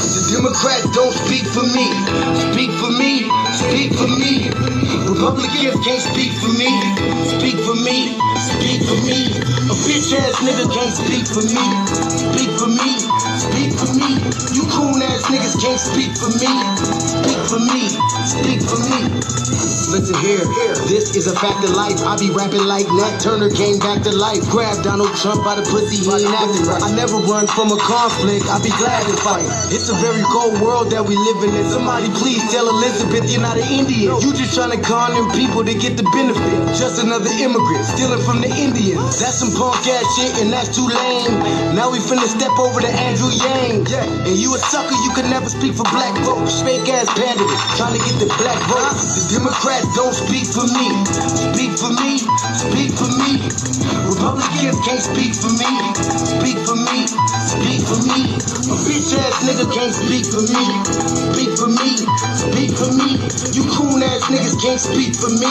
The Democrats don't speak for me. Speak for me. Speak for me. Republicans can't speak for me. Speak for me. Speak for me. A bitch ass nigga can't speak for me. Speak for me. Speak for me. You coon ass niggas can't speak for me. Speak for me. Speak for me. Listen here, this is a fact of life. I be rapping like Nat Turner came back to life. Grab Donald Trump by the pussy, he ain't acting right. I never run from a conflict, I be glad to fight. It's a very cold world that we live in. And somebody please tell Elizabeth you're not an Indian. You just trying to con them people to get the benefit. Just another immigrant, stealing from the Indians. That's some punk ass shit and that's too lame. Now we finna step over to Andrew Yang. And you a sucker, you could never speak for black folks. Fake ass pandemic, trying to get the black vote. The Democrats don't speak for me. Speak for me. Speak for me. Republicans can't speak for me. Speak for me. Speak for me. A bitch ass nigga can't speak for me. Speak for me. Speak for me. You coon ass niggas can't speak for me.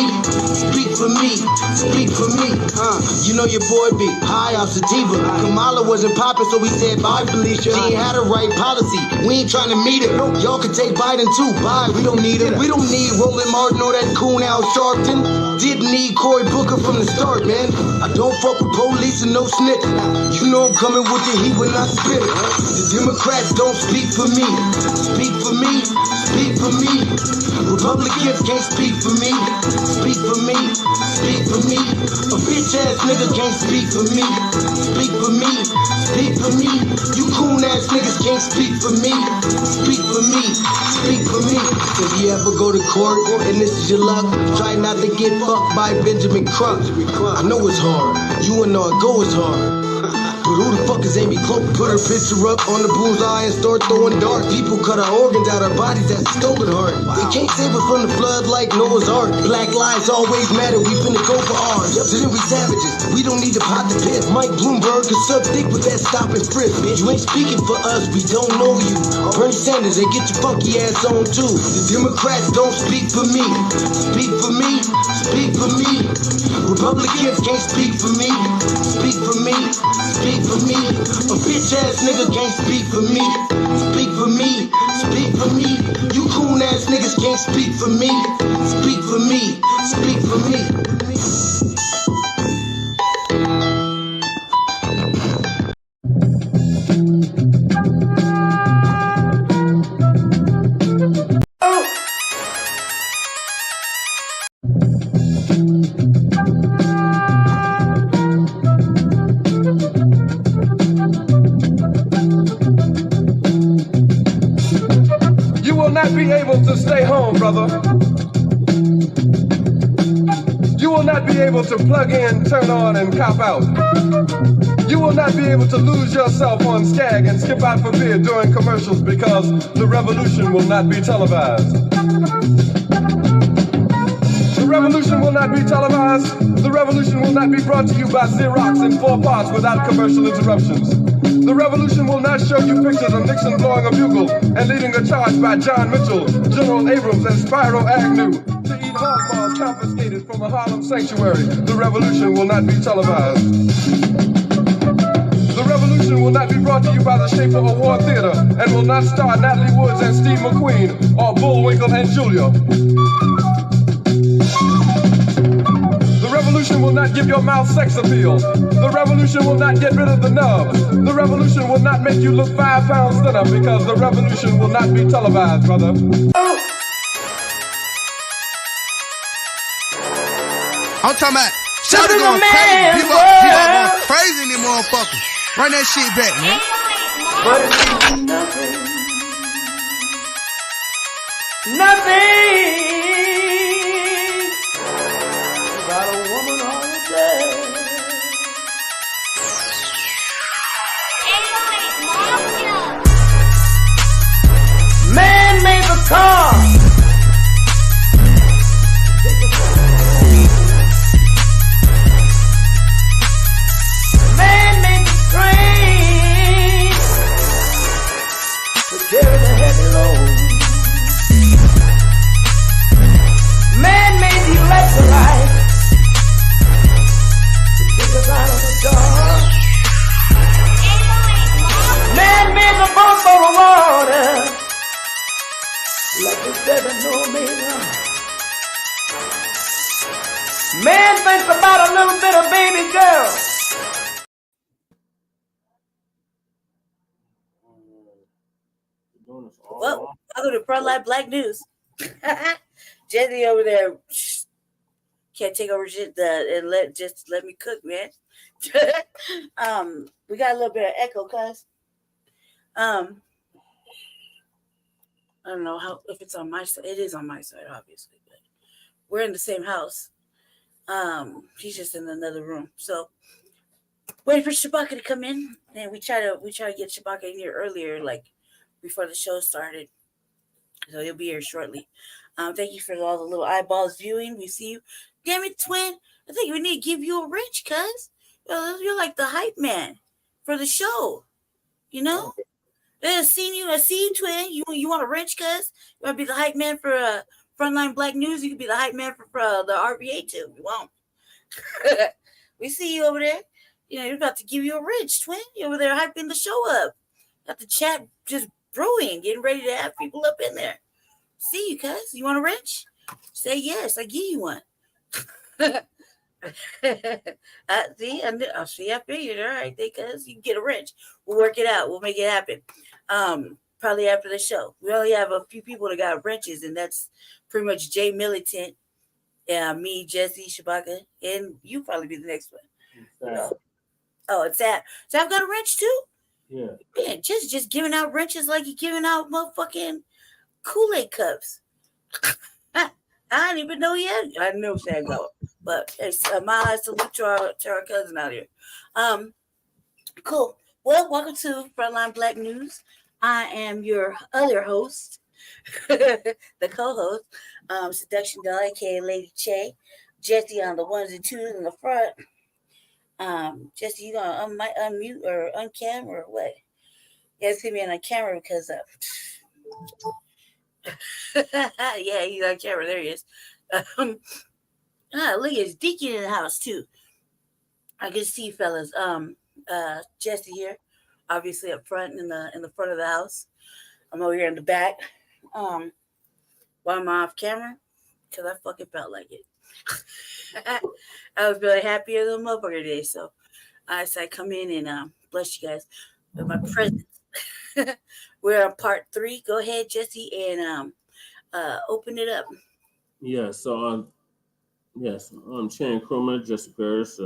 Speak for me. Speak for me. You know your boy be high off sativa. Kamala wasn't popping, so we said bye, Felicia. She ain't had a right policy. We ain't trying to meet her. Y'all can take Biden too. Bye. We don't need him. We don't need Roland Martin or that coon Al Sharpton. Didn't need Cory Booker from the start, man. I don't fuck with police and no snitch. You know I'm coming with the heat when I spit it. The Democrats don't speak for me. Speak for me. Speak for me. Republicans can't speak for me. Speak for me. Speak for me. A bitch ass nigga can't speak for me. Speak for me. Speak for me. You coon ass niggas can't speak for me. Speak for me. Speak for me. If you ever go to court and this is your luck, try not to get fucked by Benjamin Crump. I know it's hard. You and all go is hard. But who the fuck is Amy Cloak? Put her picture up on the bullseye and start throwing darts. People cut our organs out our bodies, that's a stolen heart. They can't save us from the flood like Noah's Ark. Black lives always matter, we finna go for ours. So then we savages, we don't need to pot the piss. Mike Bloomberg can suck dick with that stop and frisk. Bitch, you ain't speaking for us, we don't know you. Bernie Sanders, they get your funky ass on too. The Democrats don't speak for me. Speak for me. Speak for me. Republicans can't speak for me. Speak for me. Speak for me. A bitch ass nigga can't speak for me. Speak for me. Speak for me. You coon ass niggas can't speak for me. Speak for me. Speak for me. Be able to stay home, brother. You will not be able to plug in, turn on, and cop out. You will not be able to lose yourself on Skag and skip out for beer during commercials because the revolution will not be televised. The revolution will not be televised. The revolution will not be brought to you by Xerox in 4 parts without commercial interruptions. The revolution will not show you pictures of Nixon blowing a bugle and leading a charge by John Mitchell, General Abrams, and Spyro Agnew to eat hog maws confiscated from a Harlem sanctuary. The revolution will not be televised. The revolution will not be brought to you by the Schaefer Award Theater and will not star Natalie Woods and Steve McQueen or Bullwinkle and Julia. The revolution will not give your mouth sex appeal. The revolution will not get rid of the nub. The revolution will not make you look 5 pounds thinner because the revolution will not be televised, brother. I'm talking about shout it going crazy. People going crazy in them motherfuckers. Run that shit back, man. But it means nothing. Nothing. Got a woman on the bed. Man made the car. Man made the train to carry the heavy load. little bit of baby girl. Well, welcome to Frontline Black News. Jesse over there can't take over shit and let me cook, man. We got a little bit of echo, cuz. I don't know how if it's on my side. It is on my side, obviously, but we're in the same house. He's just in another room. So waiting for Shabaka to come in, and we try to get Shabaka in here earlier, like before the show started. So he'll be here shortly. Thank you for all the little eyeballs viewing. We see you. Damn it, twin. I think we need to give you a wrench, cuz. You're like the hype man for the show. You know? I see you, twin. You want a wrench, cuz? You want to be the hype man for Frontline Black News? You can be the hype man for the RBA too. You won't. We see you over there. You know, you're about to give you a wrench, twin. You're over there hyping the show up. Got the chat just brewing, getting ready to have people up in there. See you, cuz. You want a wrench? Say yes. I give you one. See, I figured. All right, cuz you can get a wrench. We'll work it out. We'll make it happen. Probably after the show. We only have a few people that got wrenches, and that's pretty much Jay Militant, me, Jesse, Shabaka, and you probably be the next one. Oh, it's that. So I've got a wrench too. Yeah. Man, just giving out wrenches like you're giving out motherfucking Kool-Aid cups. I didn't even know yet. I know Sam go, but hey, my salute to our cousin out here. Cool. Well, welcome to Frontline Black News. I am your other host, the co-host, Seduction Doll, aka Lady Che. Jesse on the ones and twos in the front. Jesse, you gonna unmute or uncam or what? Yeah, see me on camera because yeah, he's on camera. There he is. Look, it's Deacon in the house too. I can see fellas. Jesse here, obviously up front in the front of the house. I'm over here in the back. Why am I off camera? Because I fucking felt like it. I was really happier than a motherfucker today, so I said come in and bless you guys with my presence. We're on part 3. Go ahead, Jesse, and open it up. Yeah, so yes, I'm Chan Krummer, Jesse Paris,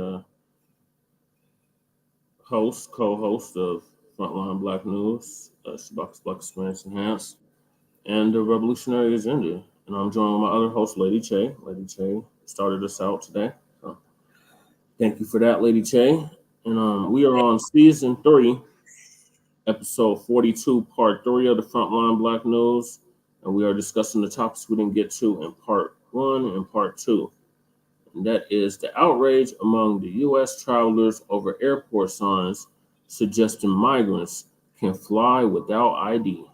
co-host of Frontline Black News, Shabaka's Black Experience Enhanced, and the Revolutionary Agenda. And I'm joined with my other host, Lady Che. Lady Che started us out today. So thank you for that, Lady Che. And we are on season 3, episode 42, part 3 of the Frontline Black News. And we are discussing the topics we didn't get to in part 1 and part 2. And that is the outrage among the U.S. travelers over airport signs suggesting migrants can fly without ID.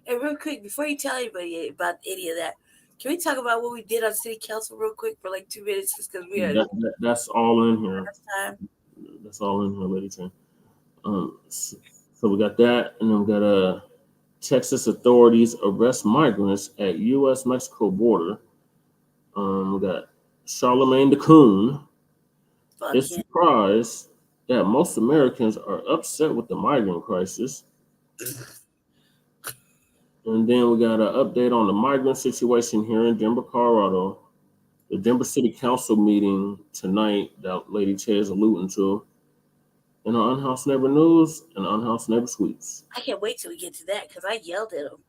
Hey, real quick, before you tell anybody about any of that, can we talk about what we did on City Council real quick for like 2 minutes? Just because we had that's all in here. Time. That's all in here, Lady Chen. So we got that, and then we got Texas authorities arrest migrants at U.S.-Mexico border. We got Charlamagne the Coon is surprised that most Americans are upset with the migrant crisis. And then we got an update on the migrant situation here in Denver, Colorado. The Denver City Council meeting tonight that Lady Che is alluding to. And our Unhoused Neighbor News and Unhoused Neighbor Sweets. I can't wait till we get to that because I yelled at him.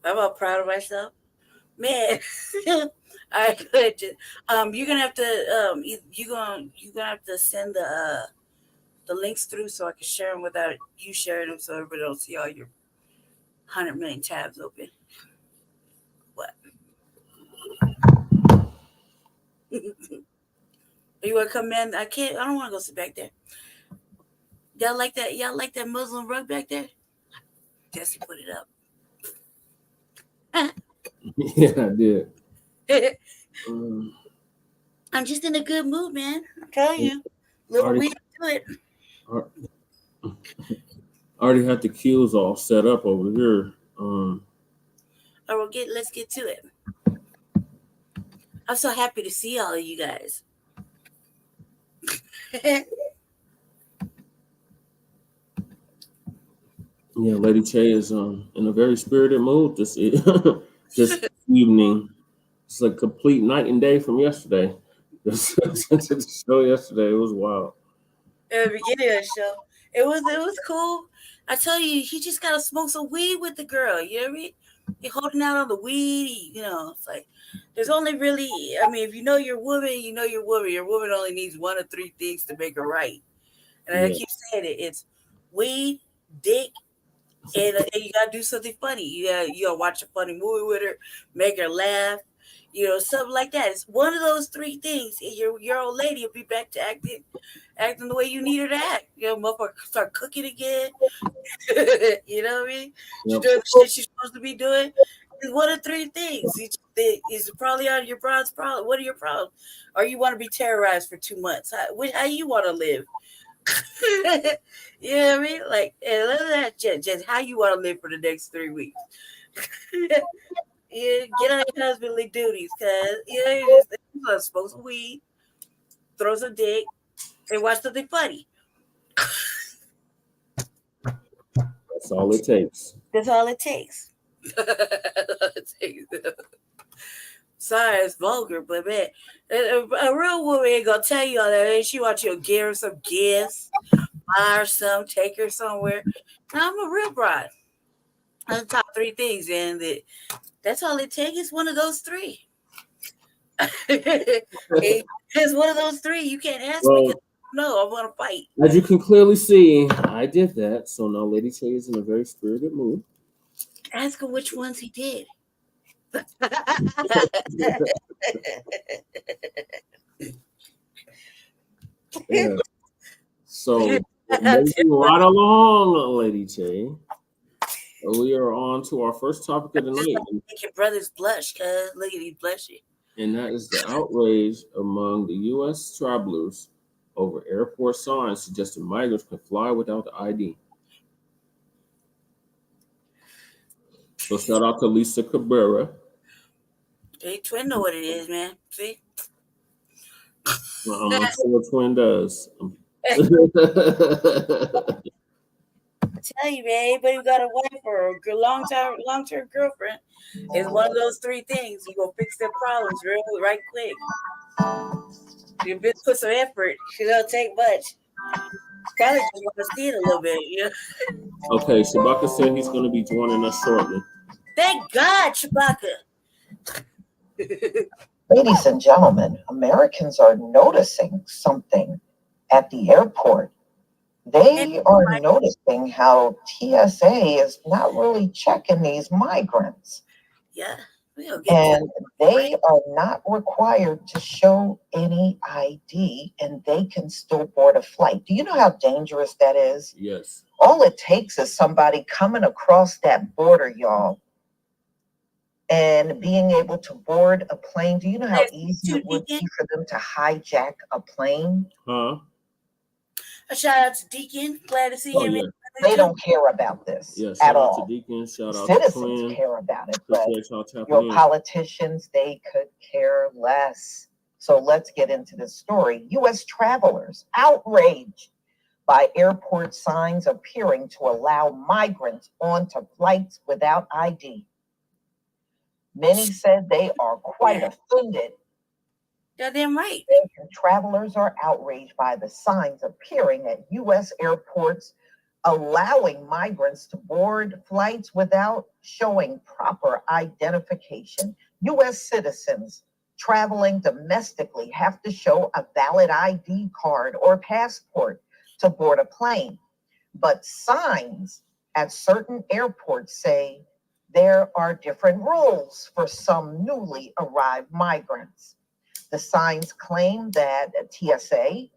I'm all proud of myself. Man. All right, good. You're gonna have to you're gonna have to send the links through so I can share them without you sharing them, so everybody don't see all your 100 million tabs open. What? You want to come in? I don't want to go sit back there. Y'all like that? Y'all like that Muslim rug back there? Jesse put it up. Yeah, I did. I'm just in a good mood, man. I'm telling you. Little read to it. I already had the cues all set up over here. All right, let's get to it. I'm so happy to see all of you guys. Yeah, Lady Che is in a very spirited mood this this evening. It's like complete night and day from yesterday. The show yesterday, it was wild. At the beginning of the show, it was cool. I tell you, he just gotta smoke some weed with the girl. You know what I mean? He holding out on the weed. It's like there's only really. I mean, if you know your woman, you know your woman. Your woman only needs one of three things to make her right. And I Yeah. keep saying it. It's weed, dick, and you gotta do something funny. You gotta watch a funny movie with her, make her laugh, something like that. It's one of those three things, and your old lady will be back to acting the way you need her to act. Motherfucker start cooking again. You know what I mean? She's Yep. doing the shit she's supposed to be doing. It's one of three things. It's probably out of your broad's problem. What are your problems? Or you want to be terrorized for 2 months? How you want to live? You know what I mean? Like, and other than that, just how you want to live for the next 3 weeks. Yeah, get on your husbandly duties, cause you just want to smoke some weed, throw some dick, and watch something funny. That's all it takes. That's all it takes. Sorry, it's vulgar, but man, a real woman ain't gonna tell you all that. She wants you to give her some gifts, buy her some, take her somewhere. Now, I'm a real bride. That's the top three things, and that's all it takes. Is one of those three. It's one of those three. You can't ask me. No, I want to fight. As you can clearly see, I did that. So now Lady Che is in a very spirited mood. Ask him which ones he did. Yeah. So moving right along, Lady Che. We are on to our first topic of the night. Make your brothers blush, cuz look at these blushing. And that is the outrage among the U.S. travelers over airport signs suggesting migrants can fly without the ID. So shout out to Lisa Cabrera. Hey, twin know what it is, man. See? I'm not sure what Twin does. I tell you, man, anybody who got a wife or a long-term girlfriend is one of those three things. You gonna fix their problems right quick. You bitch put some effort. She don't take much. Probably just want to see it a little bit, Okay, Shabaka said he's going to be joining us shortly. Thank God, Chewbacca. Ladies and gentlemen, Americans are noticing something at the airport. They are noticing how TSA is not really checking these migrants. Yeah. And they are not required to show any ID, and they can still board a flight. Do you know how dangerous that is? Yes. All it takes is somebody coming across that border, y'all, and being able to board a plane. Do you know how easy it would be for them to hijack a plane? Huh? A shout out to Deacon. Glad to see him. Yeah. They don't care about this at all. To Deacon, shout out Citizens to Twin. care about it, but your politicians, they could care less. So let's get into the story. U.S. travelers outraged by airport signs appearing to allow migrants onto flights without ID. Many said they are quite offended. Goddamn right. Travelers are outraged by the signs appearing at U.S. airports allowing migrants to board flights without showing proper identification. U.S. citizens traveling domestically have to show a valid ID card or passport to board a plane. But signs at certain airports say there are different rules for some newly arrived migrants. The signs claim that TSA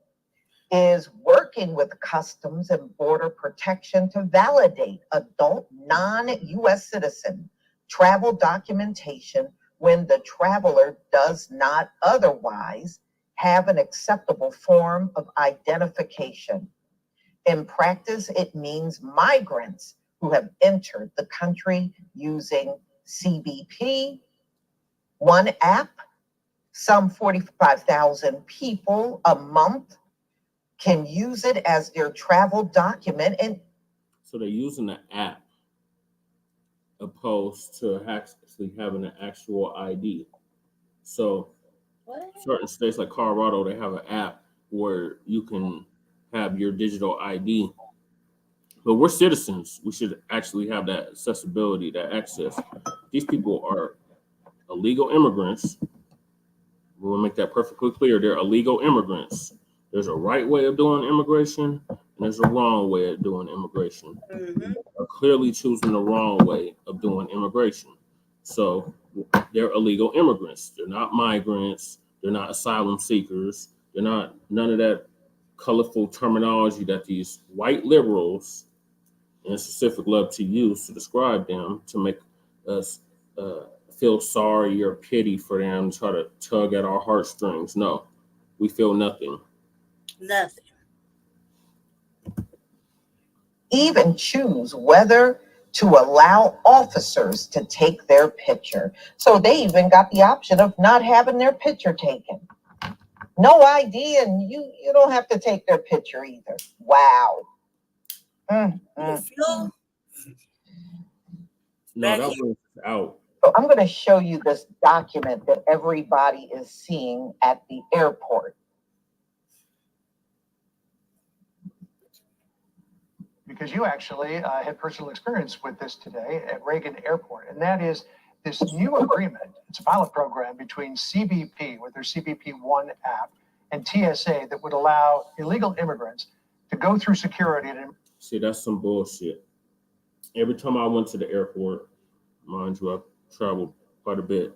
is working with Customs and Border Protection to validate adult non-U.S. citizen travel documentation when the traveler does not otherwise have an acceptable form of identification. In practice, it means migrants who have entered the country using CBP, One App, Some 45,000 people a month can use it as their travel document. And So they're using the app opposed to actually having an actual ID. So What? certain states like Colorado, they have an app where you can have your digital ID. But we're citizens. We should actually have that accessibility, that access. These people are illegal immigrants. We will make that perfectly clear. They're illegal immigrants. There's a right way of doing immigration, and there's a wrong way of doing immigration. Mm-hmm. They're clearly choosing the wrong way of doing immigration. So they're illegal immigrants. They're not migrants. They're not asylum seekers. They're not none of that colorful terminology that these white liberals in specific love to use to describe them to make us feel sorry or pity for them, try to tug at our heartstrings. No, we feel nothing. Nothing. even choose whether to allow officers to take their picture. So they even got the option of not having their picture taken. No ID, and you don't have to take their picture either. Wow. You feel? No, that was out. So I'm going to show you this document that everybody is seeing at the airport. Because you actually had personal experience with this today at Reagan Airport, and that is this new agreement. It's a pilot program between CBP with their CBP One app and TSA that would allow illegal immigrants to go through security. See, that's some bullshit. Every time I went to the airport, mind you, I've traveled quite a bit.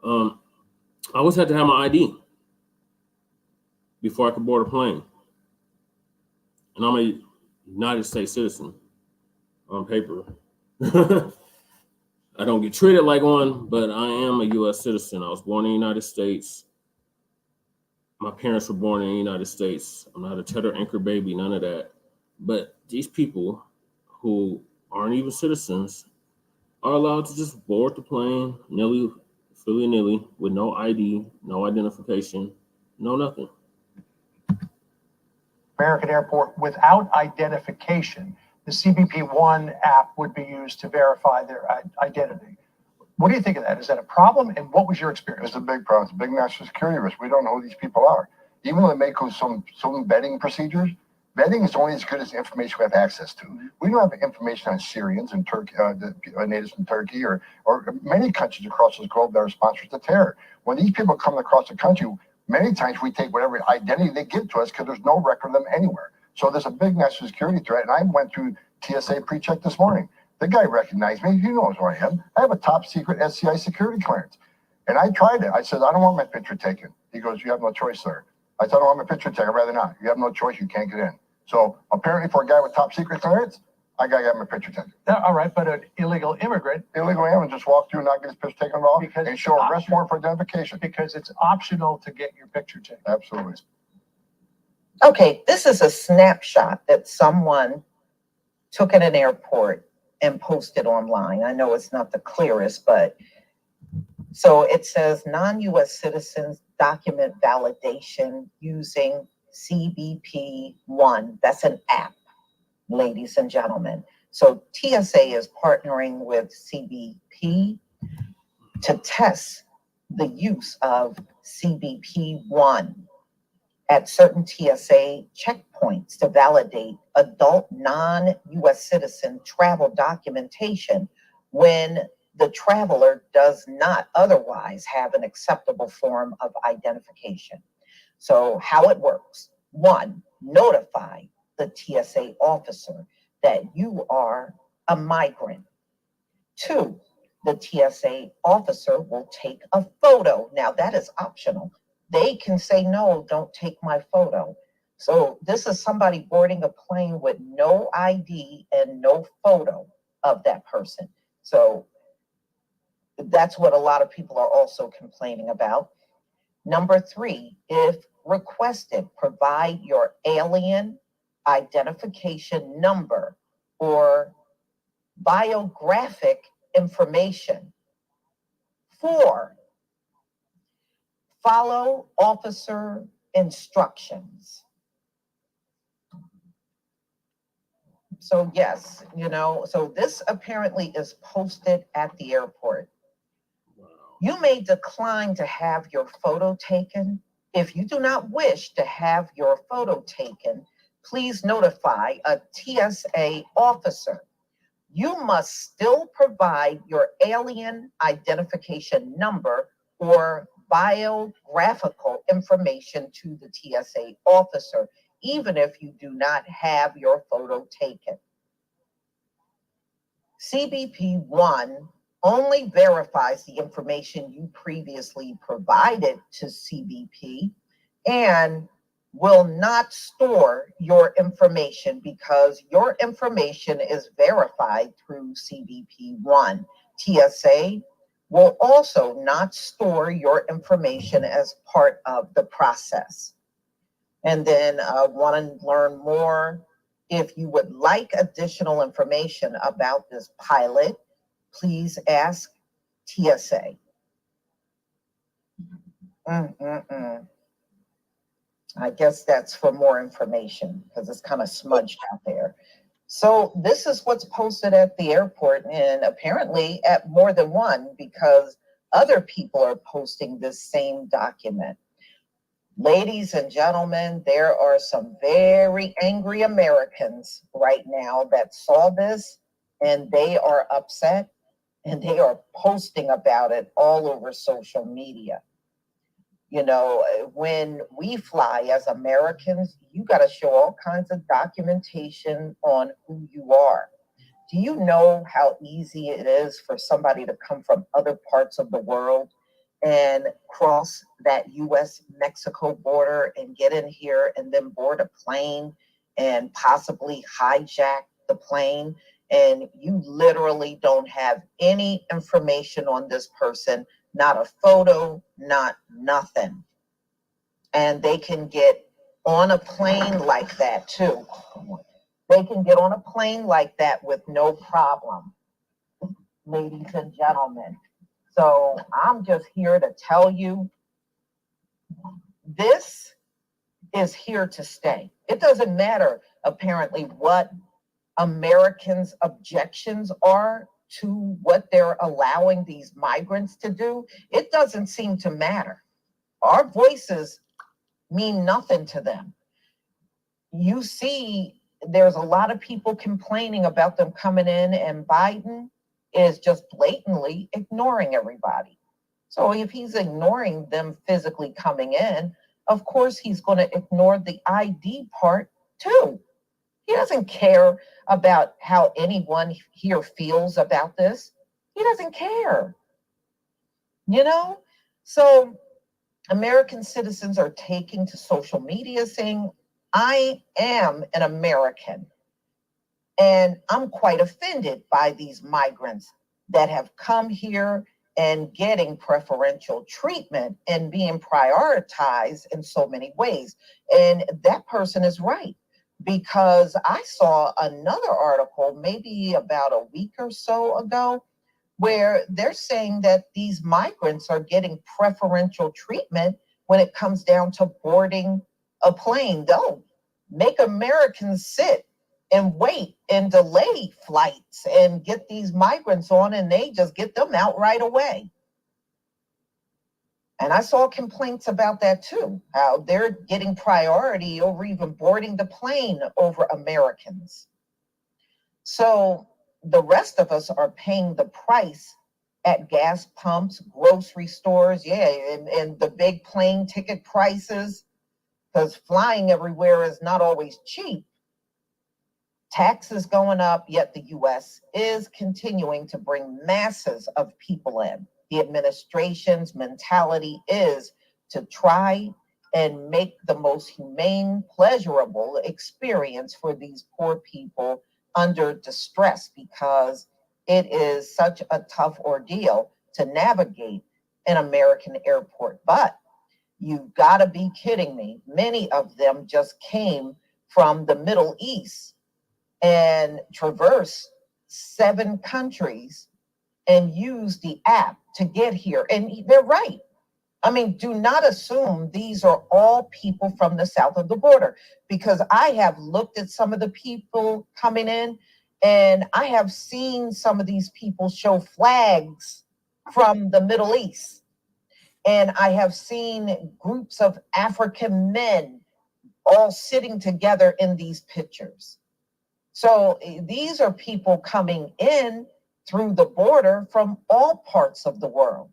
I always had to have my ID before I could board a plane. And I'm a United States citizen on paper. I don't get treated like one, but I am a U.S. citizen. I was born in the United States. My parents were born in the United States. I'm not a tether anchor baby, none of that. But these people who aren't even citizens are allowed to just board the plane willy-nilly with no ID, no identification, no nothing. American airport without identification. The CBP One app would be used to verify their identity. What do you think of that? Is that a problem? And what was your experience? It's a big problem. It's a big national security risk. We don't know who these people are. Even though they make some vetting procedures, vetting is only as good as the information we have access to. We don't have information on Syrians and Turkey, the natives in Turkey, or many countries across this globe that are sponsors to terror. When these people come across the country, many times we take whatever identity they give to us because there's no record of them anywhere. So there's a big national security threat. And I went through TSA pre-check this morning. The guy recognized me. He knows who I am. I have a top secret SCI security clearance. And I tried it. I said, I don't want my picture taken. He goes, you have no choice, sir. I said, I don't want my picture taken. I'd rather not. You have no choice. You can't get in. So apparently for a guy with top secret clearance, I got to get my picture taken. All right, but an illegal immigrant Just walk through and not get his picture taken off because and show a arrest warrant for identification. because it's optional to get your picture taken. Absolutely. Okay, this is a snapshot that someone took at an airport and posted online. I know it's not the clearest, but so it says non-U.S. citizens document validation using CBP One. That's an app, ladies and gentlemen. So TSA is partnering with CBP to test the use of CBP One at certain TSA checkpoints to validate adult non-U.S. citizen travel documentation when the traveler does not otherwise have an acceptable form of identification. So how it works: 1, notify the TSA officer that you are a migrant. 2, the TSA officer will take a photo. Now that is optional. They can say, no, don't take my photo. So this is somebody boarding a plane with no ID and no photo of that person. So that's what a lot of people are also complaining about. Number 3, if requested, provide your alien identification number or biographic information. 4, Follow officer instructions. So yes, so this apparently is posted at the airport. You may decline to have your photo taken. If you do not wish to have your photo taken, please notify a TSA officer. You must still provide your alien identification number or biographical information to the TSA officer, even if you do not have your photo taken. CBP 1 only verifies the information you previously provided to CBP and will not store your information because your information is verified through CBP 1. TSA will also not store your information as part of the process. And then want to learn more. If you would like additional information about this pilot, please ask TSA. I guess that's for more information because it's kind of smudged out there. So this is what's posted at the airport, and apparently at more than one because other people are posting this same document. Ladies and gentlemen, there are some very angry Americans right now that saw this, and they are upset, and they are posting about it all over social media. When we fly as Americans, you got to show all kinds of documentation on who you are. Do you know how easy it is for somebody to come from other parts of the world and cross that US-Mexico border and get in here and then board a plane and possibly hijack the plane? And you literally don't have any information on this person, not a photo, not nothing. And they can get on a plane like that too. They can get on a plane like that with no problem, ladies and gentlemen. So I'm just here to tell you, this is here to stay. It doesn't matter, apparently, what Americans' objections are to what they're allowing these migrants to do. It doesn't seem to matter. Our voices mean nothing to them. You see, there's a lot of people complaining about them coming in, and Biden is just blatantly ignoring everybody. So if he's ignoring them physically coming in, of course he's going to ignore the ID part too. He doesn't care about how anyone here feels about this. He doesn't care. So American citizens are taking to social media saying, I am an American. And I'm quite offended by these migrants that have come here and getting preferential treatment and being prioritized in so many ways. And that person is right, because I saw another article maybe about a week or so ago where they're saying that these migrants are getting preferential treatment when it comes down to boarding a plane. Don't make Americans sit and wait and delay flights and get these migrants on, and they just get them out right away. And I saw complaints about that too, how they're getting priority over even boarding the plane over Americans. So the rest of us are paying the price at gas pumps, grocery stores, and the big plane ticket prices, because flying everywhere is not always cheap. Taxes going up, yet the U.S. is continuing to bring masses of people in. The administration's mentality is to try and make the most humane, pleasurable experience for these poor people under distress, because it is such a tough ordeal to navigate an American airport. But you've got to be kidding me. Many of them just came from the Middle East and traversed 7 countries and used the app to get here. And they're right. I mean, do not assume these are all people from the south of the border, because I have looked at some of the people coming in, and I have seen some of these people show flags from the Middle East. And I have seen groups of African men all sitting together in these pictures. So these are people coming in through the border from all parts of the world.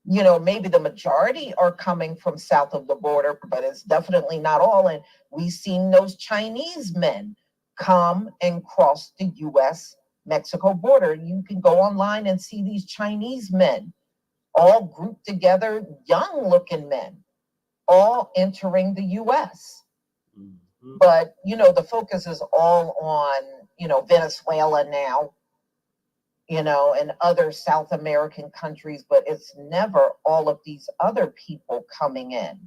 You know, maybe the majority are coming from south of the border, but it's definitely not all. And we've seen those Chinese men come and cross the US Mexico border. You can go online and see these Chinese men all grouped together, young looking men, all entering the US. But, you know, the focus is all on, you know, Venezuela now, you know, and other South American countries, but it's never all of these other people coming in.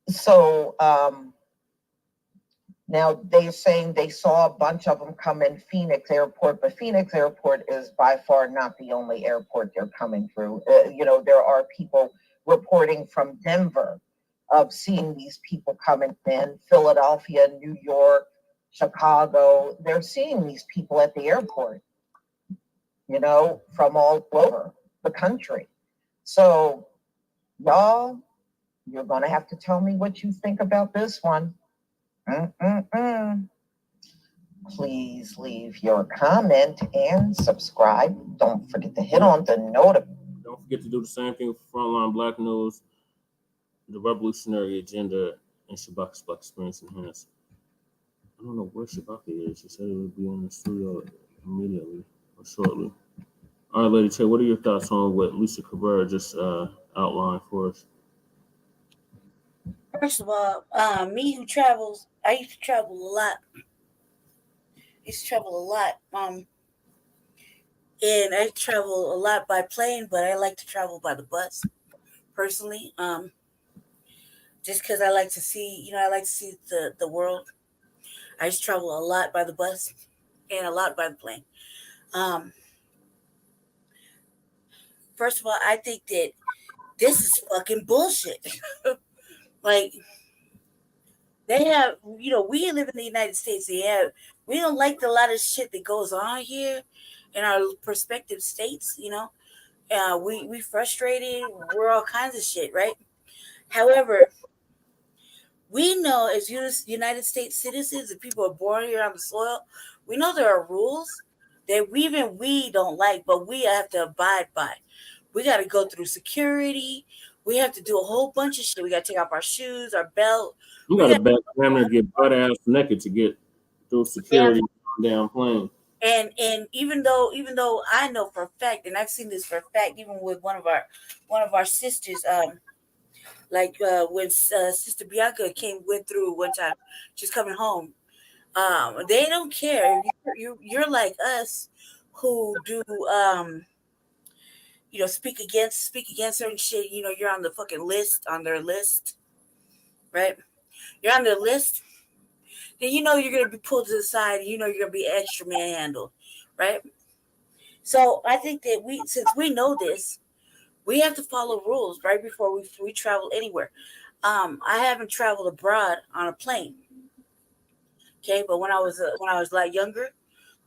So now they're saying they saw a bunch of them come in Phoenix Airport, but Phoenix Airport is by far not the only airport they're coming through. You know, there are people reporting from Denver of seeing these people coming in, Philadelphia, New York, Chicago. They're seeing these people at the airport, you know, from all over the country. So, y'all, you're going to have to tell me what you think about this one. Please leave your comment and subscribe. Don't forget to hit on the notification. Don't forget to do the same thing for Frontline Black News, the Revolutionary Agenda, and Shabaka's Black Experience Enhanced. I don't know where Shabaka is. She said it would be in the studio immediately or shortly. All right, Lady Che, what are your thoughts on what Lisa Cabrera just outlined for us? First of all, me who travels, I used to travel a lot. And I travel a lot by plane, but I like to travel by the bus, personally. Just because I like to see, you know, I like to see the world. I just travel a lot by the bus and a lot by the plane. First of all, I think that this is fucking bullshit. Like, they have, you know, we live in the United States. We don't like a lot of shit that goes on here in our prospective states, you know. We frustrated. We're all kinds of shit, right? However, we know as United States citizens, if people are born here on the soil, we know there are rules that we don't like, but we have to abide by. We got to go through security. We have to do a whole bunch of shit. We got to take off our shoes, our belt. You got to back family to get butt ass naked to get through security on damn plane. And even though I know for a fact, and I've seen this for a fact, even with one of our sisters, when Sister Bianca went through one time, she's coming home. They don't care. You're like us, who do you know, speak against certain shit. You know, you're on the fucking list, on their list, right? You're on their list. Then you know you're gonna be pulled to the side. You know you're gonna be extra manhandled, right? So I think that since we know this, we have to follow rules right before we travel anywhere. I haven't traveled abroad on a plane, okay, but when I was a lot younger,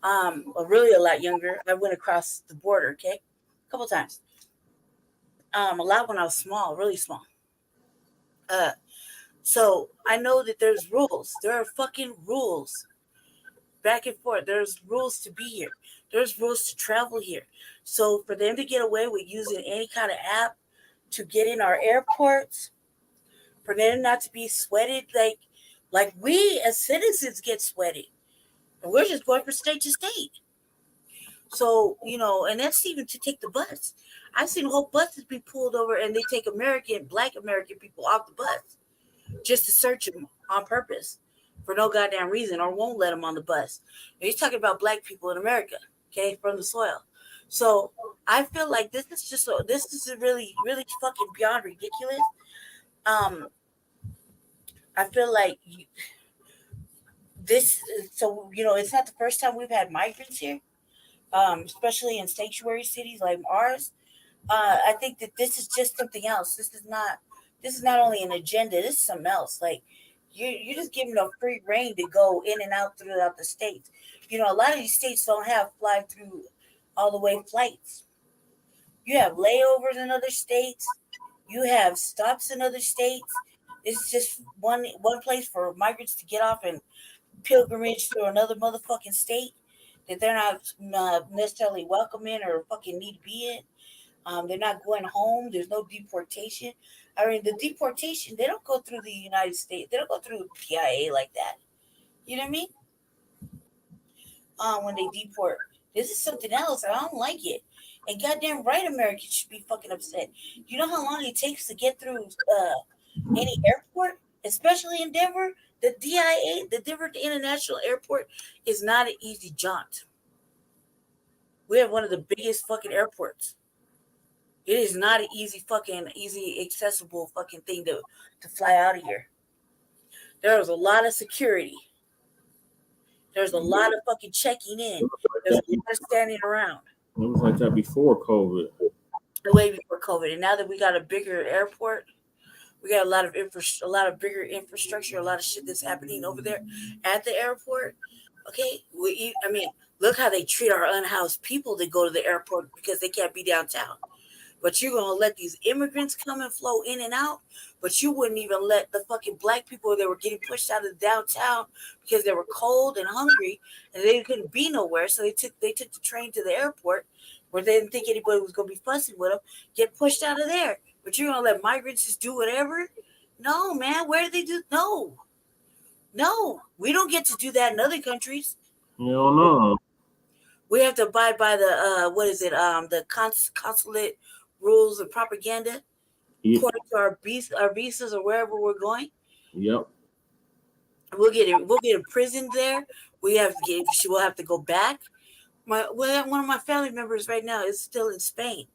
really a lot younger, I went across the border, okay, a couple times. A lot when I was small, really small. So I know that there's rules. There are fucking rules. Back and forth. There's rules to be here. There's rules to travel here. So for them to get away with using any kind of app to get in our airports, for them not to be sweated like we as citizens get sweated. And we're just going from state to state. So, you know, and that's even to take the bus. I've seen whole buses be pulled over and they take Black American people off the bus just to search them on purpose for no goddamn reason, or won't let them on the bus. And he's talking about Black people in America, okay, from the soil. So I feel like this is really, really fucking beyond ridiculous. I feel like so, you know, it's not the first time we've had migrants here, especially in sanctuary cities like ours. I think that this is just something else. This is not only an agenda. This is something else. Like you're just giving them free reign to go in and out throughout the states. You know, a lot of these states don't have fly through all the way flights. You have layovers in other states. You have stops in other states. It's just one place for migrants to get off and pilgrimage through another motherfucking state that they're not necessarily welcome in or fucking need to be in. They're not going home. There's no deportation. I mean, the deportation, they don't go through the United States. They don't go through PIA like that. You know what I mean? When they deport. This is something else. I don't like it. And goddamn right, Americans should be fucking upset. You know how long it takes to get through any airport, especially in Denver? The DIA, the Denver International Airport, is not an easy jaunt. We have one of the biggest fucking airports. It is not an easy accessible fucking thing to fly out of here. There was a lot of security. There's a lot of fucking checking in. There's a lot of standing around. It was like that before COVID. Way before COVID, and now that we got a bigger airport, we got a lot of bigger infrastructure, a lot of shit that's happening over there at the airport. Okay, I mean, look how they treat our unhoused people that go to the airport because they can't be downtown. But you're going to let these immigrants come and flow in and out, but you wouldn't even let the fucking black people that were getting pushed out of downtown because they were cold and hungry and they couldn't be nowhere. So they took the train to the airport where they didn't think anybody was going to be fussing with them, get pushed out of there. But you're going to let migrants just do whatever? No, man. Where do they do? No. We don't get to do that in other countries. No. We have to abide by the, the consulate rules and propaganda according to our visas or wherever we're going. Yep. We'll get imprisoned there. We'll have to go back. One of my family members right now is still in Spain.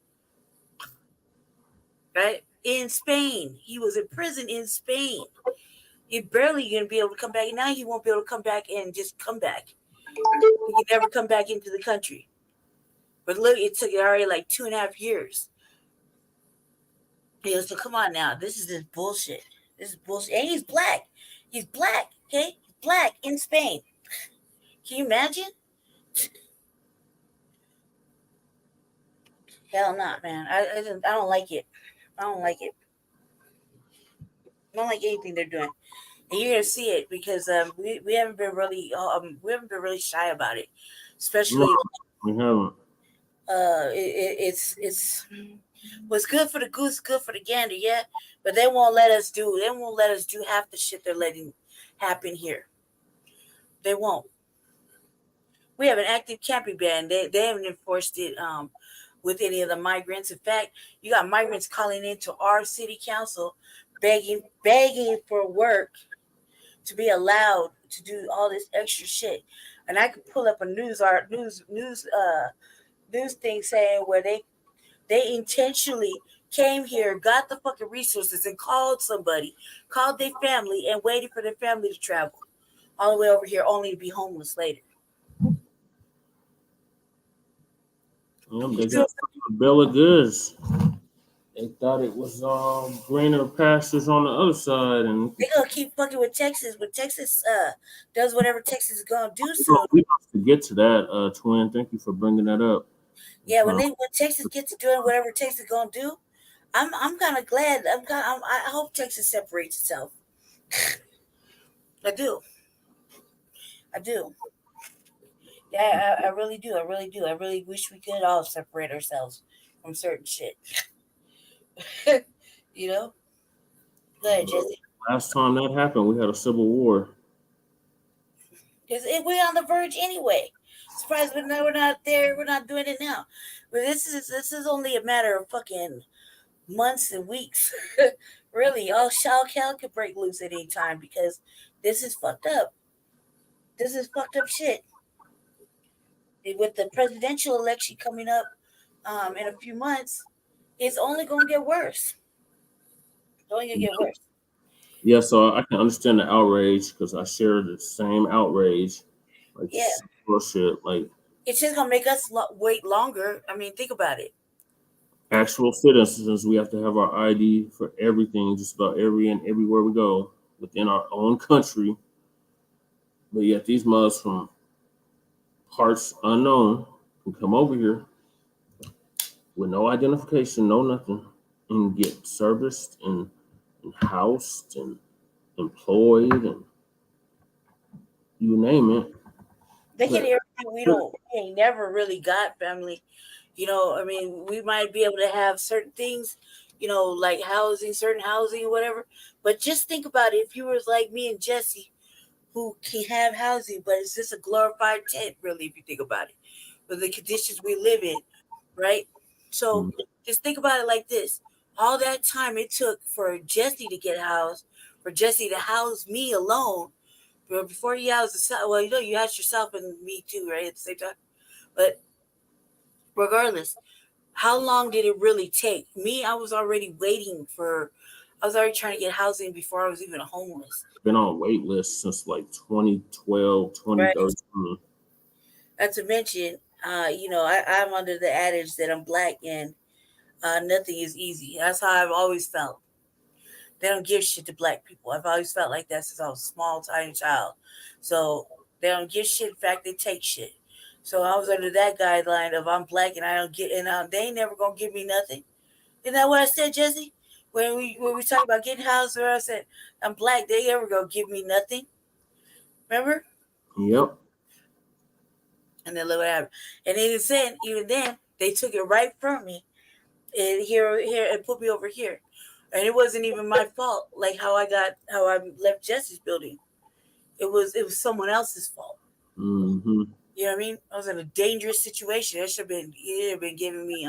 Right? In Spain. He was in prison in Spain. He barely gonna be able to come back. Now he won't be able to come back and just come back. He can never come back into the country. But look, it took already like 2.5 years. So come on now. This is just bullshit. This is bullshit. And he's black. He's black, okay? He's black in Spain. Can you imagine? Hell not, man. I don't like it. I don't like it. I don't like anything they're doing. And you're gonna see it because we haven't been really shy about it. Especially we haven't. It's what's good for the goose, good for the gander, yeah. But they won't let us do half the shit they're letting happen here. They won't. We have an active camping ban. They haven't enforced it with any of the migrants. In fact, you got migrants calling into our city council, begging for work to be allowed to do all this extra shit. And I could pull up a news thing saying where they intentionally came here, got the fucking resources, and called their family, and waited for their family to travel all the way over here, only to be homeless later. They got a bill of goods. They thought it was greener pastures on the other side, and they're gonna keep fucking with Texas. When Texas does whatever Texas is gonna do, so we have to get to that, twin. Thank you for bringing that up. Yeah, when Texas gets to doing whatever Texas is gonna do, I'm kind of glad. I hope Texas separates itself. I do. Yeah, I really do. I really wish we could all separate ourselves from certain shit. You know? Go ahead, Jesse. Last time that happened, we had a civil war. We're on the verge anyway. Surprised we're not there. We're not doing it now. But this is only a matter of fucking months and weeks. Really, all hell could break loose at any time because this is fucked up. This is fucked up shit. With the presidential election coming up in a few months, it's only going to get worse. It's only going to get worse. Yeah, so I can understand the outrage because I share the same outrage. Like, bullshit. Like, it's just going to make us wait longer. I mean, think about it. actual citizens. We have to have our ID for everything, just about everywhere we go within our own country. But yet these mugs from parts unknown can come over here with no identification, no nothing, and get serviced and housed and employed and you name it. They get everything we ain't never really got, family. You know, I mean, we might be able to have certain things, you know, like housing, certain housing or whatever. But just think about it. If you was like me and Jesse, who can have housing, but it's just a glorified tent, really, if you think about it, for the conditions we live in, right? So just think about it like this. All that time it took for Jesse to get housed, for Jesse to house me alone, before you housed yourself, well, you know, you housed yourself and me too, right, at the same time. But regardless, how long did it really take? Me, I was already trying to get housing before I was even homeless. Been on wait lists since like 2012, 2013. Right. Not to mention, you know, I'm under the adage that I'm black and nothing is easy. That's how I've always felt. They don't give shit to black people. I've always felt like that since I was a small, tiny child. So they don't give shit. In fact, they take shit. So I was under that guideline of I'm black and I don't get, and they ain't never gonna give me nothing. Isn't that what I said, Jesse? When we talk about getting housed, where I said I'm black, they ever gonna give me nothing. Remember? Yep. And then look what happened. And even then, they took it right from me, and here and put me over here. And it wasn't even my fault, like how I left Jesse's building. It was someone else's fault. Mm-hmm. You know what I mean? I was in a dangerous situation. It should have been giving me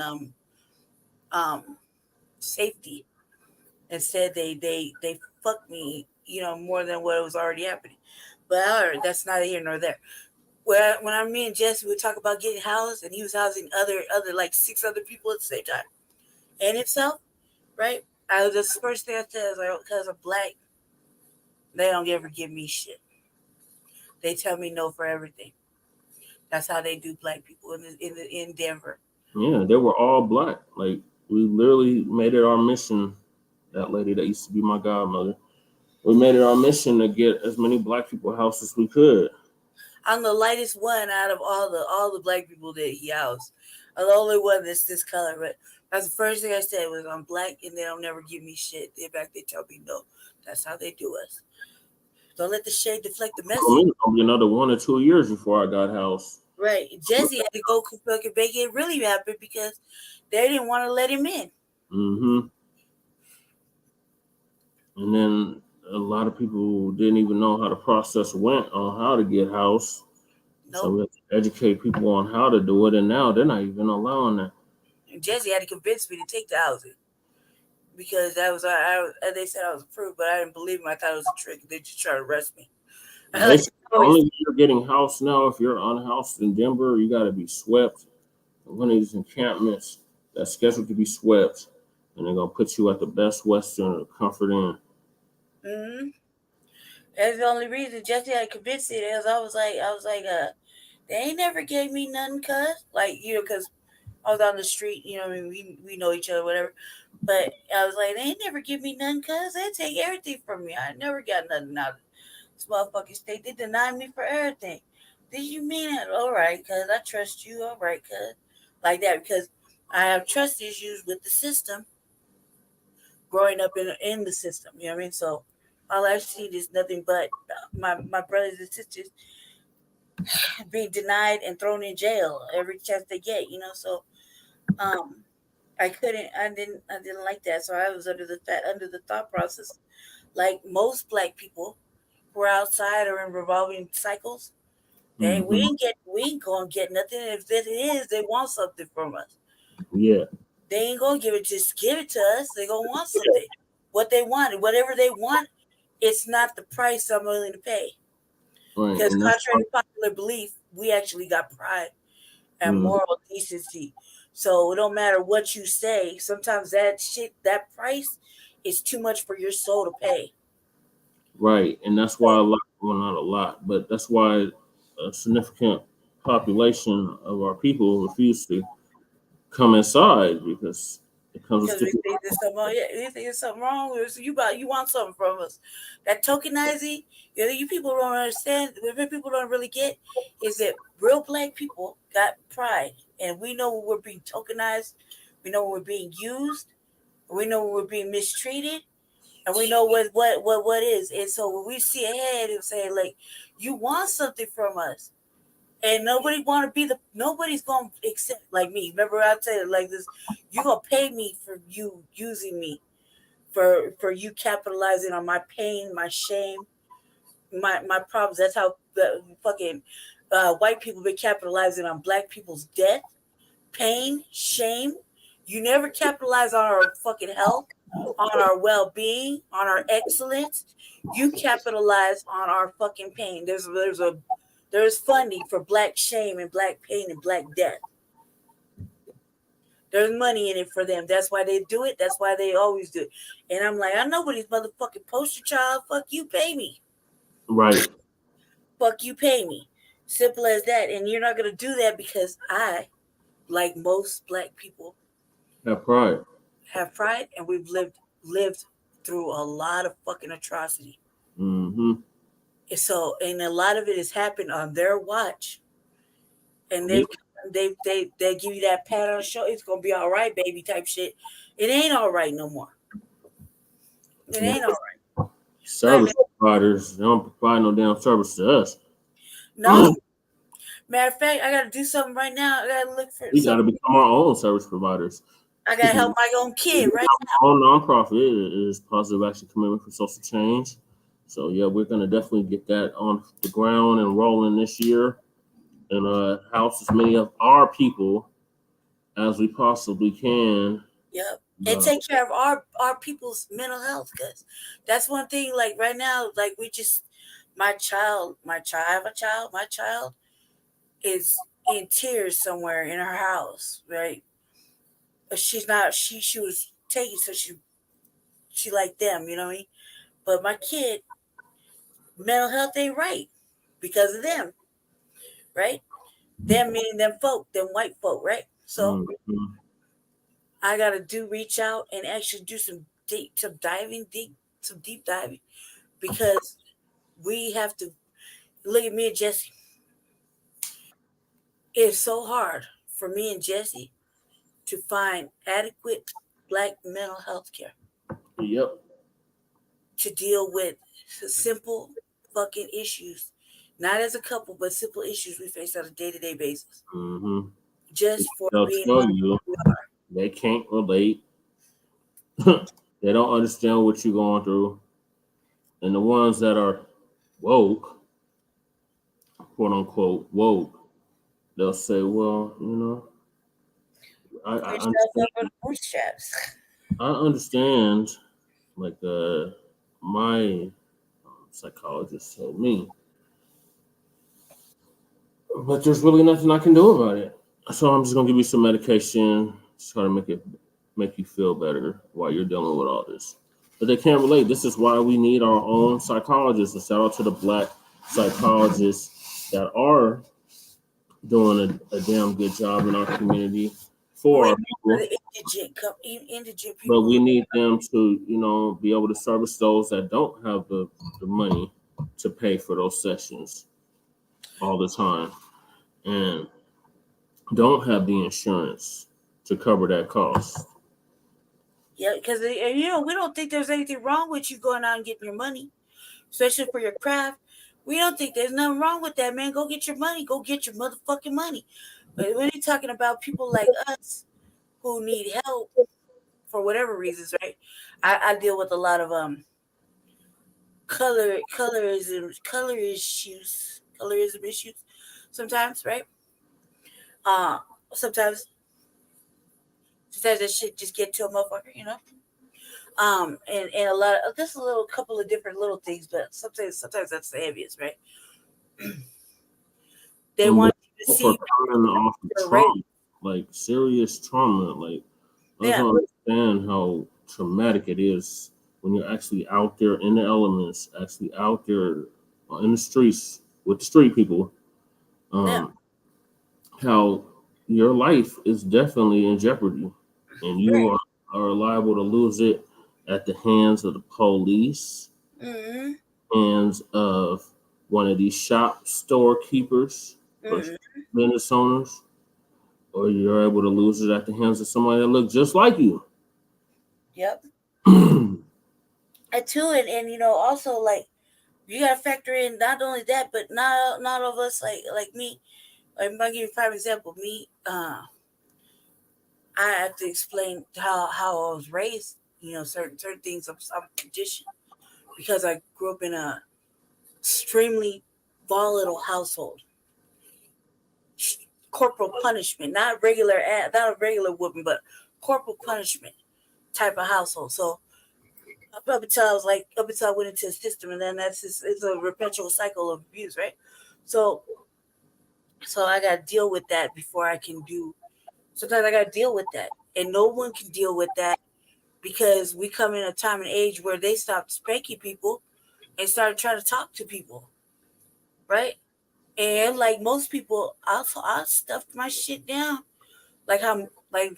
safety. Instead, they fucked me, you know, more than what was already happening. But that's neither here nor there. When me and Jesse would talk about getting housed, and he was housing other like 6 other people at the same time, and himself, right? The first thing I said is like, because I'm black, they don't ever give me shit. They tell me no for everything. That's how they do black people in Denver. Yeah, they were all black. Like we literally made it our mission. That lady that used to be my godmother, we made it our mission to get as many black people housed as we could. I'm the lightest one out of all the black people that he housed. I'm the only one that's this color, but that's the first thing I said was I'm black and they don't never give me shit. In fact, they tell me no. That's how they do us. Don't let the shade deflect the message. It's gonna be another 1 or 2 years before I got housed. Right. Jesse had to go fucking make it really happen because they didn't want to let him in. Mm-hmm. And then a lot of people didn't even know how the process went on how to get housed. Nope. So we have to educate people on how to do it, and now they're not even allowing that. And Jesse had to convince me to take the housing because that was they said I was approved, but I didn't believe them. I thought it was a trick. They just tried to arrest me. Only if you're getting housed now, if you're unhoused in Denver, you got to be swept. One of these encampments that's scheduled to be swept, and they're gonna put you at the Best Western or Comfort Inn. Mm-hmm. That's the only reason Jesse had to convince me. Is I was like, they ain't never gave me nothing, cuz like, you know, because I was on the street, you know, I mean, we know each other, whatever. But I was like, they ain't never give me nothing, cuz they take everything from me. I never got nothing out of this motherfucking state. They denied me for everything. Did you mean it? All right, cuz I trust you. All right, cuz like that, because I have trust issues with the system. Growing up in the system, you know what I mean? So all I've seen is nothing but my brothers and sisters being denied and thrown in jail every chance they get, you know. So I didn't like that. So I was under the thought process, like most black people who are outside or in revolving cycles. Mm-hmm. We ain't gonna get nothing. If it is, they want something from us. Yeah. They ain't gonna give it to us. They gonna want something. What they want, whatever they want, it's not the price I'm willing to pay. Right. Because contrary to popular belief, we actually got pride and moral decency. So it don't matter what you say. Sometimes that price is too much for your soul to pay. Right, and that's why not a lot, but that's why a significant population of our people refuse to come inside, because It comes with Because we think there's something wrong. Yeah, we think there's something wrong with us. You want something from us. That tokenizing, you people don't understand. What people don't really get is that real black people got pride, and we know when we're being tokenized, we know when we're being used, we know when we're being mistreated, and we know what is. And so when we see ahead and say like, you want something from us. And nobody's gonna accept like me. Remember I said it like this, you gonna pay me for you using me, for you capitalizing on my pain, my shame, my problems. That's how the fucking white people been capitalizing on black people's death, pain, shame. You never capitalize on our fucking health, on our well-being, on our excellence. You capitalize on our fucking pain. There's funding for black shame and black pain and black death. There's money in it for them. That's why they do it. That's why they always do it. And I'm like, I know what these motherfucking poster child. Fuck you, pay me. Right. Fuck you, pay me. Simple as that. And you're not gonna do that because I, like most black people, have pride. And we've lived through a lot of fucking atrocity. Mm-hmm. And a lot of it has happened on their watch. And they give you that pat on the shoulder. It's gonna be all right, baby, type shit. It ain't all right no more. It ain't all right. Service providers, they don't provide no damn service to us. No. Matter of fact, I gotta do something right now. I gotta look for. We gotta become our own service providers. I gotta help my own kid right now. Our own nonprofit is Positive Action Commitment for Social Change. So yeah, we're gonna definitely get that on the ground and rolling this year, and house as many of our people as we possibly can. Yep, and take care of our people's mental health, because that's one thing. Like right now, like my child is in tears somewhere in her house, right? She's not. She was taken, so she like them, you know what I mean? But my kid, mental health ain't right because of them, right? Them meaning them white folk, right? So I gotta reach out and actually do some deep diving, because we have to look at me and Jesse. It's so hard for me and Jesse to find adequate black mental health care. Yep. To deal with simple fucking issues, not as a couple, but simple issues we face on a day-to-day basis. Mm-hmm. Just for they'll being tell you they can't relate. They don't understand what you're going through. And the ones that are woke, quote unquote woke, they'll say, well, I understand, like my psychologist told me, but there's really nothing I can do about it. So I'm just gonna give you some medication, just try to make you feel better while you're dealing with all this. But they can't relate. This is why we need our own psychologists. And shout out to the black psychologists that are doing a damn good job in our community for our people. Indigent people. But we need them to, be able to service those that don't have the money to pay for those sessions all the time and don't have the insurance to cover that cost. Yeah, because we don't think there's anything wrong with you going out and getting your money, especially for your craft. We don't think there's nothing wrong with that, man. Go get your money. Go get your motherfucking money. But when you're talking about people like us who need help for whatever reasons, right? I deal with a lot of colorism issues sometimes, right? Sometimes that shit just get to a motherfucker, and a lot of just couple of different little things, but sometimes that's the heaviest, right? They want you to see trauma, like serious trauma. Like I don't understand how traumatic it is when you're actually out there in the elements, actually out there in the streets with the street people. How your life is definitely in jeopardy, and you are are liable to lose it at the hands of the police, hands of one of these shop storekeepers or business owners, or you're able to lose it at the hands of somebody that looks just like you. Yep. And also like you gotta factor in not only that, but not all of us like me. I'm gonna give you a prime example. Me, I have to explain how I was raised. Certain things I'm conditioned because I grew up in a extremely volatile household. Corporal punishment, not a regular whooping, but corporal punishment type of household. So up until I went into the system, and then it's a perpetual cycle of abuse, right? So I got to deal with that before I can do. Sometimes I got to deal with that, and no one can deal with that because we come in a time and age where they stopped spanking people and started trying to talk to people, right? And like most people, I stuffed my shit down, like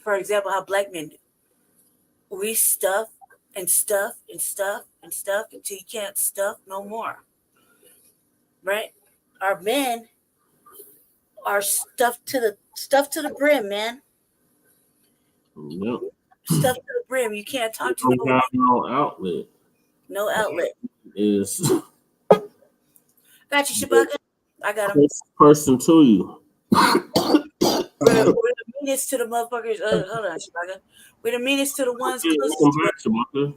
for example, how black men do. We stuff and stuff and stuff and stuff until you can't stuff no more, right? Our men are stuffed to the brim, man. Yep. Stuffed to the brim. You can't talk to no have no outlet. No outlet. Is got you, Shabaka. I got him. This person to you. We're the meanest to the motherfuckers. Hold on, Shabaka. We're the meanest to the ones closest to us.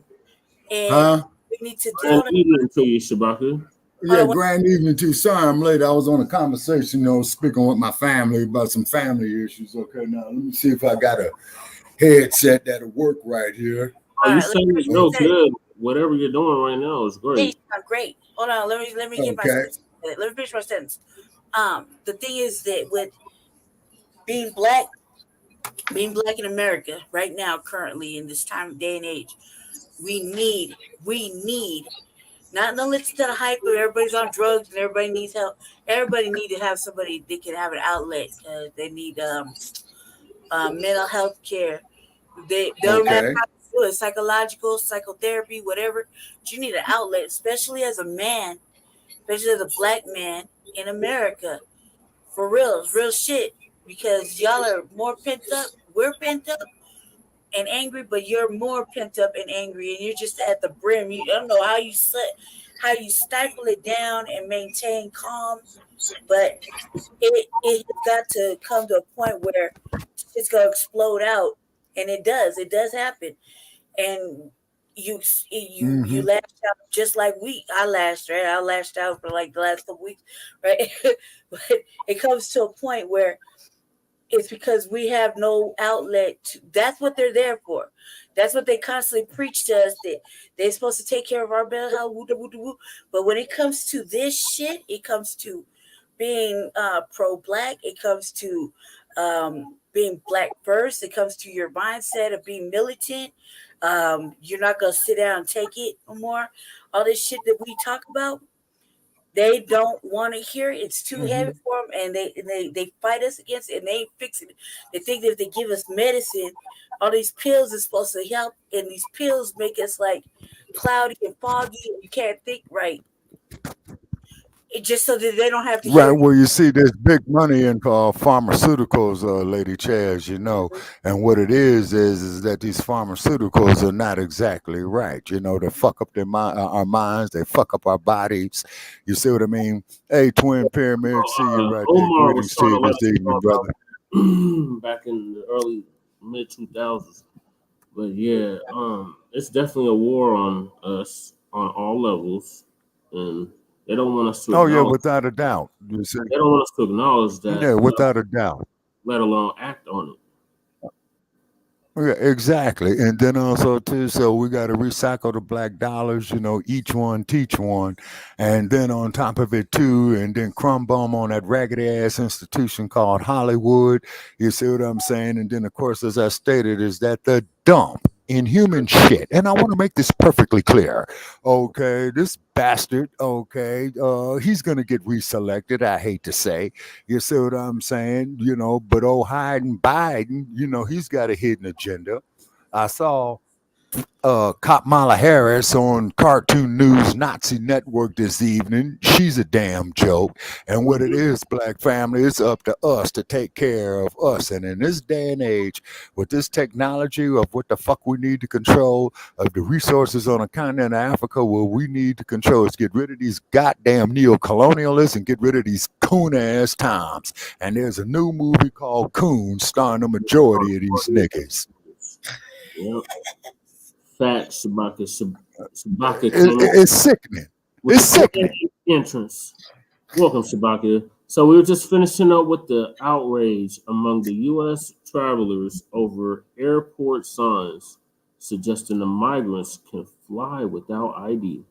And we need to deal with it to you, Shabaka. Yeah, grand evening to you. Sorry I'm late. I was on a conversation, speaking with my family about some family issues. Okay, now let me see if I got a headset that'll work right here. You saying it's real good. Whatever you're doing right now is great. Hey, great. Hold on. Let me get my sentence. Let me finish my sentence. The thing is that with being black in America right now, currently in this day and age, we need not only to the hype, but everybody's on drugs and everybody needs help. Everybody needs to have somebody that can have an outlet. They need mental health care. They don't matter how to do it, psychological, psychotherapy, whatever. But you need an outlet, especially as a man, especially as a black man in America. For real shit. Because y'all are more pent up. We're pent up and angry, but you're more pent up and angry, and you're just at the brim. I don't know how you stifle it down and maintain calm, but it has got to come to a point where it's gonna explode out, and it does happen, and you lash out just like I lashed out for like the last couple weeks, right? But it comes to a point where it's because we have no outlet. That's what they're there for. That's what they constantly preach to us, that they're supposed to take care of our mental health. But when it comes to this shit, it comes to being pro-black. It comes to being black first. It comes to your mindset of being militant. You're not going to sit down and take it no more. All this shit that we talk about, they don't want to hear it. It's too heavy for them, and they fight us against it, and they ain't fixing it. They think that if they give us medicine, all these pills are supposed to help, and these pills make us like cloudy and foggy, and you can't think right. Just so that they don't have to. Right. Well, you see, there's big money in pharmaceuticals, Lady Chair, as you know, and what it is that these pharmaceuticals are not exactly right. They fuck up our minds, they fuck up our bodies. You see what I mean? Hey, Twin Pyramid, see you right there. Greetings to you this evening, brother. Back in the early mid 2000s, but yeah, it's definitely a war on us on all levels, and they don't want us to. Oh yeah, without a doubt. You see, they don't want us to acknowledge that. Yeah, without a doubt. Let alone act on it. Yeah, exactly. And then also too, so we got to recycle the black dollars, each one teach one. And then on top of it too, and then crumb bomb on that raggedy ass institution called Hollywood. You see what I'm saying? And then of course, as I stated, is that the dump in human shit. And I want to make this perfectly clear. Okay, this bastard, he's going to get reselected, I hate to say. You see what I'm saying? But Biden, he's got a hidden agenda. I saw Kamala Harris on Cartoon News Nazi Network this evening. She's a damn joke. And what it is, black family, it's up to us to take care of us. And in this day and age, with this technology of what the fuck we need to control, of the resources on the continent of Africa, what we need to control is get rid of these goddamn neo-colonialists and get rid of these coon-ass times. And there's a new movie called Coon starring the majority of these niggas. Yep. Facts, Shabaka. It's sickening. It's sickening. Entrance. Welcome, Shabaka. So we were just finishing up with the outrage among the U.S. travelers over airport signs suggesting the migrants can fly without ID.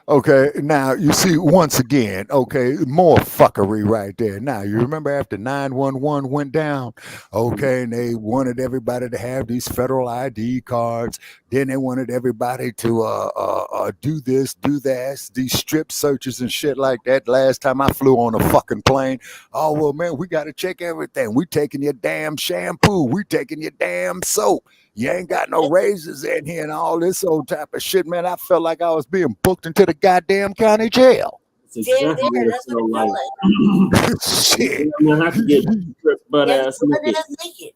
Okay, now you see once again, okay, more fuckery right there. Now you remember after 911 went down, okay, and they wanted everybody to have these federal ID cards. Then they wanted everybody to do this, do that, these strip searches and shit like that. Last time I flew on a fucking plane, oh well, man, we got to check everything. We taking your damn shampoo, we taking your damn soap. You ain't got no razors in here and all this old type of shit, man. I felt like I was being booked into the goddamn county jail. That's exactly what it felt like. Shit. I'm gonna have to get butt ass naked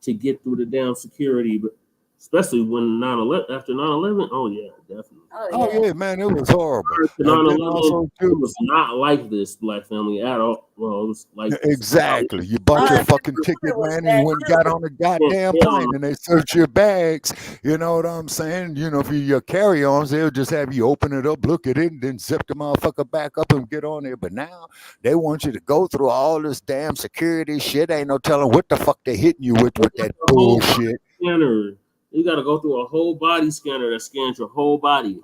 to get through the damn security, but especially when 9/11, after 9/11, oh yeah, definitely. Oh yeah, man, it was horrible. After 9/11, it was not like this, black family, at all. Well, it was like exactly. You bought your fucking ticket, man, and you went and got on the goddamn plane, and they search your bags. You know what I'm saying? You know, if your carry-ons, they'll just have you open it up, look at it, and then zip the motherfucker back up and get on there. But now they want you to go through all this damn security shit. Ain't no telling what the fuck they hitting you with that bullshit. Scanner. You got to go through a whole body scanner that scans your whole body.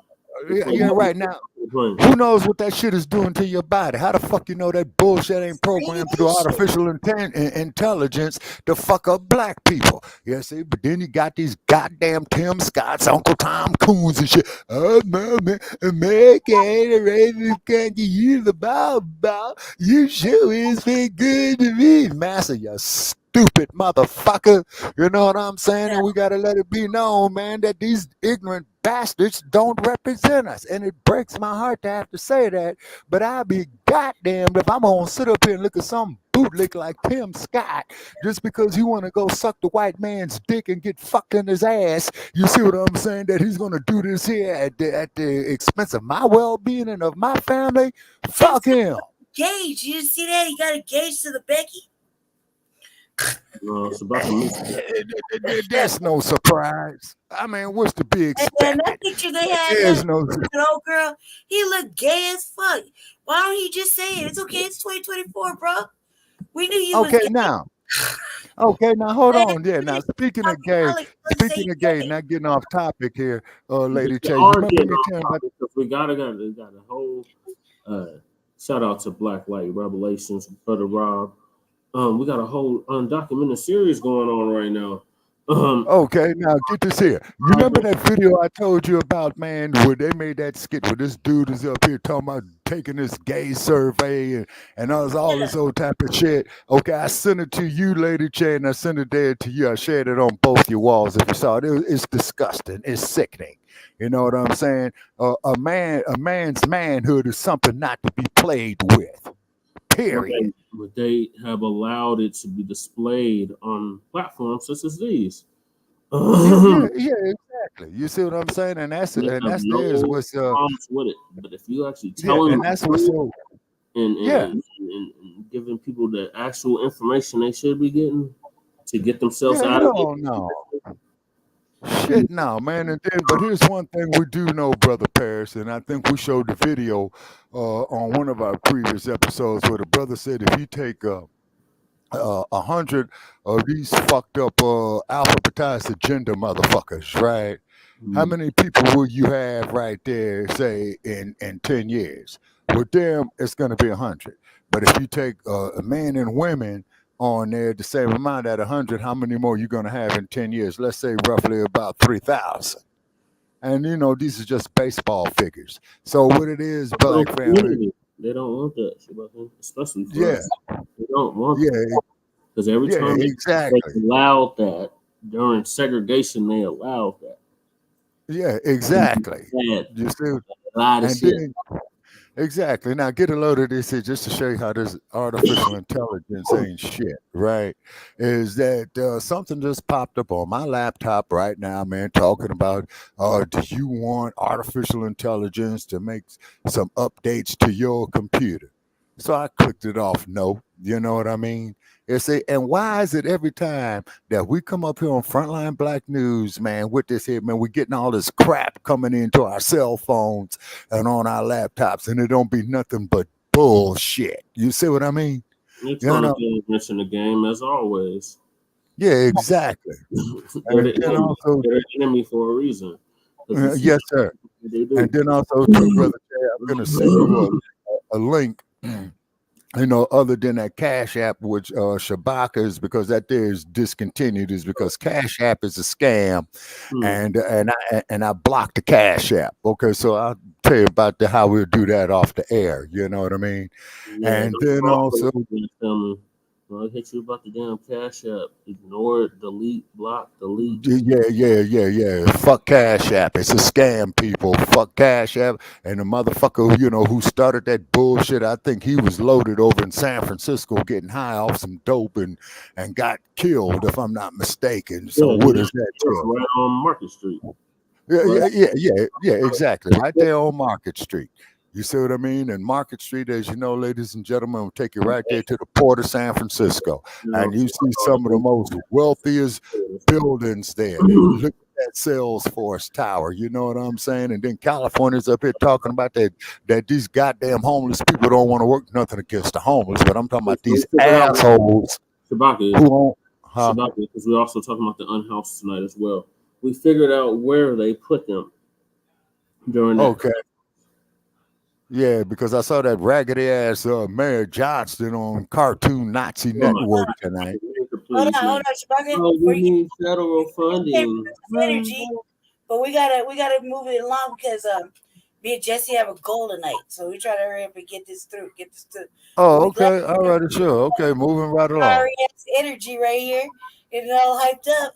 Yeah, right now. Who knows what that shit is doing to your body? How the fuck you know that bullshit ain't programmed through artificial intelligence to fuck up black people? Yeah, see, but then you got these goddamn Tim Scotts, Uncle Tom Coons and shit. Oh, man, America ain't a racist country. You the about. You sure is been good to me. Master, you stupid motherfucker. You know what I'm saying? And we got to let it be known, man, that these ignorant bastards don't represent us. And it breaks my heart to have to say that, but I'll be goddamned if I'm going to sit up here and look at some bootlick like Tim Scott just because you want to go suck the white man's dick and get fucked in his ass. You see what I'm saying? That he's going to do this here at the expense of my well-being and of my family? Fuck him. Gage, you see that? He got engaged to the Becky. No, it's about to miss. That's no surprise. I mean, what's to be expected? And that picture they had, There's no that old girl, he looked gay as fuck. Why don't he just say it? It's okay. It's 2024, bro. We knew you. Okay, now. Okay, now hold on. Yeah, now speaking of gay, not getting off topic here, Lady Che. You remember me telling about we got a whole shout out to Black Light Revelations, Brother Rob. We got a whole undocumented series going on right now. Okay, now get this here. You remember that video I told you about, man, where they made that skit where this dude is up here talking about taking this gay survey and all this old type of shit? Okay, I sent it to you, Lady Che, and I sent it there to you. I shared it on both your walls if you saw it. It's disgusting. It's sickening. You know what I'm saying? A man's manhood is something not to be played with. Period. But they have allowed it to be displayed on platforms such as these. Yeah, exactly. You see what I'm saying? And that's there's what's with it. But if you actually tell them, and that's what's and giving people the actual information they should be getting to get themselves out of it. No. Shit, no, man. And then, but here's one thing we do know, Brother Paris, and I think we showed the video on one of our previous episodes where the brother said if you take 100 of these fucked up alphabetized agenda motherfuckers, right? Mm-hmm. How many people will you have right there, say, in 10 years? With them, it's going to be 100. But if you take men and women on there the same amount at 100, how many more you going to have in 10 years? Let's say roughly about 3,000. And, you know, these are just baseball figures. So what it is, Black family. They don't want that, especially for us. They don't want that. Because every time they allowed that, during segregation they allowed that. Yeah, exactly. Bad. You see, A lot of and shit. then exactly. Now get a load of this here just to show you how this artificial intelligence ain't shit, right? Is that something just popped up on my laptop right now, man, talking about do you want artificial intelligence to make some updates to your computer? So I clicked it off, no. You know what I mean? It's a, and why is it every time that we come up here on Frontline Black News, man, with this here, man, we're getting all this crap coming into our cell phones and on our laptops, and it don't be nothing but bullshit. You see what I mean? They're You trying know? to get mention the game as always. Yeah, exactly. They're And the then enemy. also, They're the enemy for a reason. 'Cause we see yes, sir. what they do. And then also, too, brother Jay, I'm gonna send you a link. You know, other than that Cash App, which Shabaka is, because that there is discontinued, is because Cash App is a scam, and I blocked the Cash App. Okay, so I'll tell you about how we'll do that off the air. You know what I mean? Yeah, And then also, tell me, when I hit you about the damn Cash App, ignore it, delete, block, delete. yeah. Fuck Cash App. It's a scam, people. Fuck Cash App. And the motherfucker, you know, who started that bullshit, I think he was loaded over in San Francisco getting high off some dope and got killed, if I'm not mistaken. So what is that? Right on Market Street. Yeah, exactly. Right there on Market Street. You see what I mean? And Market Street, as you know, ladies and gentlemen, will take you right there to the port of San Francisco. And you see some of the most wealthiest buildings there. Look at that Salesforce Tower. You know what I'm saying? And then California's up here talking about that these goddamn homeless people don't want to work. Nothing against the homeless, but I'm talking about these assholes Shabaka, who won't. Shabaka, because we're also talking about the Unhoused tonight as well. We figured out where they put them during that. Okay. Yeah, because I saw that raggedy ass Mayor Johnston on Cartoon Nazi Network tonight. Hold on, Shabaka. Oh, we need federal funding. Energy, but we gotta move it along because me and Jesse have a goal tonight, so we try to hurry up and get this through. Oh, okay, all right, sure, okay, moving right along. Energy right here, getting all hyped up,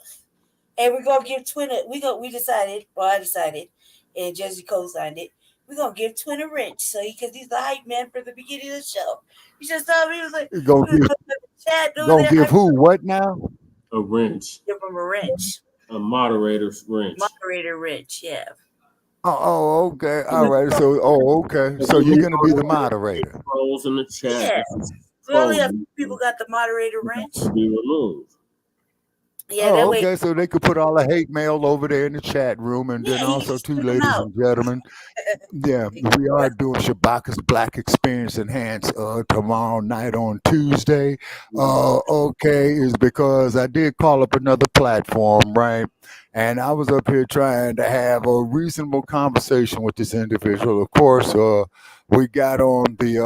and we're gonna give Twin. I decided, and Jesse co-signed it. We're gonna give Twin a wrench, so because he's the hype man for the beginning of the show. He just told me, he was like, Gonna give who what now? A wrench. Give him a wrench. A moderator's wrench. Moderator wrench, yeah. Oh, okay, all right. So, okay. So you're gonna be the moderator. Trolls in the chat. Yeah. People got the moderator wrench. Be removed. Yeah, okay, so they could put all the hate mail over there in the chat room, and then also too, ladies and gentlemen, yeah, we are doing Shabaka's Black Experience Enhanced tomorrow night on Tuesday. Okay, is because I did call up another platform, right? And I was up here trying to have a reasonable conversation with this individual. Of course, we got on the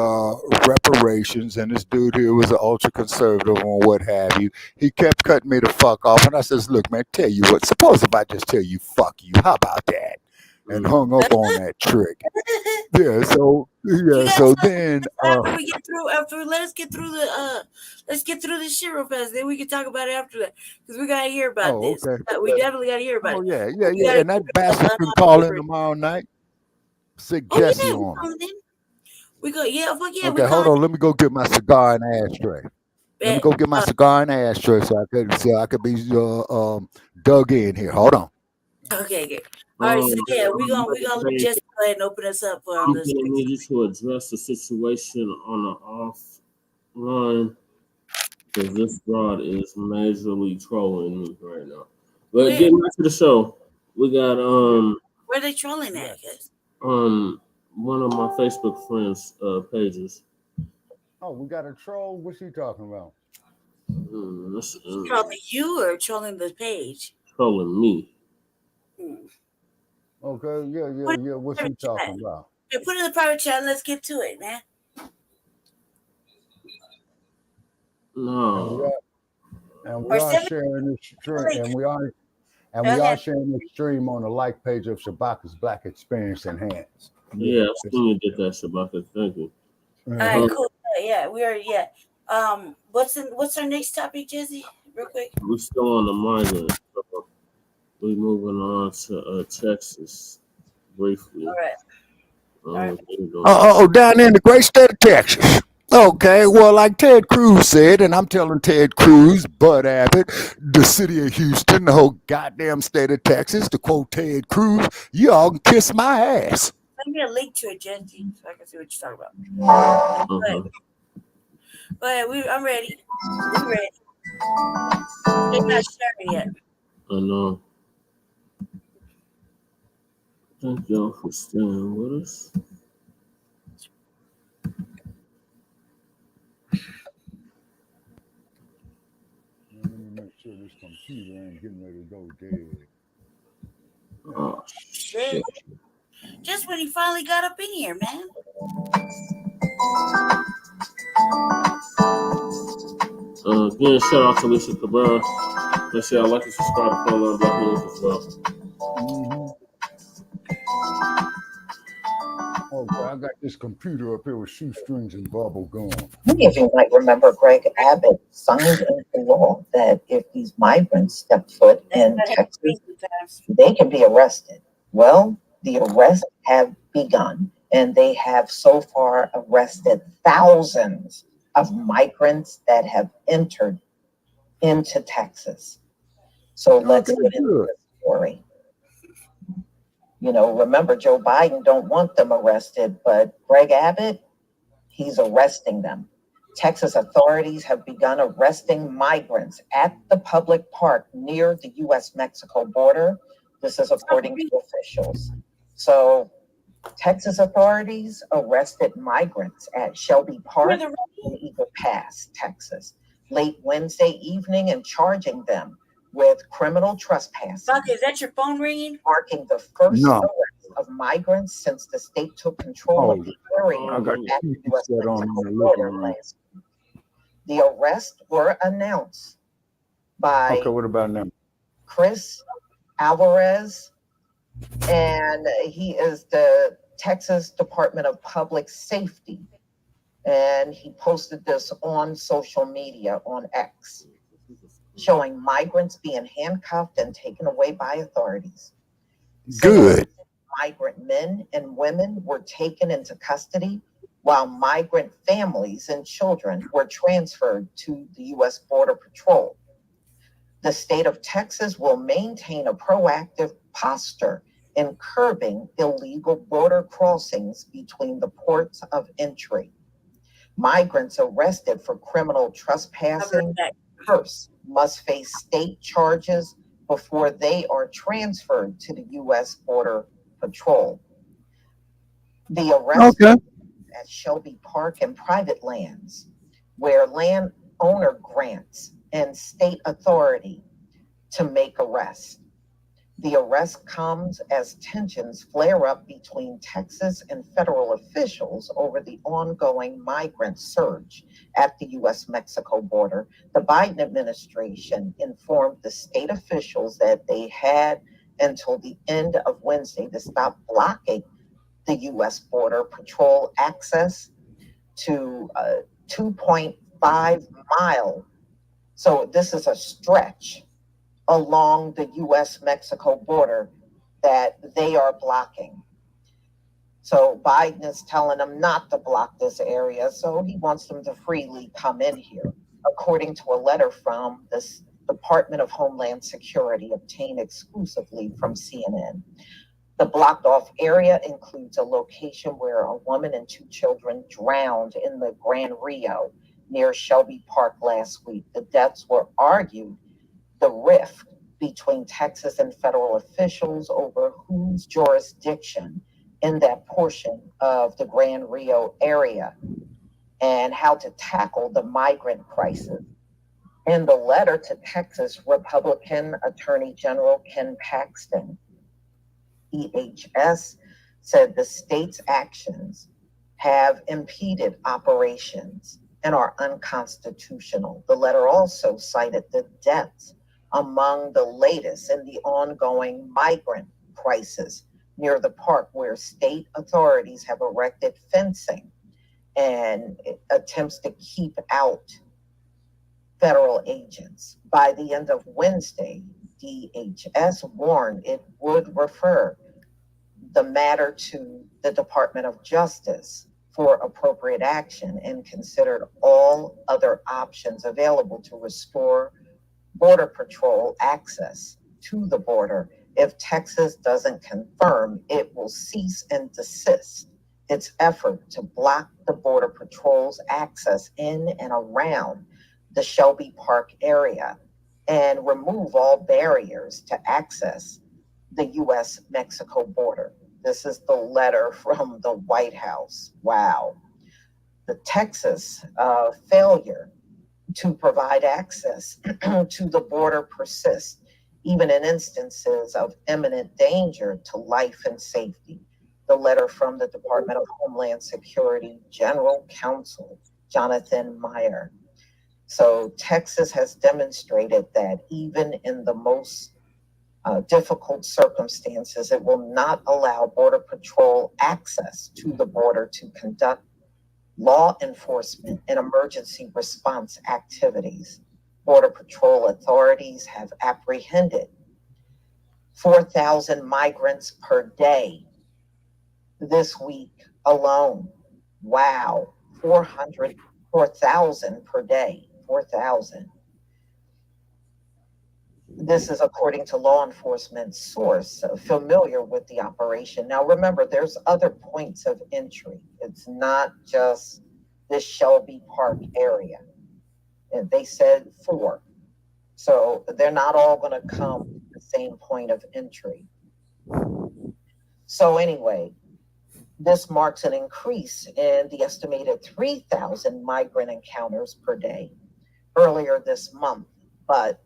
reparations, and this dude here was an ultra conservative or what have you. He kept cutting me the fuck off, and I says, "Look, man, tell you what. Suppose if I just tell you, fuck you. How about that?" And hung up on that trick. Yeah. So then after we get through, let's get through the shit real fast. Then we can talk about it after that because we gotta hear about this. Okay. We definitely gotta hear about it. Yeah. And that bastard can call in tomorrow night. Sick Jesse on him. We go, fuck yeah. Okay, hold on. Let me go get my cigar and ashtray. Let me go get my cigar and ashtray so I could be dug in here. Hold on. Okay, good. All right, so yeah, we're gonna let Jesse go ahead and open us up for I'm gonna need you to address the situation on the offline because this broad is majorly trolling me right now. But getting back to the show, we got where are they trolling at, guys? One of my Facebook friends' pages. Oh, we got a troll. What's he talking about? Trolling you or trolling the page? Trolling me. Okay, yeah. What's he talking about? Yeah, put it in the private chat and let's get to it, man. No. And we are sharing this stream, and we are sharing this stream on the like page of Shabaka's Black Experience Enhanced. Yeah, I've seen you did that, Shabaka. Thank you. All right, cool. Yeah, we are. Yeah. What's our next topic, Jesse? real quick? We're still on the migrant. So we're moving on to Texas briefly. All right. Down in the great state of Texas. Okay, well, like Ted Cruz said, and I'm telling Ted Cruz, Bud Abbott, the city of Houston, the whole goddamn state of Texas, to quote Ted Cruz, y'all can kiss my ass. Send me a link to it, Genji, so I can see what you're talking about. But I'm ready. We're ready. They're not sharing yet. I know. Thank y'all for staying with us. Let me make sure this computer ain't getting ready to go dead. Oh, shit. Just when he finally got up in here, man. Again, shout out to Alicia Cabrera. Make sure y'all like and subscribe to Frontline Black News as well. Okay, I got this computer up here with shoestrings and bubble gum. Many of you might remember Greg Abbott signed into law that if these migrants step foot in Texas, they can be arrested. Well, the arrests have begun, and they have so far arrested thousands of migrants that have entered into Texas. So let's get into the story. You know, remember, Joe Biden don't want them arrested, but Greg Abbott, he's arresting them. Texas authorities have begun arresting migrants at the public park near the U.S.-Mexico border. This is according to officials. So Texas authorities arrested migrants at Shelby Park in Eagle Pass, Texas, late Wednesday evening and charging them with criminal trespassing. Fuck, is that your phone ringing? Marking the first arrest of migrants since the state took control of the area at the U.S.-Mexico border last week. The arrests were announced by what about now? Chris Alvarez, and he is the Texas Department of Public Safety. And he posted this on social media on X, showing migrants being handcuffed and taken away by authorities. Good. Migrant men and women were taken into custody, while migrant families and children were transferred to the U.S. Border Patrol. The state of Texas will maintain a proactive posture in curbing illegal border crossings between the ports of entry. Migrants arrested for criminal trespassing first must face state charges before they are transferred to the U.S. Border Patrol. The arrest at Shelby Park and private lands, where landowner grants and state authority to make arrests. The arrest comes as tensions flare up between Texas and federal officials over the ongoing migrant surge at the U.S.-Mexico border. The Biden administration informed the state officials that they had until the end of Wednesday to stop blocking the U.S. Border Patrol access to 2.5 mile. So this is a stretch along the U.S.-Mexico border that they are blocking. So Biden is telling them not to block this area, so he wants them to freely come in here, according to a letter from the Department of Homeland Security obtained exclusively from CNN. The blocked off area includes a location where a woman and 2 children drowned in the Gran Rio near Shelby Park last week. The deaths were argued the rift between Texas and federal officials over whose jurisdiction in that portion of the Gran Rio area and how to tackle the migrant crisis. In the letter to Texas Republican Attorney General Ken Paxton, EHS, said the state's actions have impeded operations and are unconstitutional. The letter also cited the deaths among the latest in the ongoing migrant crisis near the park, where state authorities have erected fencing and attempts to keep out federal agents. By the end of Wednesday, DHS warned it would refer the matter to the Department of Justice for appropriate action and considered all other options available to restore Border Patrol access to the border. If Texas doesn't confirm, it will cease and desist its effort to block the Border Patrol's access in and around the Shelby Park area and remove all barriers to access the U.S.-Mexico border. This is the letter from the White House. Wow. The Texas failure to provide access to the border persists, even in instances of imminent danger to life and safety. The letter from the Department of Homeland Security General Counsel, Jonathan Meyer. So Texas has demonstrated that even in the most difficult circumstances, it will not allow Border Patrol access to the border to conduct law enforcement and emergency response activities. Border Patrol authorities have apprehended 4,000 migrants per day this week alone. Wow, 4,000 per day, 4,000. This is according to law enforcement source familiar with the operation. Now, remember, there's other points of entry. It's not just this Shelby Park area. And they said 4. So they're not all going to come to the same point of entry. So anyway, this marks an increase in the estimated 3,000 migrant encounters per day earlier this month, but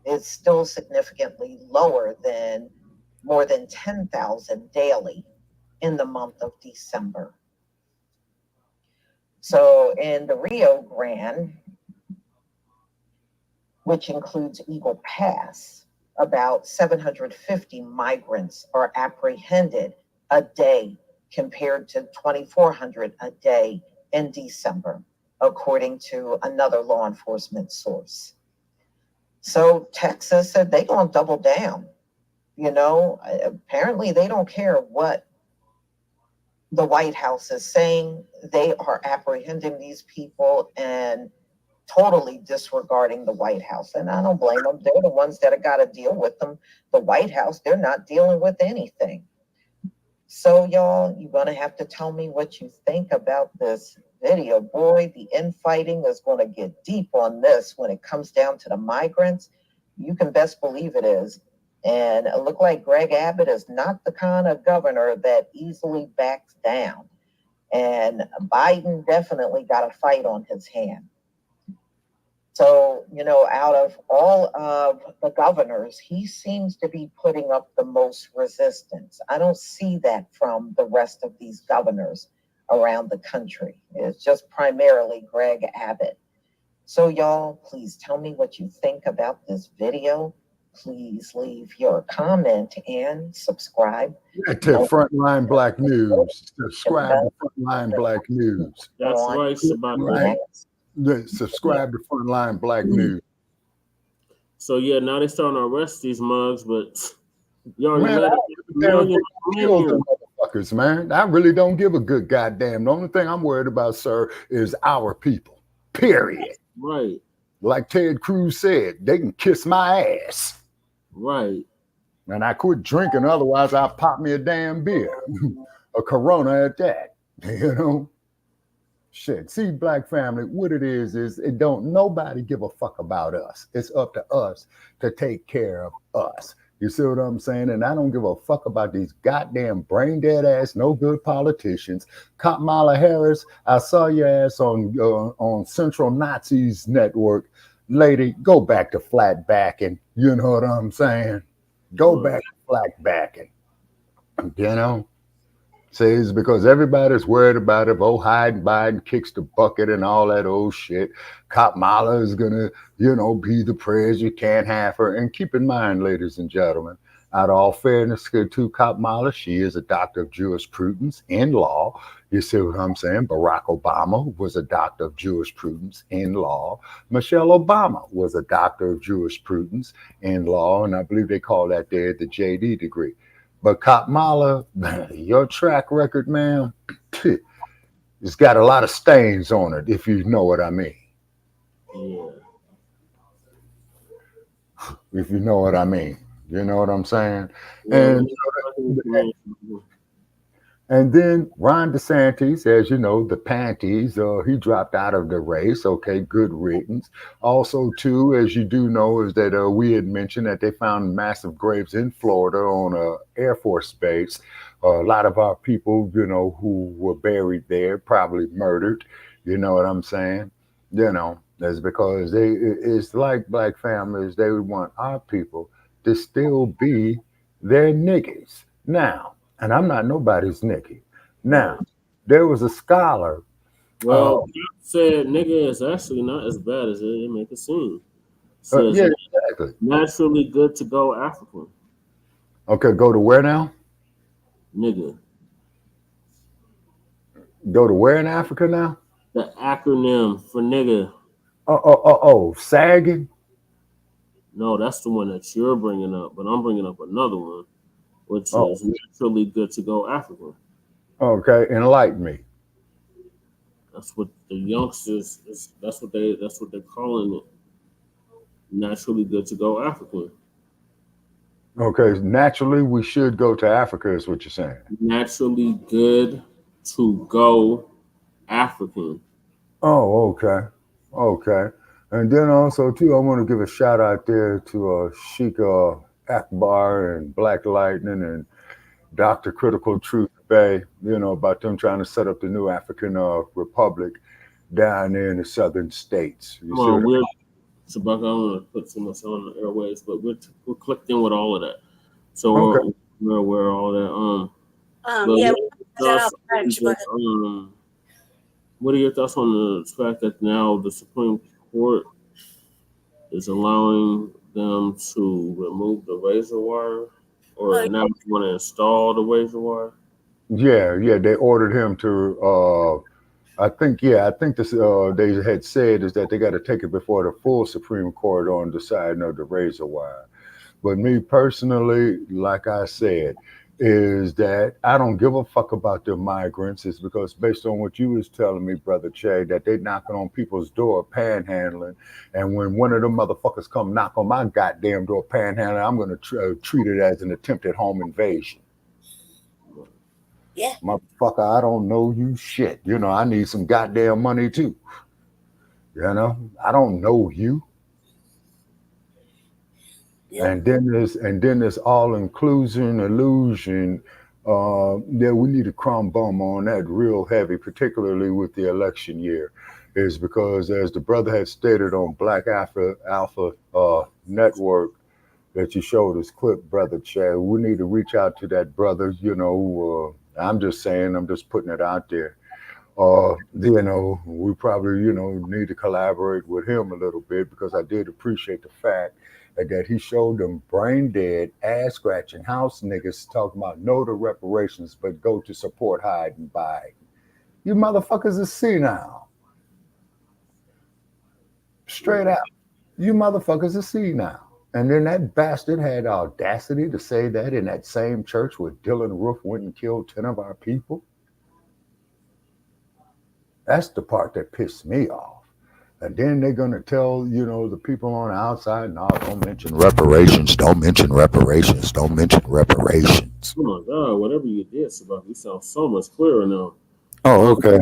it's still significantly lower than more than 10,000 daily in the month of December. So in the Rio Grande, which includes Eagle Pass, about 750 migrants are apprehended a day compared to 2,400 a day in December, according to another law enforcement source. So Texas said they're going to double down. You know, apparently they don't care what the White House is saying. They are apprehending these people and totally disregarding the White House. And I don't blame them. They're the ones that have got to deal with them. The White House, they're not dealing with anything. So y'all, you're going to have to tell me what you think about this video. Boy, the infighting is going to get deep on this when it comes down to the migrants. You can best believe it is. And it looked like Greg Abbott is not the kind of governor that easily backs down. And Biden definitely got a fight on his hand. So, you know, out of all of the governors, he seems to be putting up the most resistance. I don't see that from the rest of these governors around the country. It's just primarily Greg Abbott. So y'all, please tell me what you think about this video. Please leave your comment and subscribe. To Frontline Black News. Subscribe to Frontline Black News. That's right, Charlamagne. Subscribe to Frontline Black News. So yeah, now they're starting to arrest these mugs, but you already Man, let kill them motherfuckers, man. I really don't give a good goddamn. The only thing I'm worried about, sir, is our people. Period. Right. Like Ted Cruz said, they can kiss my ass. Right. And I quit drinking, otherwise I'll pop me a damn beer. A Corona at that. You know? Shit. See, Black family, what it is it don't nobody give a fuck about us. It's up to us to take care of us. You see what I'm saying? And I don't give a fuck about these goddamn brain dead ass, no good politicians. Kamala Harris, I saw your ass on Central Nazis Network. Lady, go back to flat backing. You know what I'm saying? Go back to flat backing. You know? Says because everybody's worried about if Biden kicks the bucket and all that old shit. Kamala is gonna, be the president. You can't have her. And keep in mind, ladies and gentlemen, out of all fairness to Kamala, she is a doctor of jurisprudence in law. You see what I'm saying? Barack Obama was a doctor of jurisprudence in law. Michelle Obama was a doctor of jurisprudence in law, and I believe they call that there the JD degree. But Kamala, your track record, man, it's got a lot of stains on it, if you know what I mean. Yeah. If you know what I mean. You know what I'm saying? Yeah, And then Ron DeSantis, as you know, the panties, he dropped out of the race. Okay, good riddance. Also, too, as you do know, is that we had mentioned that they found massive graves in Florida on a Air Force base. A lot of our people, you know, who were buried there, probably murdered. You know what I'm saying? You know, that's because it's like black families. They would want our people to still be their niggas. Now, and I'm not nobody's nigga. Now, there was a scholar. Well, said nigga is actually not as bad as it make it seem. Says Yeah, exactly. Naturally good to go African. Okay, go to where now? Nigga. Go to where in Africa now? The acronym for nigga. Sagging? No, that's the one that you're bringing up, but I'm bringing up another one, which is naturally good to go African. Okay, enlighten me. That's what the youngsters that's what they're calling it. Naturally good to go African. Okay, naturally we should go to Africa is what you're saying. Naturally good to go African. Oh, okay. Okay. And then also too, I want to give a shout out there to Sheik Akbar and Black Lightning and Dr. Critical Truth Bay, you know, about them trying to set up the new African Republic down there in the southern states. You Well, we're Shabaka, I don't want to put too much on the airways, but we're clicked in with all of that. So we're aware of all that. Yeah, what are your thoughts on the fact that now the Supreme Court is allowing them to remove the razor wire, or now you want to install the razor wire? Yeah, they ordered him to. I think this they had said is that they got to take it before the full Supreme Court on deciding of the razor wire. But me personally, like I said, is that I don't give a fuck about the migrants. It's because based on what you was telling me, Brother Che, that they knocking on people's door panhandling. And when one of them motherfuckers come knock on my goddamn door panhandling, I'm going to treat it as an attempted home invasion. Yeah. Motherfucker, I don't know you shit. You know, I need some goddamn money too. You know, I don't know you. Yeah. And then this all inclusion illusion. Yeah, we need a crumb bum on that real heavy, particularly with the election year, is because as the brother had stated on Black Alpha Network that you showed us clip, Brother Chad, we need to reach out to that brother. You know, I'm just saying, I'm just putting it out there. You know, we probably, you know, need to collaborate with him a little bit because I did appreciate the fact that he showed them brain dead, ass scratching house niggas talking about no to reparations, but go to support Hyde and Biden. You motherfuckers are senile. Straight out. You motherfuckers are senile. And then that bastard had the audacity to say that in that same church where Dylan Roof went and killed 10 of our people. That's the part that pissed me off. And then they're going to tell, you know, the people on the outside, no, don't mention reparations. Don't mention reparations. Don't mention reparations. Oh, my God. Whatever you did, Sabah, you sound so much clearer now. Oh, okay.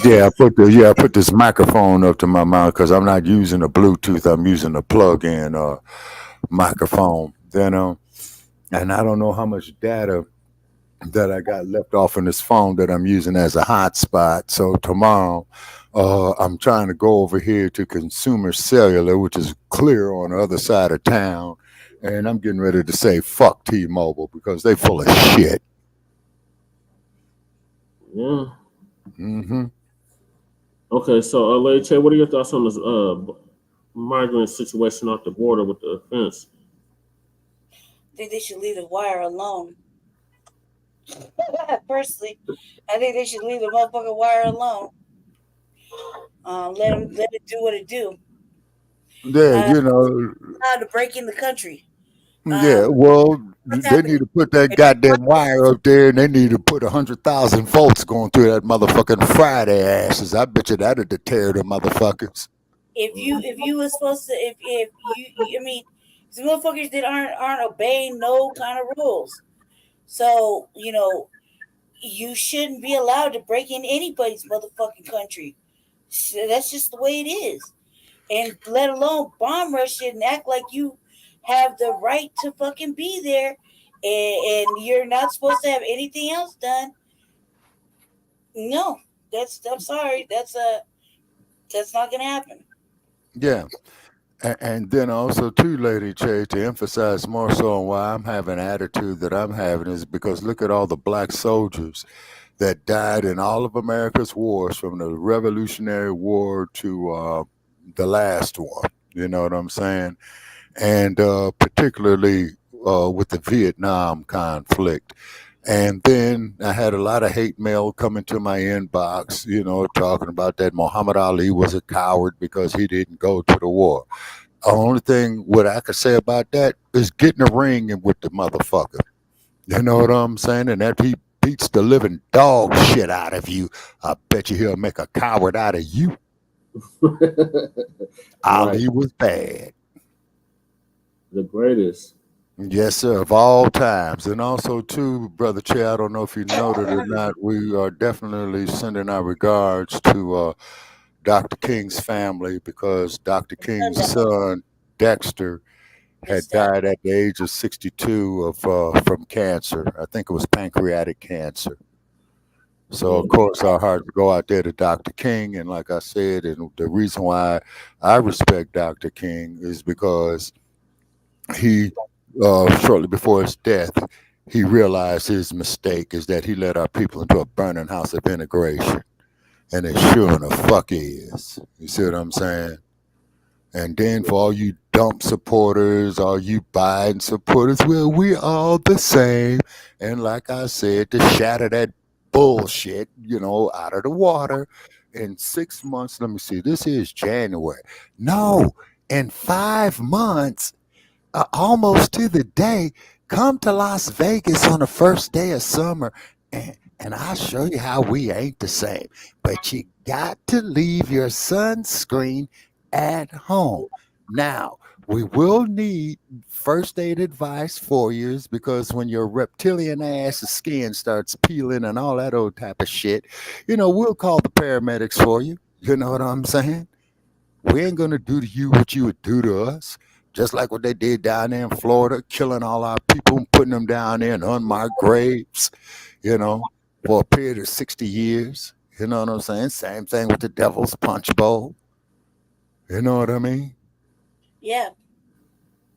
Yeah, I put this microphone up to my mouth because I'm not using a Bluetooth. I'm using a plug-in microphone. Then, and I don't know how much data that I got left off on this phone that I'm using as a hotspot. So tomorrow, I'm trying to go over here to Consumer Cellular, which is clear on the other side of town, and I'm getting ready to say fuck T-Mobile because they full of shit. Yeah. Mm-hmm. Okay, so Lady Che, what are your thoughts on this migrant situation off the border with the fence? think they should leave the wire alone. Personally, I think they should leave the motherfucking wire alone. Let it do what it do. Yeah, How to break in the country. yeah. Well, What's they need happening? to put that goddamn wire up there, and they need to put 100,000 volts going through that motherfucking Friday asses. I bet you that'll deter the motherfuckers. If you were supposed to, if you I mean, the motherfuckers that aren't obeying no kind of rules. So you shouldn't be allowed to break in anybody's motherfucking country. So that's just the way it is. And let alone bomb rush it and act like you have the right to fucking be there, and you're not supposed to have anything else done. No, I'm sorry. That's not gonna happen. Yeah. And then also too, Lady Che, to emphasize more so on why I'm having the attitude that I'm having is because look at all the black soldiers that died in all of America's wars, from the Revolutionary War to the last one. You know what I'm saying? And particularly with the Vietnam conflict. And then I had a lot of hate mail coming to my inbox, talking about that Muhammad Ali was a coward because he didn't go to the war. The only thing what I could say about that is get in the ring and with the motherfucker. You know what I'm saying? And if he beats the living dog shit out of you, I bet you he'll make a coward out of you. Ali was bad. The greatest. Yes, sir, of all times. And also, too, Brother Che, I don't know if you noted or not, we are definitely sending our regards to Dr. King's family because Dr. King's son, Dexter, had died at the age of 62 from cancer. I think it was pancreatic cancer. So, of course, our hearts go out there to Dr. King. And like I said, and the reason why I respect Dr. King is because he, shortly before his death, he realized his mistake is that he led our people into a burning house of integration. And it sure in the fuck is. You see what I'm saying? And then for all you dump supporters, all you Biden supporters, well, we all the same. And like I said, to shatter that bullshit, out of the water in 6 months. Let me see. This is January. No, in 5 months, almost to the day, come to Las Vegas on the first day of summer, and I'll show you how we ain't the same. But you got to leave your sunscreen at home. Now, we will need first aid advice for you because when your reptilian ass skin starts peeling and all that old type of shit, we'll call the paramedics for you. You know what I'm saying? We ain't going to do to you what you would do to us. Just like what they did down there in Florida, killing all our people and putting them down there in unmarked graves, for a period of 60 years. You know what I'm saying? Same thing with the Devil's Punch Bowl. You know what I mean? Yeah.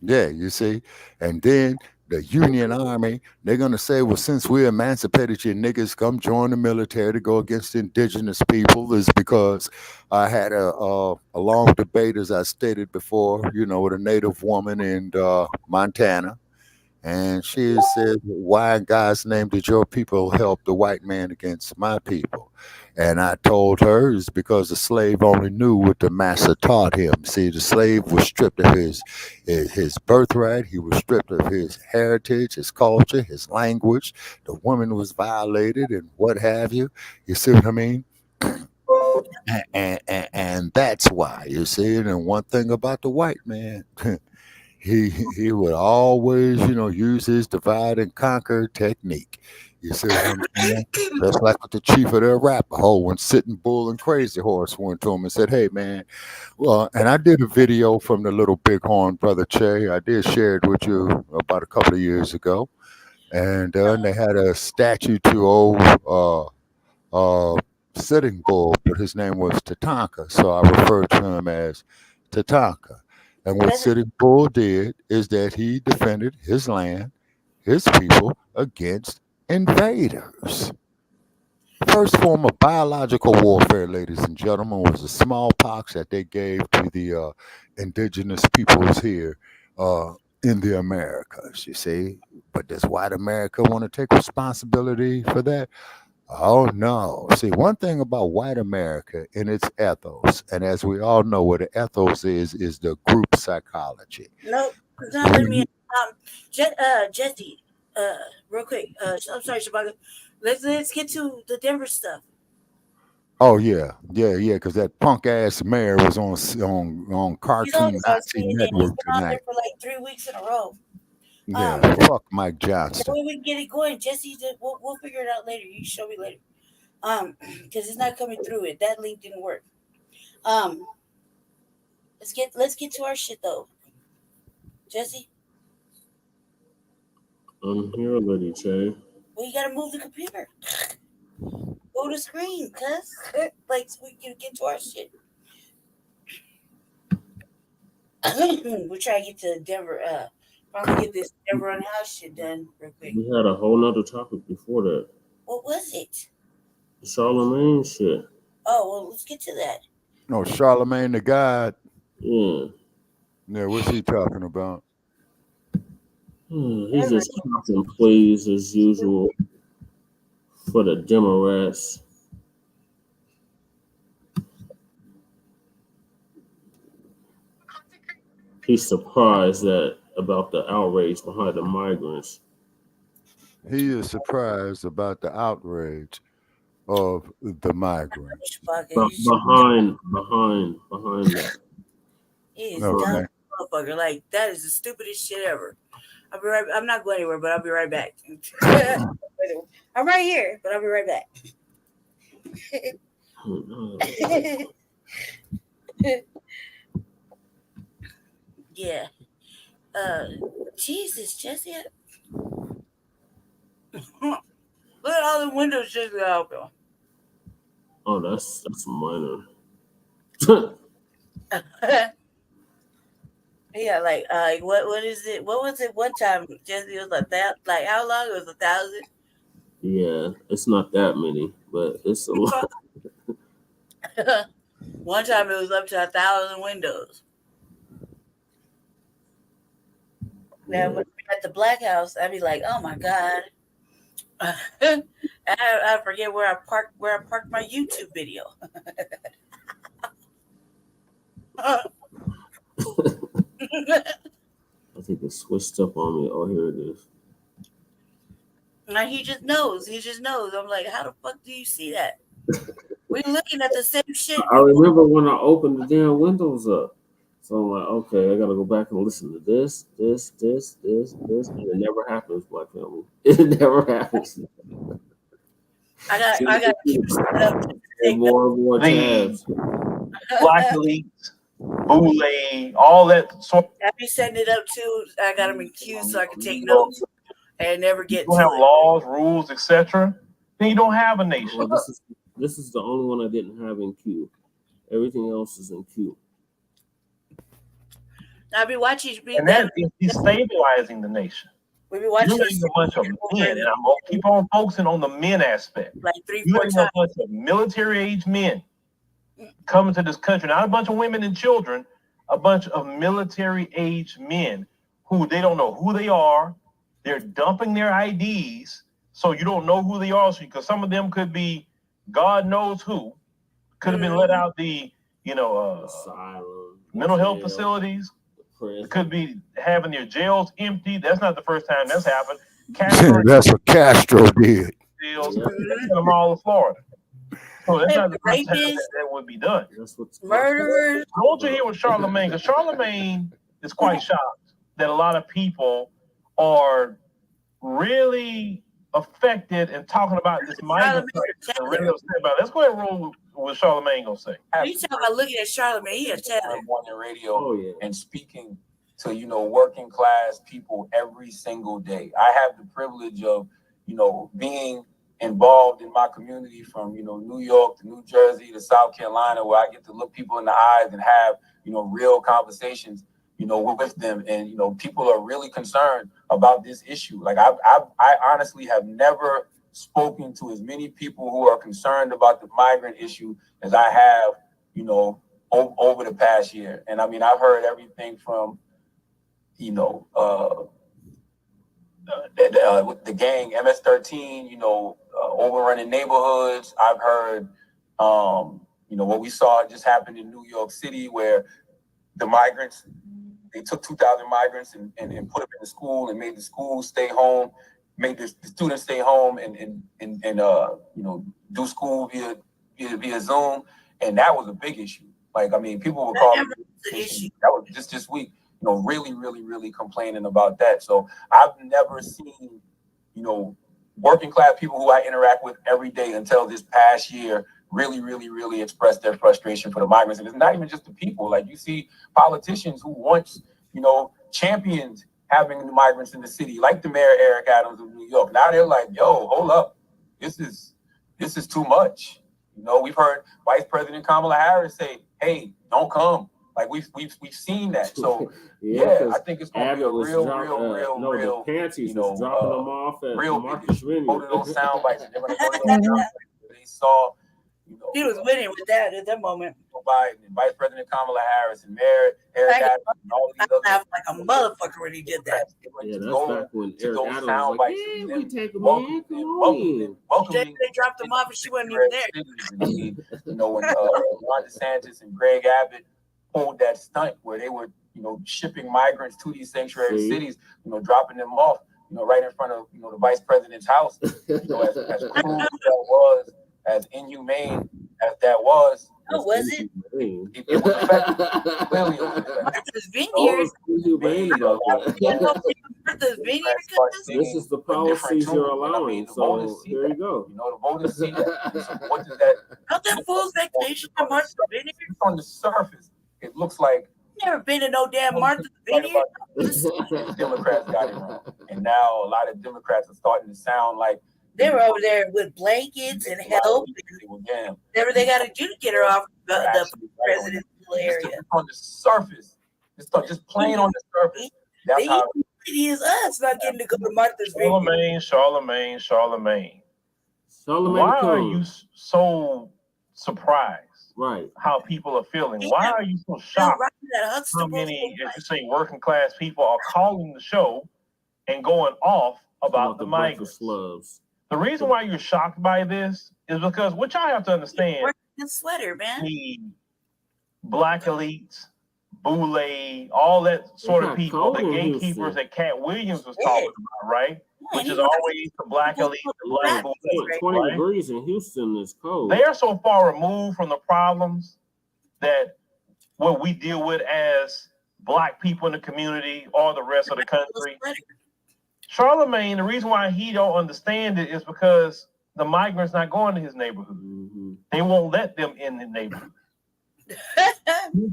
Yeah, you see? And then the Union Army, they're going to say, well, since we emancipated you niggas, come join the military to go against indigenous people. Is because I had a long debate, as I stated before, with a native woman in Montana. And she said, why in God's name did your people help the white man against my people? And I told her it's because the slave only knew what the master taught him. See, the slave was stripped of his birthright. He was stripped of his heritage, his culture, his language. The woman was violated and what have you. You see what I mean? And that's why, you see. And one thing about the white man, he would always, use his divide and conquer technique. You see what I'm saying? Just like with the chief of the Arapaho when Sitting Bull and Crazy Horse went to him and said, hey, man, well, and I did a video from the Little Bighorn, Brother Che. I did share it with you about a couple of years ago. And they had a statue to old Sitting Bull, but his name was Tatanka. So I referred to him as Tatanka. And what Sitting Bull did is that he defended his land, his people, against invaders. First form of biological warfare, ladies and gentlemen, was the smallpox that they gave to the indigenous peoples here in the Americas, you see. But does white America want to take responsibility for that? Oh no. See, one thing about white America and its ethos, and as we all know what the ethos is the group psychology. Nope. No, let me Jesse, real quick. I'm sorry, Shabaka. Let's get to the Denver stuff. Oh yeah, because that punk ass mayor was on He's Cartoon always on Nazi CNN. He's Network been on there tonight. for like 3 weeks in a row. Yeah, fuck Mike The Johnston. way we can get it going, Jesse, we'll figure it out later. You can show me later. Because it's not coming through. That link didn't work. Let's get to our shit though. Jesse, I'm here, Lady Che. well, you gotta move the computer. Go to screen, cuz like so we can get to our shit. We'll try to get to Denver. Probably get this Denver Unhoused shit done real quick. We had a whole nother topic before that. What was it? The Charlamagne shit. Oh well, let's get to that. No, Charlamagne the God. Yeah. Yeah, what's he talking about? He's just talking plays as usual for the Democrats. He's surprised about the outrage behind the migrants. He is surprised about the outrage of the migrants. Behind that. He is Okay. dumb motherfucker. Like that is the stupidest shit ever. I'm not going anywhere, but I'll be right back. I'm right here, but I'll be right back. Yeah. Jesus, Jesse. Look at all the windows just open. Oh, that's minor. Yeah, like what is it? What was it one time? Jesse was like that. Like how long? It was 1,000. Yeah, it's not that many, but it's a lot. One time it was up to 1,000 windows. Now when we're at the Blacc House, I'd be like, oh my God. I forget where I parked my YouTube video. I think it switched up on me. Oh, here it is. Now he just knows. I'm like, how the fuck do you see that? We're looking at the same shit. I remember when I opened the damn windows up. So I'm like, okay, I gotta go back and listen to this, and it never happens, Black family. It never happens. I got set up to take more and more tabs. Black Elites, Boule, all that sort. I be setting it up too. I got them in queue so I can take notes and never get. You don't have laws, rules, etc. Then you don't have a nation. Well, this is the only one I didn't have in queue. Everything else is in queue. I be watching. And that is destabilizing the nation. We be watching. You're a bunch of men, and I'm gonna keep on focusing on the men aspect. Like 3-4 You're times. a bunch of military-age men coming to this country, not a bunch of women and children, a bunch of military-age men who they don't know who they are. They're dumping their IDs, so you don't know who they are. So because some of them could be, God knows who, could have been let out the, asylum, mental health facilities. Prison. Could be having their jails empty. That's not the first time that's happened. That's what Castro did. Jails, that's them all in Florida. So that's not the first time that would be done. Murderers. I want you to hear with Charlamagne, because Charlamagne is quite shocked that a lot of people are really affected and talking about this migrant. Really upset about it. Let's go ahead and roll with what Charlamagne gonna say. You talking about looking at Charlamagne? He a Taylor. On radio and speaking to working class people every single day. I have the privilege of being involved in my community from New York to New Jersey to South Carolina, where I get to look people in the eyes and have real conversations with them, and people are really concerned about this issue. Like I honestly have never spoken to as many people who are concerned about the migrant issue as I have over the past year. And I mean, I've heard everything from you know, the gang MS-13, you know, overrunning neighborhoods. I've heard, you know, what we saw just happened in New York City, where the migrants, they took 2,000 migrants and put them in the school and made the school stay home, made the students stay home and you know, do school via Zoom, and that was a big issue. Like, I mean, people were calling that was just this week, you know, really complaining about that. So I've never seen, you know, working class people who I interact with every day until this past year really express their frustration for the migrants. And it's not even just the people. Like, you see politicians who once, you know, championed having the migrants in the city, like the mayor Eric Adams of New York. Now they're like, yo, hold up, this is too much. You know, we've heard Vice President Kamala Harris say, hey, don't come. Like, we've seen that. So yeah, I think it's gonna be a real the panties, you know, dropping them off at real Marcus Vineyard. Hold those sound bites. They're gonna go to those sound bites. They saw, you know, he was winning with that at that moment. Biden and Vice President Kamala Harris and Mayor Eric Adams and all of these other like a motherfucker when he did that. Yeah, that's back when Eric Adams was like, yeah, we take them in, come on. Welcoming. They dropped them off and she wasn't even there. You know, when Ron DeSantis and Greg Abbott pulled that stunt where they were, you know, shipping migrants to these sanctuary cities, you know, dropping them off, you know, right in front of, you know, the vice president's house. You know, as cruel as that was, as inhumane as that was. Oh, was it? It was effective. Clearly, it was effective. This is the policies you're allowing. So here you go. You know, the voters see that. So what does that? Not that fool's vacation to Martha's Vineyard. On the surface, it looks like never been to no damn Martha's Vineyard. Democrats got it wrong, and now a lot of Democrats are starting to sound like they were over there with blankets and help. And whatever they got to do to get her off the presidential area. On the surface, just plain on the surface. That's how it is us not getting to go to Martha's Vineyard. Charlamagne. Why are you so surprised? Right. How people are feeling? Why are you so shocked? How many, as you say, working class people are calling the show and going off about the migrants? The reason why you're shocked by this is because what y'all have to understand. The sweater, man. The black elites, Boulay, all that sort of people, the gatekeepers that Cat Williams was talking about, right? Which is always the black elite, the black Boulay, 20 degrees in Houston is cold. They are so far removed from the problems that what we deal with as black people in the community or the rest of the country. Charlamagne, the reason why he don't understand it is because the migrants not going to his neighborhood. Mm-hmm. They won't let them in the neighborhood.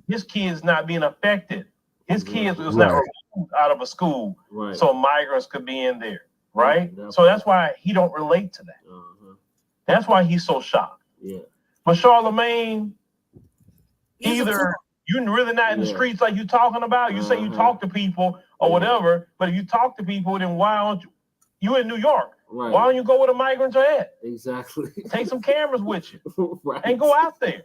His kids not being affected. His kids was not removed out of a school, so migrants could be in there, right? So that's why he don't relate to that. That's why he's so shocked. Yeah. But Charlamagne, either you're really not in the streets like you talking about. You say you talk to people or whatever, but if you talk to people, then why don't you in New York? Right. Why don't you go where the migrants are at? Exactly. Take some cameras with you and go out there.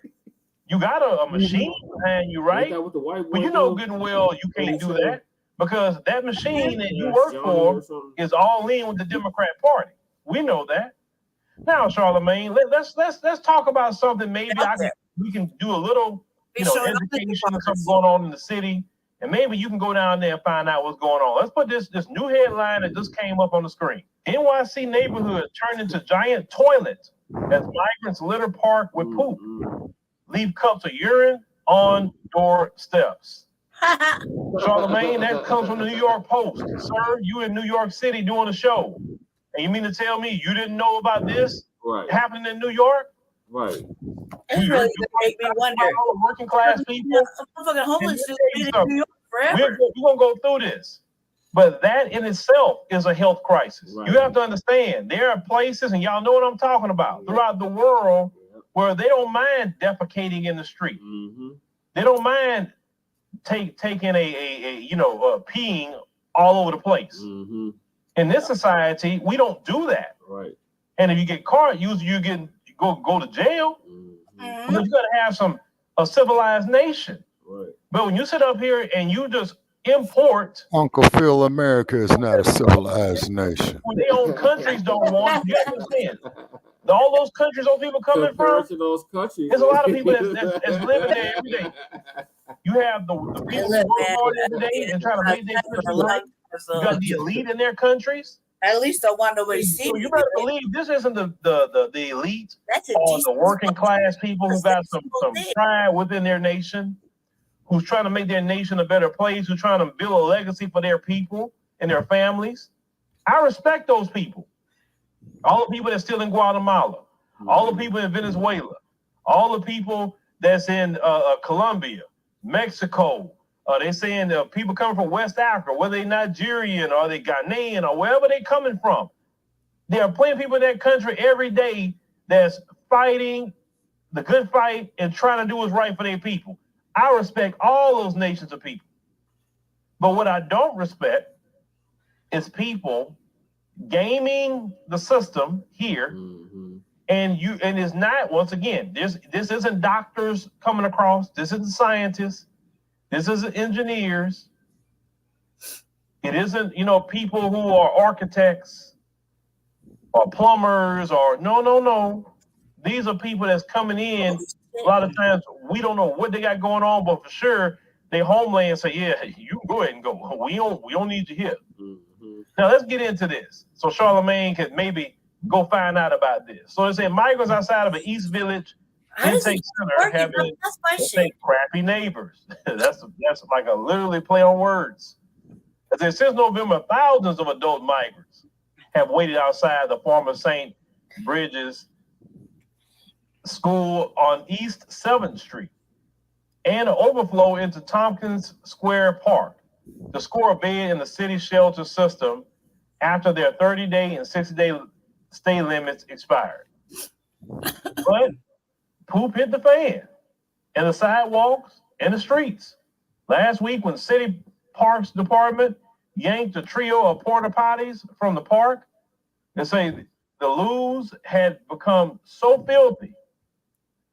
You got a machine behind you, right? But you know good and well you can't do that because that machine that you work for is all in with the Democrat Party. We know that. Now, Charlamagne, let's talk about something. Maybe we can do a little, education of something going on in the city, and maybe you can go down there and find out what's going on. Let's put this new headline that just came up on the screen. NYC neighborhood turned into giant toilets as migrants litter park with poop. Leave cups of urine on doorsteps. Charlamagne, that comes from the New York Post. Sir, you in New York City doing a show. And you mean to tell me you didn't know about this happening in New York? Right. It's really gonna make me wonder. Working class people. Some fucking homeless just been in New York forever. We're gonna go through this. But that in itself is a health crisis. Right. You have to understand there are places, and y'all know what I'm talking about, throughout the world where they don't mind defecating in the street. Mm-hmm. They don't mind taking peeing all over the place. Mm-hmm. In this society, we don't do that. Right. And if you get caught, you go to jail. Mm-hmm. You got to have a civilized nation. Right. But when you sit up here and you just import Uncle Phil, America is not a civilized nation. when their own countries don't want. You understand? All those countries those people coming Compared from, to those countries, there's a lot of people that's living there every day. You have the people who work hard every day and try to make their country great. You got the elite in their countries. At least don't want nobody to see So me. you better believe this isn't the elite or the working class people who got some pride within their nation, who's trying to make their nation a better place, who's trying to build a legacy for their people and their families. I respect those people. All the people that's still in Guatemala, all the people in Venezuela, all the people that's in Colombia, Mexico. They're saying people coming from West Africa, whether they Nigerian or they Ghanaian or wherever they coming from. There are plenty of people in that country every day that's fighting the good fight and trying to do what's right for their people. I respect all those nations of people. But what I don't respect is people gaming the system here. And it's not, once again, this isn't doctors coming across, this isn't scientists, this isn't engineers, it isn't, people who are architects or plumbers or no. These are people that's coming in. A lot of times we don't know what they got going on, but for sure their homeland say, yeah, you can go ahead and go. We don't need you here. Now let's get into this. So Charlamagne could maybe go find out about this. So they say migrants outside of an East Village intake center have been crappy neighbors. that's like a literally play on words. As they since November, thousands of adult migrants have waited outside the former St. Bridges School on East 7th Street and an overflow into Tompkins Square Park to score a bed in the city shelter system after their 30-day and 60-day stay limits expired. But poop hit the fan and the sidewalks and the streets. Last week when City Parks Department yanked a trio of porta potties from the park, they say the loos had become so filthy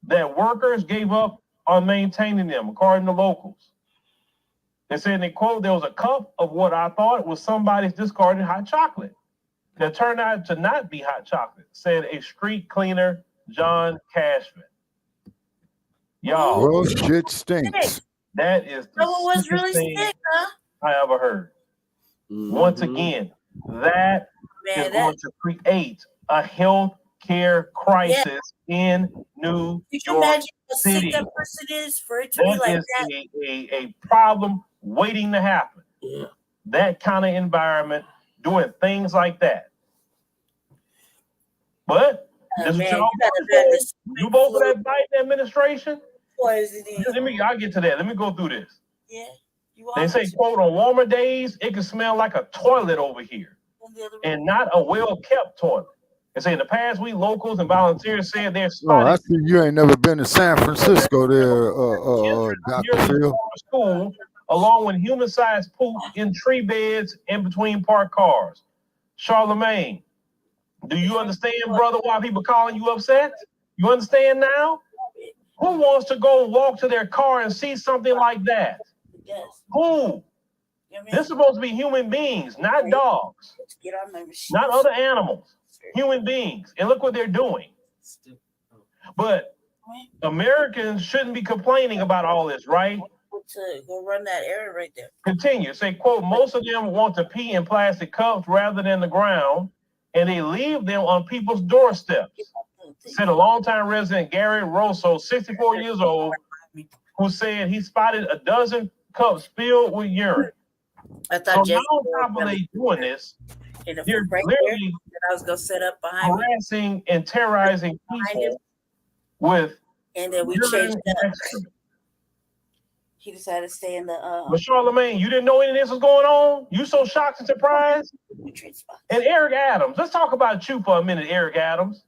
that workers gave up on maintaining them, according to locals. They said, and they quote, there was a cup of what I thought was somebody's discarded hot chocolate that turned out to not be hot chocolate, said a street cleaner, John Cashman. Y'all. Well, shit stinks. That is the was really sick, huh? I ever heard. Once again, that is going to create a health care crisis in New you York imagine how City. sick that person is for it to be like that? A problem waiting to happen. Yeah. That kind of environment, doing things like that. But this man, you vote for that Biden administration? Poisoning. I'll get to that. Let me go through this. Yeah. They say, quote, on warmer days, it can smell like a toilet over here and not a well-kept toilet. They say in the past week, locals and volunteers said they're spotted. I see you ain't never been to San Francisco there, Dr. Phil. School, along with human-sized poop in tree beds in between parked cars. Charlamagne, do you understand, brother, why people calling you upset? You understand now? Who wants to go walk to their car and see something like that? Yes. Who? This is supposed to be human beings, not dogs, Get on my machine. not other animals, human beings. And look what they're doing. But Americans shouldn't be complaining about all this, right? To go run that errand right there. Continue. Say, quote, most of them want to pee in plastic cups rather than the ground, and they leave them on people's doorsteps. Said a longtime resident, Gary Rosso, 64 years old, who said he spotted a dozen cups filled with urine. I thought so not on top of they doing this, they're right literally I was gonna set up behind harassing and terrorizing people with and then we changed up. He decided to stay in the But Charlamagne, you didn't know any of this was going on? You so shocked and surprised? And Eric Adams, let's talk about you for a minute, Eric Adams.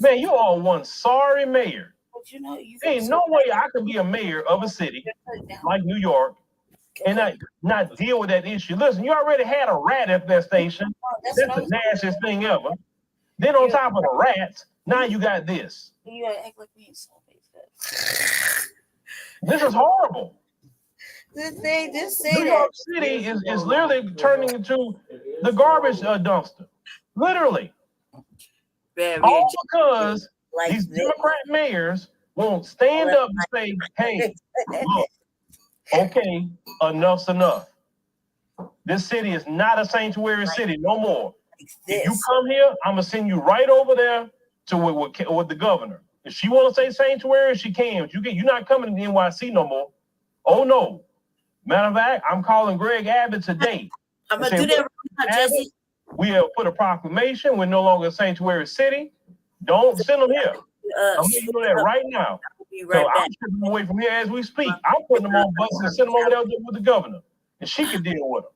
Man, you are one sorry mayor. But you know, ain't no way I could be a mayor of a city like New York and not deal with that issue. Listen, you already had a rat infestation. That's the nastiest thing ever. Then on top of the rats, now you got this. You gotta act like we ain't so This is horrible. They just say New that. York City is literally turning into the garbage dumpster. Literally. All because these Democrat mayors won't stand up and say, hey, look, okay, enough's enough. This city is not a sanctuary city no more. If you come here, I'm going to send you right over there to with the governor. If she want to say sanctuary, she can. But you're not coming to the NYC no more. Oh, no. Matter of fact, I'm calling Greg Abbott today. I'm going to do that right now, Jesse. We have put a proclamation. We're no longer a sanctuary city. Don't send them here. I'm going to do that right now. So I'm shipping them away from here as we speak. I'm putting them on buses and sending them over there with the governor. And she can deal with them.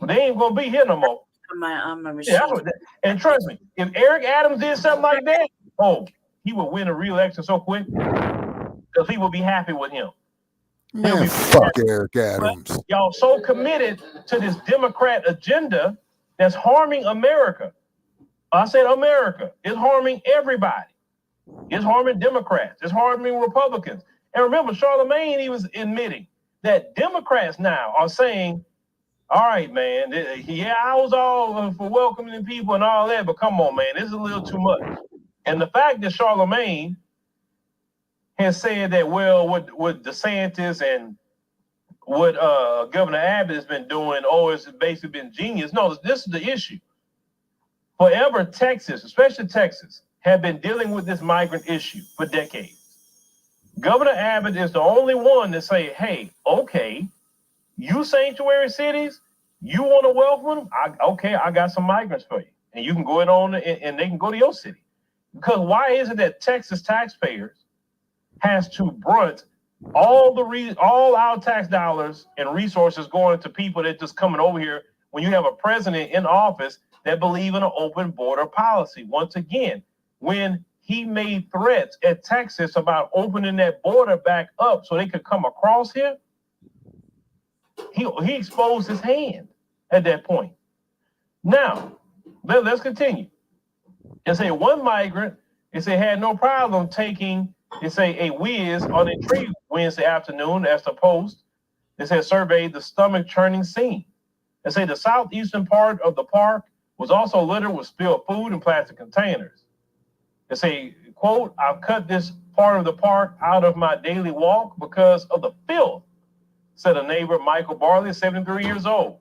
But they ain't going to be here no more. And trust me, if Eric Adams did something like that, he would win a re-election so quick because people would be happy with him. Man, fuck Eric Adams. But y'all so committed to this Democrat agenda that's harming America. I said America. It's harming everybody. It's harming Democrats. It's harming Republicans. And remember, Charlamagne, he was admitting that Democrats now are saying, all right, man, yeah, I was all for welcoming people and all that, but come on, man, this is a little too much. And the fact that Charlamagne has said that, well, what DeSantis and what Governor Abbott has been doing, it's basically been genius. No, this is the issue. Forever, Texas, especially Texas, have been dealing with this migrant issue for decades. Governor Abbott is the only one that say, hey, okay, you sanctuary cities, you want to welcome them? I got some migrants for you. And you can go on and they can go to your city. Because why is it that Texas taxpayers has to brunt all our tax dollars and resources going to people that just coming over here when you have a president in office that believe in an open border policy? Once again, when he made threats at Texas about opening that border back up so they could come across here, he exposed his hand at that point. Now, let's continue. And say one migrant, had no problem taking, a whiz on a tree Wednesday afternoon as the Post, surveyed the stomach-churning scene. They say the southeastern part of the park was also littered with spilled food and plastic containers. They say, quote, I've cut this part of the park out of my daily walk because of the filth, said a neighbor, Michael Barley, 73 years old.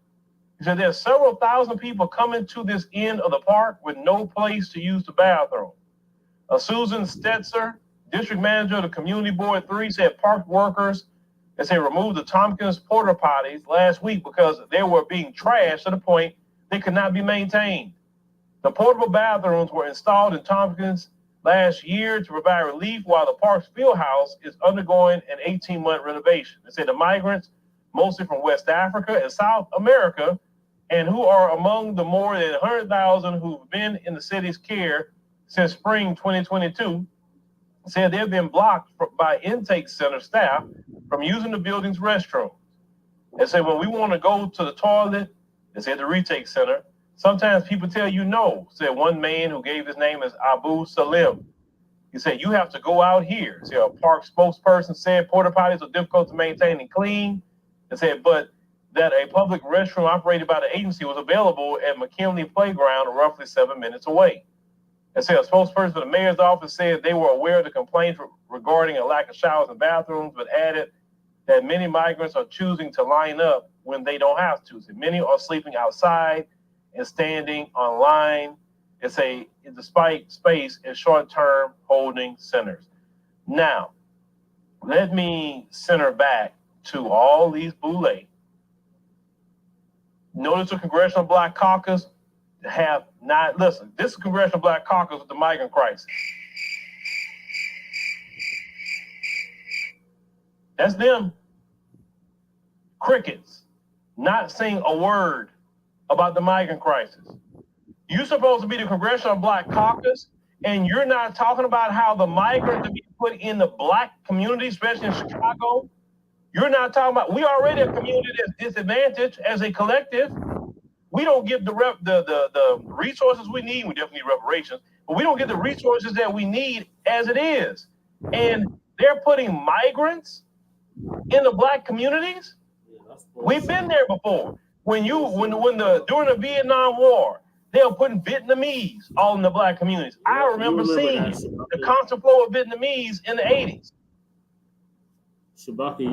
He said there's several thousand people coming to this end of the park with no place to use the bathroom. Susan Stetzer, district manager of the Community Board 3, said park workers, removed the Tompkins porta potties last week because they were being trashed to the point they could not be maintained. The portable bathrooms were installed in Tompkins last year to provide relief while the park's field house is undergoing an 18-month renovation. They said the migrants, mostly from West Africa and South America, and who are among the more than 100,000 who've been in the city's care since spring 2022, said they've been blocked by intake center staff from using the building's restrooms. They said when we want to go to the toilet, they said the retake center, sometimes people tell you no, said one man who gave his name as Abu Salim. He said, you have to go out here. So a park spokesperson said porta potties are difficult to maintain and clean. They said, but that a public restroom operated by the agency was available at McKinley Playground, roughly 7 minutes away. They said a spokesperson for the mayor's office said they were aware of the complaints regarding a lack of showers and bathrooms, but added that many migrants are choosing to line up when they don't have to. So many are sleeping outside and standing on line. Despite space in short-term holding centers. Now, let me center back to all these boule. Notice the Congressional Black Caucus have not, listen, this is Congressional Black Caucus with the migrant crisis. That's them. Crickets, not saying a word about the migrant crisis. You're supposed to be the Congressional Black Caucus, and you're not talking about how the migrants are being put in the Black community, especially in Chicago. You're not talking about, we already a community that's disadvantaged as a collective. We don't get the resources we need. We definitely need reparations, but we don't get the resources that we need as it is. And they're putting migrants in the Black communities? We've been there before. During the Vietnam War, they were putting Vietnamese all in the Black communities. I remember seeing the constant flow of Vietnamese in the 80s.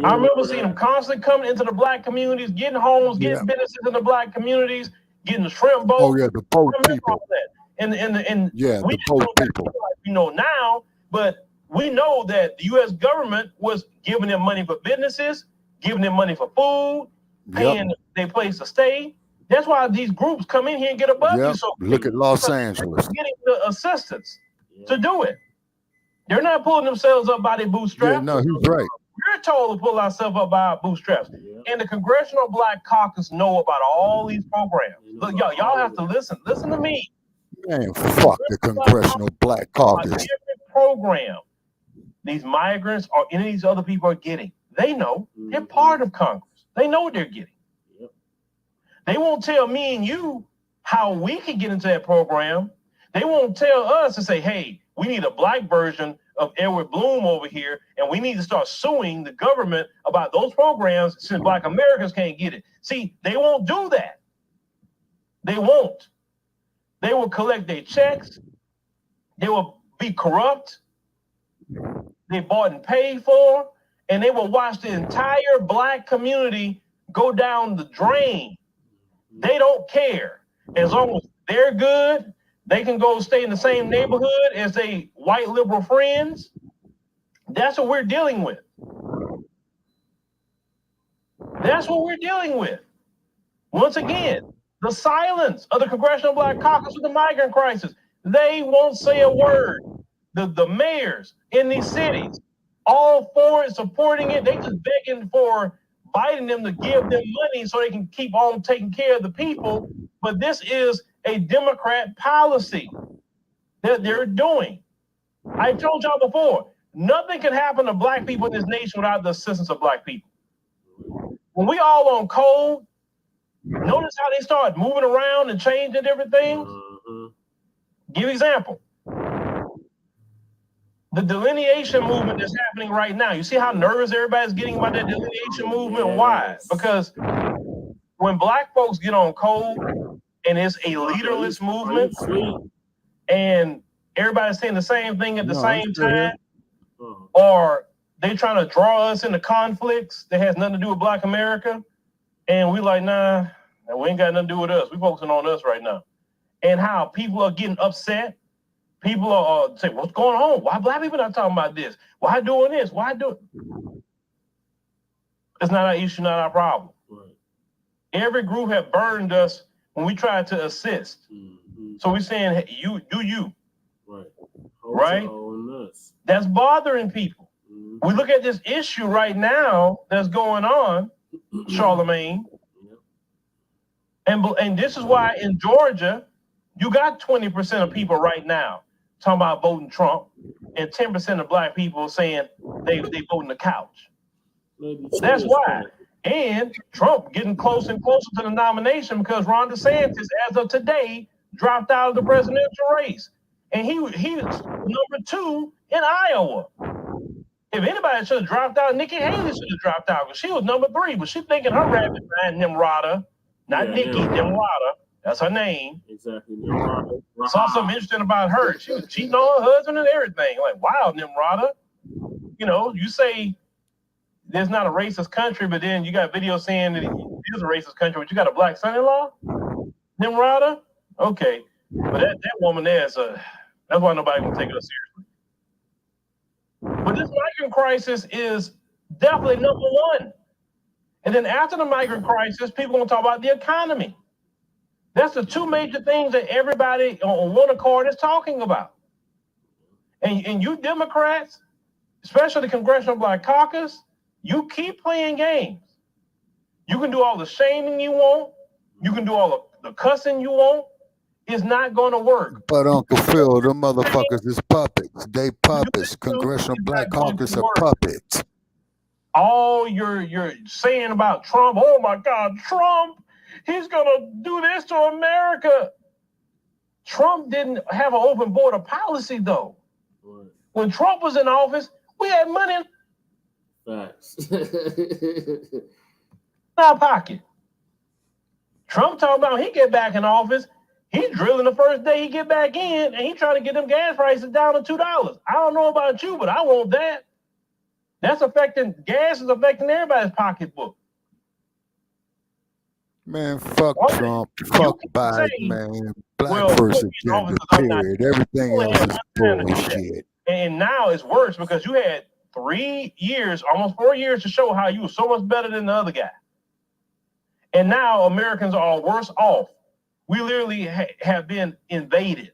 I remember seeing them constantly coming into the Black communities, getting homes, getting businesses in the Black communities, getting the shrimp boats. Oh yeah, the boat people. And the boat people. We know now, but we know that the U.S. government was giving them money for businesses, giving them money for food, paying their place to stay. That's why these groups come in here and get above you. So look at Los Angeles. Getting the assistance to do it. They're not pulling themselves up by their bootstraps. Yeah, no, he's right. We're told to pull ourselves up by our bootstraps. And the Congressional Black Caucus know about all these programs. Look, y'all have to listen. Listen to me. Man, fuck the Congressional Black Caucus. Every program these migrants or any of these other people are getting, they know they're part of Congress. They know what they're getting. They won't tell me and you how we can get into that program. They won't tell us to say, hey, we need a Black version of Edward Bloom over here, and we need to start suing the government about those programs since Black Americans can't get it. See, they won't do that. They won't. They will collect their checks. They will be corrupt. They bought and paid for, and they will watch the entire Black community go down the drain. They don't care. As long as they're good, they can go stay in the same neighborhood as their white liberal friends. That's what we're dealing with. That's what we're dealing with. Once again, the silence of the Congressional Black Caucus with the migrant crisis. They won't say a word. The mayors in these cities, all for it, supporting it. They just begging for Biden them to give them money so they can keep on taking care of the people. But this is a Democrat policy that they're doing. I told y'all before, nothing can happen to Black people in this nation without the assistance of Black people. When we all on code, notice how they start moving around and changing different things. Give example. The delineation movement that's happening right now. You see how nervous everybody's getting about that delineation movement? Why? Because when Black folks get on code and it's a leaderless movement and everybody's saying the same thing at the same time, or they trying to draw us into conflicts that has nothing to do with Black America, and we like, nah, we ain't got nothing to do with us. We focusing on us right now. And how people are getting upset. People are saying, what's going on? Why Black people not talking about this? Why doing this? Why do it? It's not our issue, not our problem. Right. Every group have burned us when we tried to assist. So we're saying, hey, you do you. Right? That's bothering people. We look at this issue right now that's going on, Charlamagne. And this is why in Georgia, you got 20% of people right now talking about voting Trump, and 10% of Black people saying they voting the couch. That's why. And Trump getting closer and closer to the nomination because Ron DeSantis, as of today, dropped out of the presidential race. And he was number 2 in Iowa. If anybody should have dropped out, Nikki Haley should have dropped out because she was number 3, but she's thinking her rabbit behind Nimrata, not Nikki, Nimrata. That's her name. Exactly. Saw something interesting about her. She was cheating on her husband and everything. Like, wow, Nimrata. You know, you say there's not a racist country, but then you got videos saying that it is a racist country, but you got a Black son-in-law? Nimrata? Okay. But that woman there is that's why nobody can take her seriously. But this migrant crisis is definitely number 1. And then after the migrant crisis, people gonna talk about the economy. That's the 2 major things that everybody on one accord is talking about. And you Democrats, especially the Congressional Black Caucus, you keep playing games. You can do all the shaming you want. You can do all the cussing you want. It's not going to work. But Uncle Phil, them motherfuckers is puppets. They puppets. Congressional Black Caucus are puppets. All you're saying about Trump, oh my God, Trump, he's going to do this to America. Trump didn't have an open border policy, though. Right. When Trump was in office, we had money Facts. Our pocket. Trump talking about he get back in office, he drilling the first day he get back in, and he trying to get them gas prices down to $2. I don't know about you, but I want that. That's affecting, gas is affecting everybody's pocketbook. Man, fuck Trump, fuck Biden, man. Black first agenda, period. Everything else is bullshit. And now it's worse because you had 3 years, almost 4 years to show how you were so much better than the other guy. And now Americans are worse off. We literally have been invaded.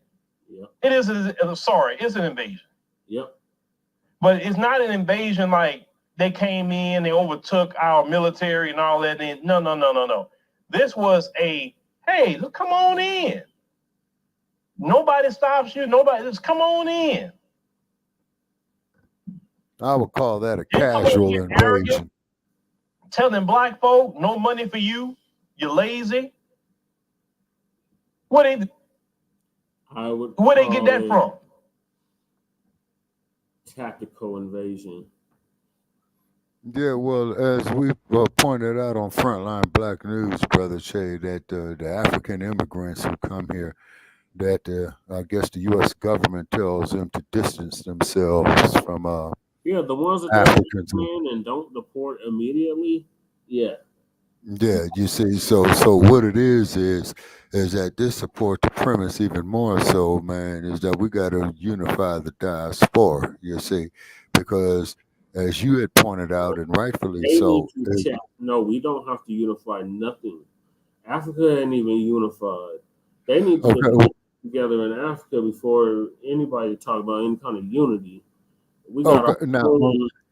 Yep. It is, it's an invasion. Yep. But it's not an invasion like they came in, they overtook our military and all that. No. This was a, hey, look, come on in. Nobody stops you. Nobody, just come on in. I would call that a casual invasion. Telling black folk, no money for you. You're lazy. Where they get that from? Tactical invasion. Yeah, well, as we pointed out on Frontline Black News, Brother Che, that the African immigrants who come here, that I guess the U.S. government tells them to distance themselves from yeah, the ones that Africans don't in and don't deport immediately. Yeah. Yeah, you see, so what it is that this support the premise even more so, man, is that we got to unify the diaspora, you see, because as you had pointed out, and rightfully so. No, we don't have to unify nothing. Africa ain't even unified. They need to get together in Africa before anybody talk about any kind of unity. We got our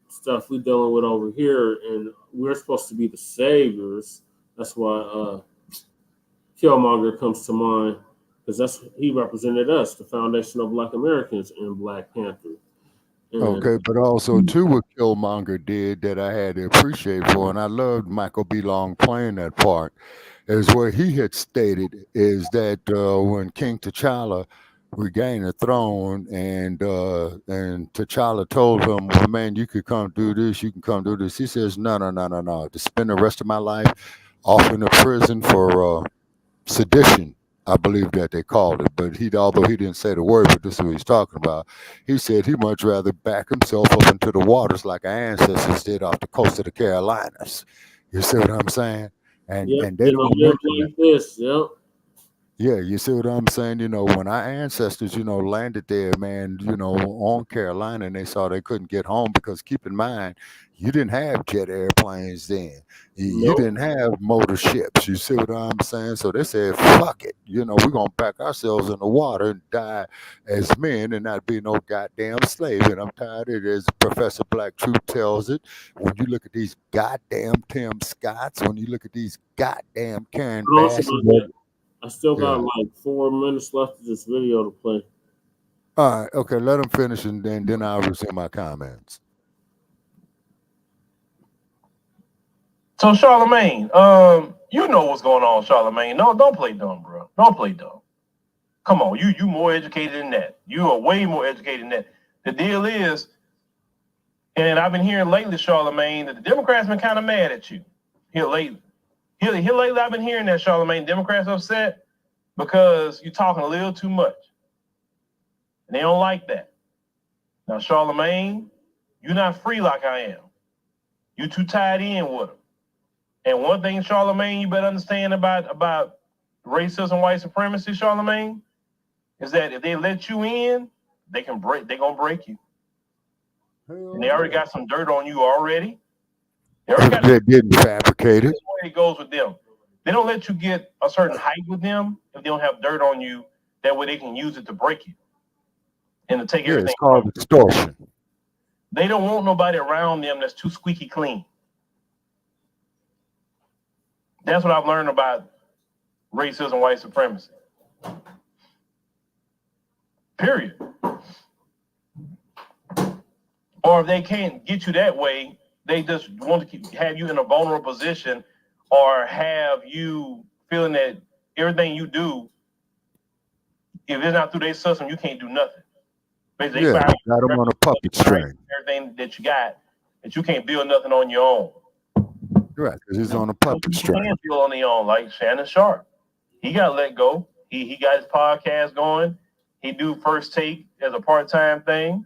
stuff we dealing with over here, and we're supposed to be the saviors. That's why Killmonger comes to mind, because he represented us, the foundation of Black Americans in Black Panther. Okay, but also too what Killmonger did that I had to appreciate for, and I loved Michael B. Long playing that part, is where he had stated is that when King T'Challa regained the throne, and T'Challa told him, well, man, you could come do this, you can come do this. He says, no. To spend the rest of my life off in a prison for sedition, I believe that they called it, but although he didn't say the word, but this is what he's talking about. He said he'd much rather back himself up into the waters like our ancestors did off the coast of the Carolinas. You see what I'm saying? And they don't live like this. Yep. Yeah, you see what I'm saying? You know, when our ancestors, landed there, man, on Carolina, and they saw they couldn't get home because keep in mind, you didn't have jet airplanes then. You didn't have motor ships. You see what I'm saying? So they said, fuck it. We're going to pack ourselves in the water and die as men and not be no goddamn slave. And I'm tired of it, as Professor Black Truth tells it. When you look at these goddamn Tim Scotts, when you look at these goddamn Karen Basses. I still got like 4 minutes left of this video to play. All right, okay, let them finish, and then I'll resume my comments. So Charlamagne, you know what's going on, Charlamagne. No, don't play dumb, bro. Don't play dumb. Come on, you more educated than that. You are way more educated than that. The deal is, and I've been hearing lately, Charlamagne, that the Democrats been kind of mad at you here lately. Here lately, I've been hearing that, Charlamagne, Democrats upset because you're talking a little too much. And they don't like that. Now, Charlamagne, you're not free like I am. You too tied in with them. And one thing, Charlamagne, you better understand about racism, white supremacy, Charlamagne, is that if they let you in, they're gonna break you. And they already got some dirt on you already. They didn't fabricate it. That's the way it goes with them. They don't let you get a certain height with them if they don't have dirt on you. That way they can use it to break you and to take everything. It's called extortion. They don't want nobody around them that's too squeaky clean. That's what I've learned about racism, white supremacy. Period. Or if they can't get you that way, they just want to have you in a vulnerable position, or have you feeling that everything you do, if it's not through their system, you can't do nothing. Basically, got them on a puppet string. Everything that you got, that you can't build nothing on your own. Right, because he's on a puppet You string. can't build on your own, like Shannon Sharp. He got let go. He got his podcast going. He do First Take as a part-time thing,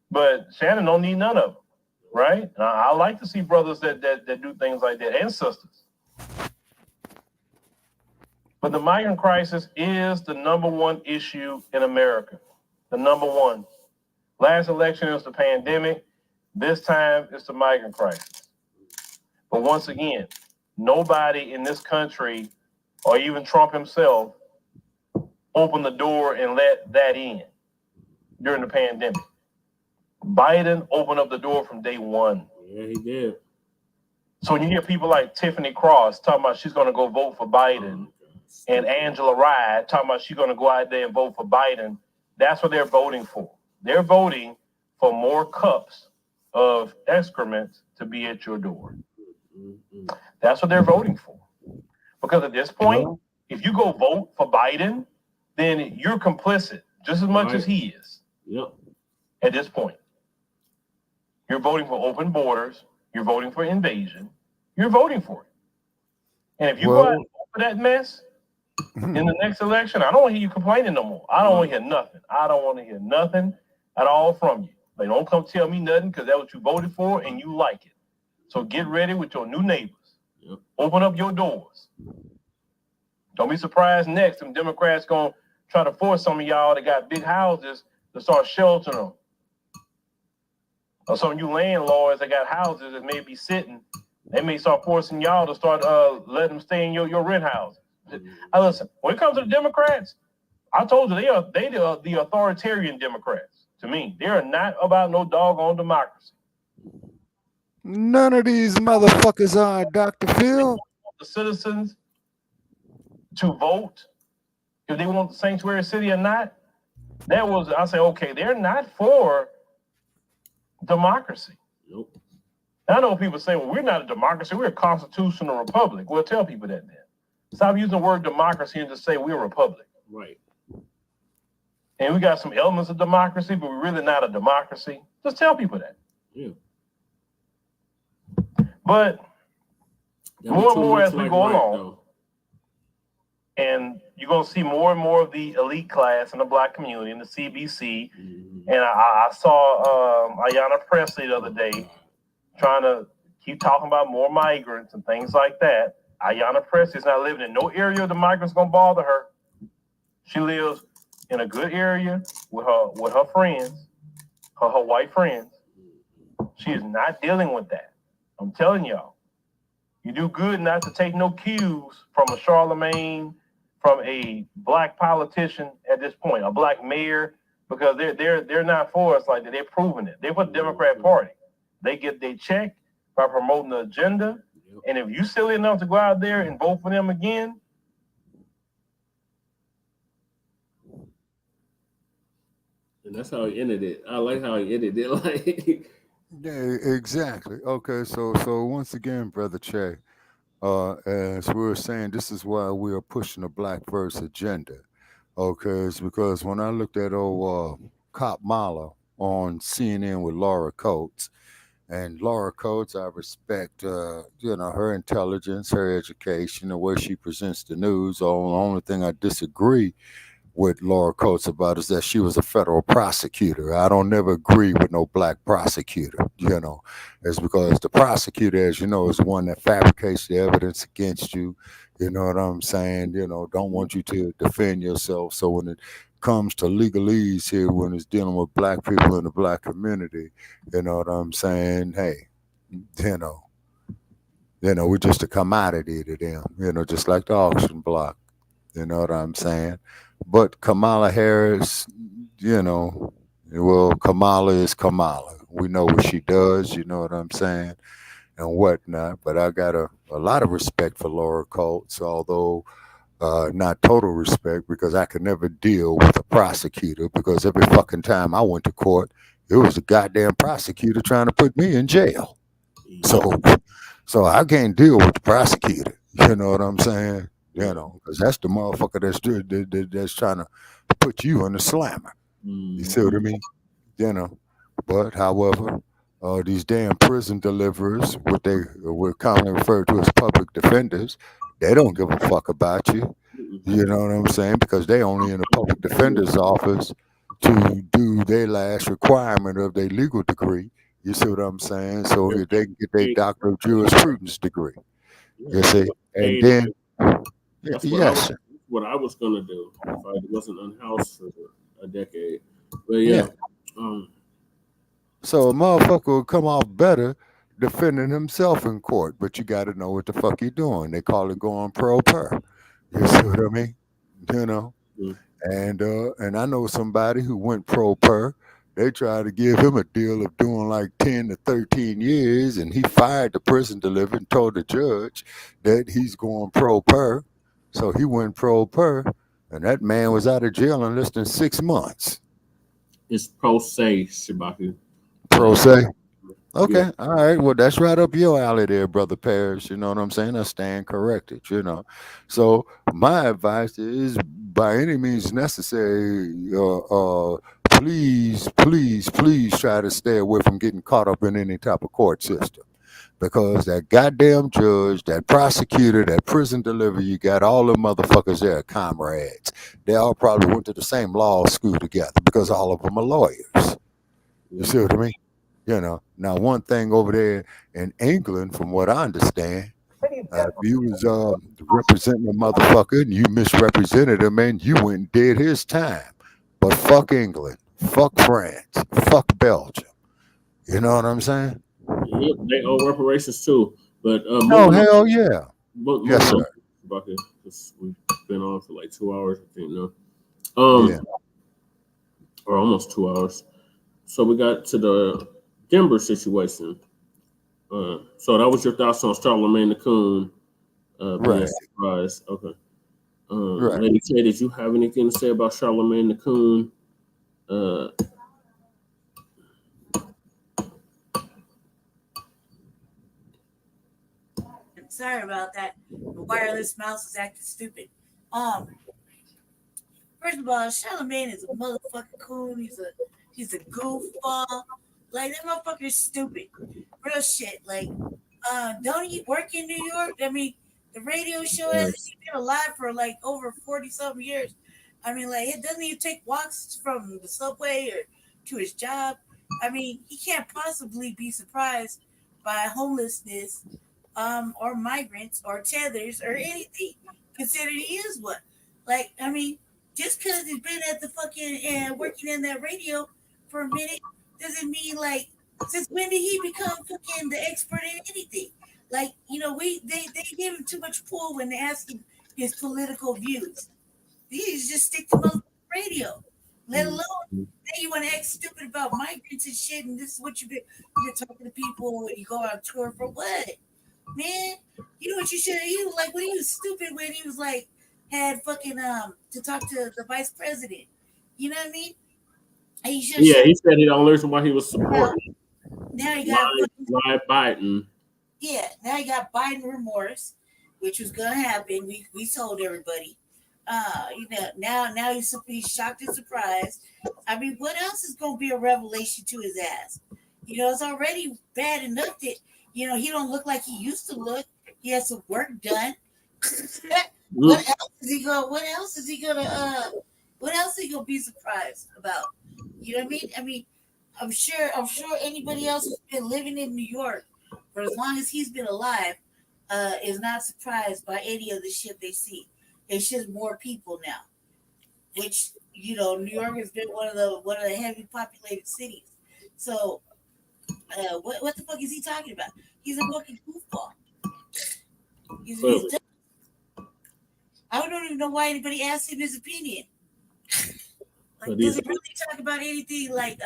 but Shannon don't need none of them, right? And I like to see brothers that do things like that, and sisters. But the migrant crisis is the #1 issue in America. The #1. Last election was the pandemic. This time it's the migrant crisis. But once again, nobody in this country, or even Trump himself, opened the door and let that in during the pandemic. Biden opened up the door from day one. Yeah, he did. So when you hear people like Tiffany Cross talking about she's going to go vote for Biden, and Angela Rye talking about she's going to go out there and vote for Biden, that's what they're voting for. They're voting for more cups of excrement to be at your door. That's what they're voting for. Because at this point, if you go vote for Biden, then you're complicit just as much as he is. Yep. At this point, you're voting for open borders. You're voting for invasion. You're voting for it. And if you go out and vote for that mess in the next election, I don't want to hear you complaining no more. I don't want to hear nothing. I don't want to hear nothing at all from you. They don't come tell me nothing because that's what you voted for and you like it. So get ready with your new neighbors. Yep. Open up your doors. Don't be surprised next them Democrats going to try to force some of y'all that got big houses to start sheltering them. Or some of you landlords that got houses that may be sitting, they may start forcing y'all to start letting them stay in your rent houses. Listen, when it comes to the Democrats, I told you they are the authoritarian Democrats. To me, they are not about no doggone democracy. None of these motherfuckers are, Dr. Phil. The citizens to vote if they want the sanctuary city or not. I say, okay, they're not for democracy. Nope. I know people say, well, we're not a democracy, we're a constitutional republic. Well, tell people that then. Stop using the word democracy and just say we're a republic. Right. And we got some elements of democracy, but we're really not a democracy. Just tell people that. Yeah. But more and more as we go along, though. and you're going to see more and more of the elite class in the Black community, in the CBC. And I saw Ayanna Pressley the other day trying to keep talking about more migrants and things like that. Ayanna Pressley's not living in no area the migrants going to bother her. She lives in a good area with her friends, her white friends. She is not dealing with that. I'm telling y'all, you do good not to take no cues from a Charlamagne, from a black politician at this point, a black mayor, because they're not for us like that. They're proving it. They're for the Democrat Party. They get their check by promoting the agenda. And if you silly enough to go out there and vote for them again, and that's how he ended it. I like how he ended it. Like, yeah, exactly. Okay, so once again, Brother Che, as we were saying, this is why we are pushing the Black Verse agenda. Okay, it's because when I looked at old Cop Mala on CNN with Laura Coates, and Laura Coates, I respect, her intelligence, her education, the way she presents the news. The only thing I disagree with Laura Coates about is that she was a federal prosecutor. I don't never agree with no black prosecutor, It's because the prosecutor, as you know, is the one that fabricates the evidence against you. You know what I'm saying? Don't want you to defend yourself. So when it comes to legalese here, when it's dealing with black people in the black community, you know what I'm saying? Hey, we're just a commodity to them, just like the auction block. You know what I'm saying? But Kamala Harris, Kamala is Kamala. We know what she does, you know what I'm saying, and whatnot. But I got a lot of respect for Laura Coates, although not total respect, because I could never deal with a prosecutor, because every fucking time I went to court, it was the goddamn prosecutor trying to put me in jail. So I can't deal with the prosecutor, you know what I'm saying? Because that's the motherfucker that's trying to put you in the slammer. You see what I mean? But however, these damn prison deliverers, what they were commonly referred to as public defenders, they don't give a fuck about you. You know what I'm saying? Because they only in the public defender's office to do their last requirement of their legal degree. You see what I'm saying? So if they can get their doctor of jurisprudence degree. You see? And then, That's yes. what I was gonna do if I wasn't unhoused for a decade. But yeah. So a motherfucker will come off better defending himself in court, but you got to know what the fuck you're doing. They call it going pro per. You see what I mean? You know. And I know somebody who went pro per. They tried to give him a deal of doing like 10 to 13 years, and he fired the prison deliverer and told the judge that he's going pro per. So he went pro per, and that man was out of jail in less than 6 months. It's pro se, Shabaki. Pro se. Okay, all right. Well, that's right up your alley there, Brother Parrish. You know what I'm saying? I stand corrected, you know. So my advice is by any means necessary, please try to stay away from getting caught up in any type of court system. Because that goddamn judge, that prosecutor, that prison delivery, you got all the motherfuckers there, comrades. They all probably went to the same law school together because all of them are lawyers. You see what I mean? You know, now one thing over there in England, from what I understand, if you was representing a motherfucker and you misrepresented him, and you went and did his time. But fuck England, fuck France, fuck Belgium. You know what I'm saying? Yep, they owe reparations too. But oh hell yeah, yes sir. We've been on for like 2 hours, I think now. Or almost 2 hours. So we got to the Denver situation. So that was your thoughts on Charlamagne the Coon being surprised. Okay. Lady K, did you have anything to say about Charlamagne the Coon? Sorry about that. The wireless mouse is acting stupid. First of all, Charlamagne is a motherfucking coon. He's a goofball. Like, that motherfucker's stupid. Real shit. Like, don't he work in New York? I mean, the radio show has been alive for like over 40-something years. I mean, like, it doesn't even take walks from the subway or to his job. I mean, he can't possibly be surprised by homelessness, or migrants, or tethers, or anything. Considered he is one. Like, I mean, just because he's been at the fucking working in that radio for a minute doesn't mean, like, since when did he become fucking the expert in anything? Like, you know, they gave him too much pull when they asked him his political views. He just stick to the radio. Let alone then you want to act stupid about migrants and shit, and this is what you're talking to people and you go on tour for what? Man, you know what you should have, he was like when he was stupid when he was like had fucking to talk to the vice president. You know what I mean? He said he don't listen why he was supporting. Now he got Biden. Yeah, now he got Biden remorse, which was gonna happen. We told everybody. You know, now he's shocked and surprised. I mean, what else is gonna be a revelation to his ass? You know, it's already bad enough that, you know, he don't look like he used to look. He has some work done. What else is he gonna be surprised about? You know what I mean? I mean, I'm sure anybody else who's been living in New York for as long as he's been alive is not surprised by any of the shit they see. It's just more people now, which, you know, New York has been one of the heavily populated cities. So, what the fuck is he talking about? He's a fucking goofball. He's dumb. I don't even know why anybody asked him his opinion. Like, does he really talk about anything like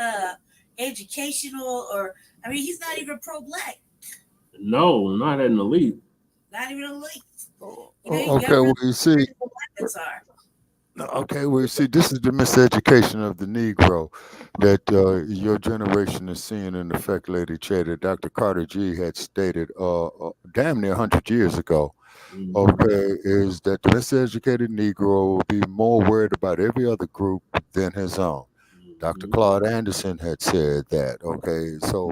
educational or? I mean, he's not even pro-black. No, not in the league. Not even a league. Okay, well, you see. Okay, well, you see, this is the miseducation of the Negro that your generation is seeing in effect, Lady Che, that Dr. Carter G had stated damn near 100 years ago. Okay, is that the miseducated Negro will be more worried about every other group than his own. Dr. Claude Anderson had said that. Okay, so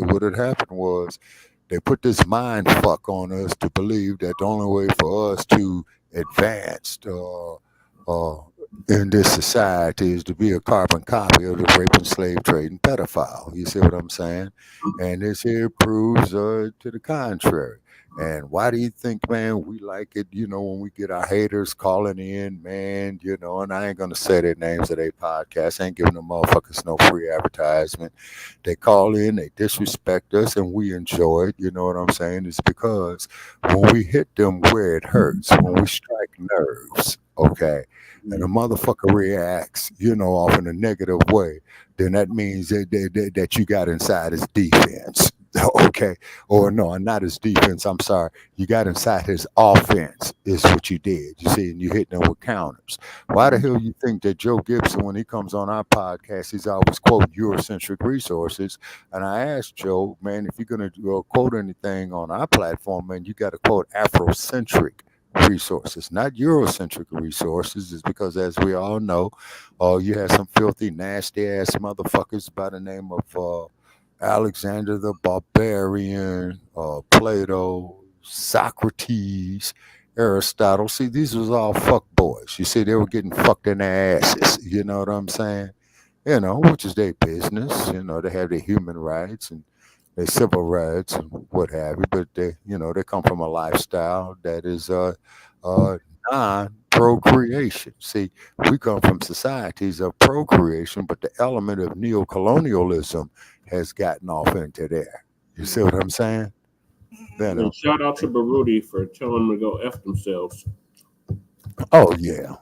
what had happened was they put this mind fuck on us to believe that the only way for us to advance in this society is to be a carbon copy of the raping, slave trading pedophile. You see what I'm saying? And this here proves to the contrary. And why do you think, man, we like it, when we get our haters calling in, man, and I ain't going to say their names of their podcast. I ain't giving them motherfuckers no free advertisement. They call in, they disrespect us, and we enjoy it. You know what I'm saying? It's because when we hit them where it hurts, when we strike nerves, okay, and a motherfucker reacts, off in a negative way, then that means that you got inside his defense. Okay, or no, not his defense. I'm sorry. You got inside his offense is what you did. You see, and you hit them with counters. Why the hell you think that Joe Gibson, when he comes on our podcast, he's always quoting Eurocentric resources? And I asked Joe, man, if you're gonna quote anything on our platform, man, you got to quote Afrocentric resources, not Eurocentric resources. Is because, as we all know, you had some filthy, nasty ass motherfuckers by the name of Alexander the Barbarian, Plato, Socrates, Aristotle. See, these was all fuck boys. You see, they were getting fucked in their asses. You know what I'm saying? Which is their business. They have their human rights and their civil rights and what have you. But they come from a lifestyle that is non-procreation. See, we come from societies of procreation, but the element of neocolonialism has gotten off into there. You see what I'm saying? And shout out to Baruti for telling them to go F themselves. Oh yeah,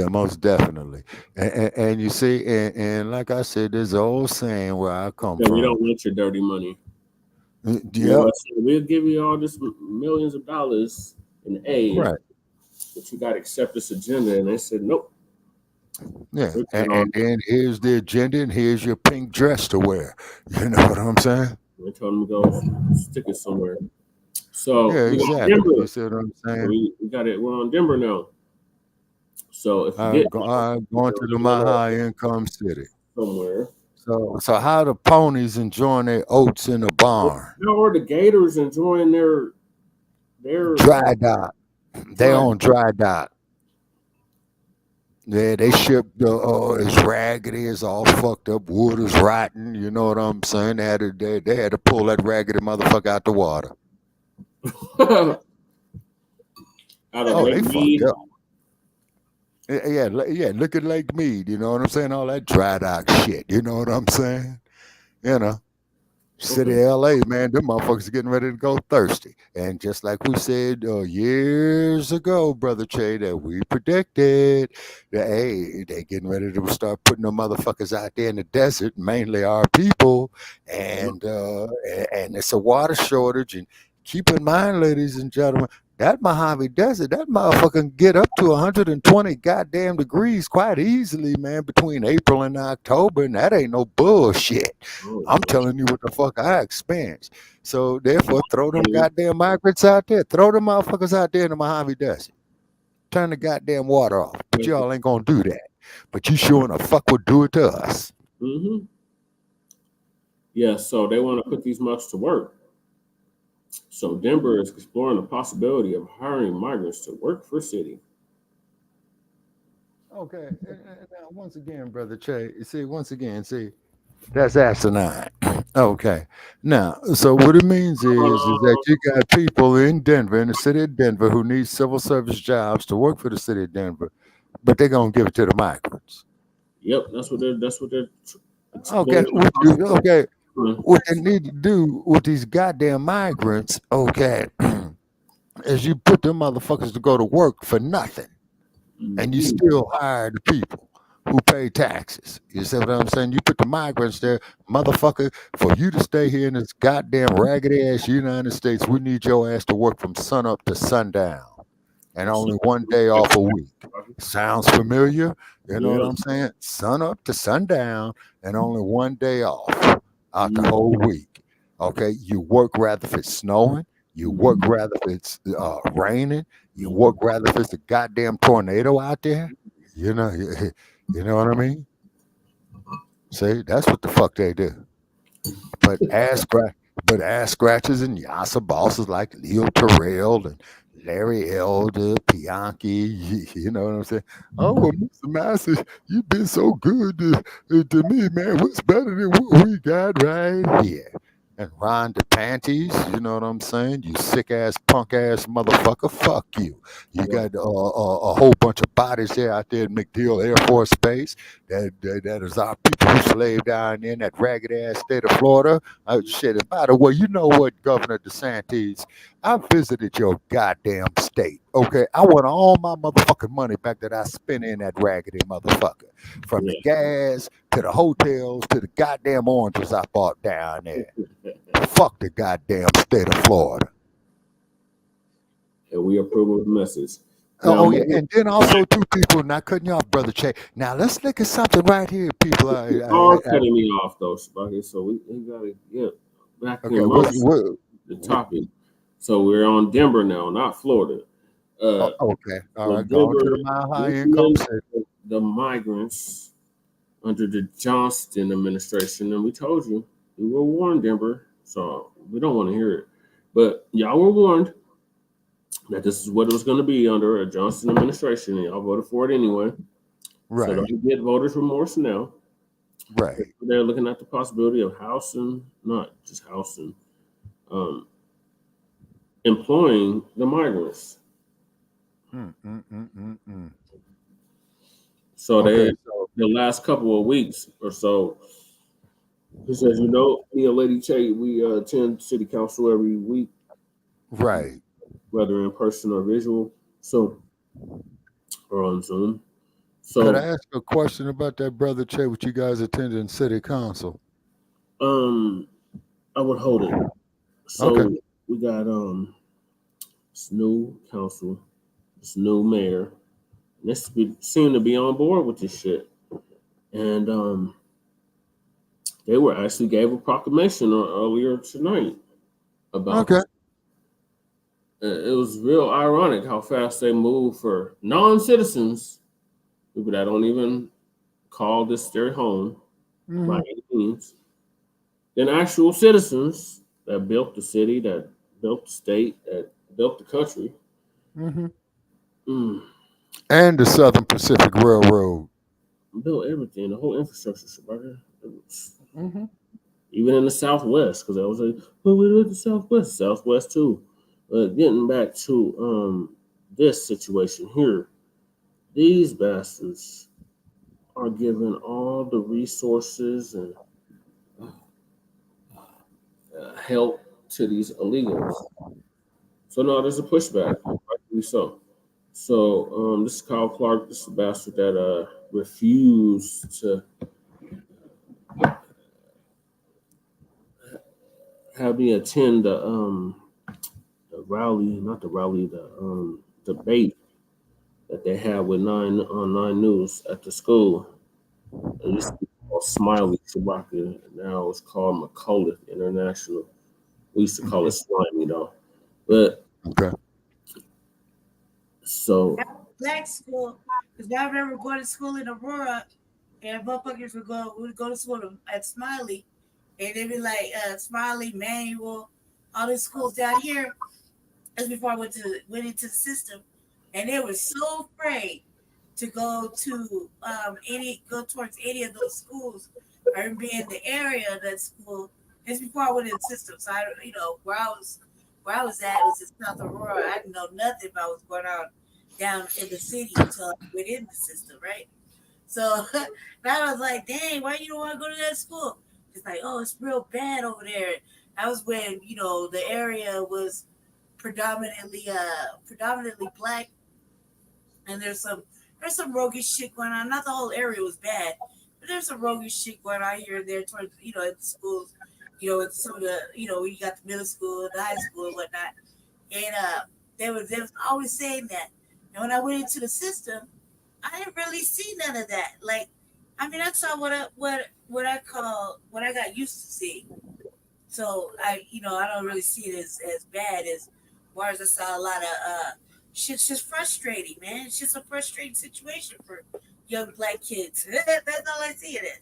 most definitely. And you see, and like I said, there's an old saying where I come from. We don't want your dirty money. Yeah, we'll give you all this millions of dollars in aid, right? But you got to accept this agenda, and they said nope. Yeah, and then here's the agenda, and here's your pink dress to wear. You know what I'm saying? They told them to go stick it somewhere. So yeah, exactly. You see what I'm saying? We got it. We're on Denver now. So if you going to the my high income city somewhere. So how the ponies enjoying their oats in the barn? How are the gators enjoying their dry dock? They on dry dock. Yeah, they shipped it's raggedy, it's all fucked up, wood is rotten. You know what I'm saying? They had to pull that raggedy motherfucker out the water. Out of they fucked up. Yeah, look at Lake Mead, you know what I'm saying? All that dry dock shit, you know what I'm saying? City of LA, man, them motherfuckers are getting ready to go thirsty. And just like we said years ago, Brother Che, that we predicted that, hey, they getting ready to start putting them motherfuckers out there in the desert, mainly our people, and it's a water shortage. And keep in mind, ladies and gentlemen, that Mojave Desert, that motherfucker can get up to 120 goddamn degrees quite easily, man, between April and October, and that ain't no bullshit. I'm telling you what the fuck I experienced. So therefore, throw them goddamn migrants out there. Throw them motherfuckers out there in the Mojave Desert. Turn the goddamn water off. But y'all ain't gonna do that. But you sure enough fuck would do it to us. Mm-hmm. Yeah, so they want to put these mugs to work. So Denver is exploring the possibility of hiring migrants to work for city. Okay. Now, once again, Brother Che, see, that's asinine. Okay. Now, so what it means is that you got people in Denver, in the city of Denver, who need civil service jobs to work for the city of Denver, but they're gonna give it to the migrants. Yep, that's what they're. Okay. Okay. What they need to do with these goddamn migrants, okay, is you put them motherfuckers to go to work for nothing, and you still hire the people who pay taxes. You see what I'm saying? You put the migrants there, motherfucker, for you to stay here in this goddamn raggedy ass United States, we need your ass to work from sun up to sundown, and only one day off a week. Sounds familiar? You know what I'm saying? Sun up to sundown, and only one day off out the whole week. Okay, you work rather if it's snowing, you work rather if it's raining, you work rather if it's a goddamn tornado out there. You know what I mean? See, that's what the fuck they do. But ass scratches and Yasa bosses like Leo Terrell and Larry Elder, Bianchi, you know what I'm saying? Oh, well, Mr. Master, you've been so good to me, man. What's better than what we got right here? And Ron DePanties, you know what I'm saying? You sick ass, punk ass motherfucker, fuck you. You got a whole bunch of bodies there out there at MacDill Air Force Base. That is our people who slave down in that ragged ass state of Florida. Shit, and by the way, you know what, Governor DeSantis? I visited your goddamn state. Okay, I want all my motherfucking money back that I spent in that raggedy motherfucker. From the gas to the hotels to the goddamn oranges I bought down there. Fuck the goddamn state of Florida. And we approve of the message. Oh yeah, and then also two people. Not cutting you off, brother Che. Now let's look at something right here, people. Cutting me off though, Sparky. So we gotta get back in motion. The topic. So we're on Denver now, not Florida. Okay, all right. Go to the Mile High Income City. The migrants under the Johnston administration, and we told you we were warned, Denver. So we don't want to hear it, but y'all were warned that this is what it was going to be under a Johnson administration, and y'all voted for it anyway. Right. So don't get voters' remorse now. Right. They're looking at the possibility of housing, not just housing, employing the migrants. So the last couple of weeks or so, because as you know, me and Lady Che, we attend city council every week. Right. Whether in person or visual, or on Zoom. So could I ask a question about that, brother Che? What you guys attending city council? I would hold it. So we got this new council, this new mayor. This seem to be on board with this shit, and they were actually gave a proclamation earlier tonight about. It was real ironic how fast they move for non-citizens, people that don't even call this their home by any means, than actual citizens that built the city, that built the state, that built the country. And the Southern Pacific Railroad. Built everything, the whole infrastructure. Even in the Southwest, because I was like, well, we live in the Southwest too. But getting back to this situation here, these bastards are given all the resources and help to these illegals. So now there's a pushback, rightfully so. So this is Kyle Clark, this is the bastard that refused to have me attend the debate that they had with Nine News at the school. It used to be called Smiley Chewbacca, now it's called McCullough International. We used to call it Slimy though. But so Black school, because I remember going to school in Aurora, and motherfuckers would go to school at Smiley, and they'd be like Smiley, Manual, all these schools down here. That's before I went into the system, and they were so afraid to go towards any of those schools or be in the area of that school. It's before I went in the system, so where I was at was in South Aurora. I didn't know nothing about what's going on down in the city until I went in the system, right? So now I was like, dang, why you don't want to go to that school? It's like, oh, it's real bad over there. That was when the area was predominantly black, and there's some roguish shit going on. Not the whole area was bad, but there's some roguish shit going on here and there towards at the schools, at some of the we got the middle school, the high school, and whatnot, and they was always saying that. And when I went into the system, I didn't really see none of that. Like, I mean, I saw what I got used to seeing. So I don't really see it as bad as far as I saw a lot of shit's just frustrating, man. It's just a frustrating situation for young black kids. That's all I see it as.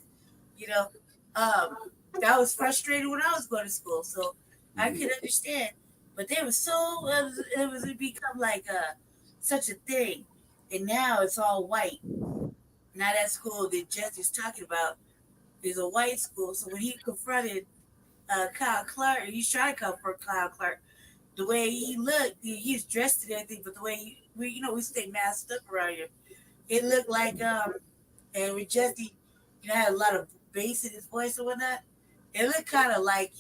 You know, that was frustrating when I was going to school, so I could understand. But they were so it was become like such a thing, and now it's all white. Now that school that Jess is talking about is a white school. So when he confronted Kyle Clark, he's trying to confront Kyle Clark. The way he looked, he's dressed and everything, but the way we stay masked up around here. It looked like and with Jesse, had a lot of bass in his voice and whatnot. It looked kind of like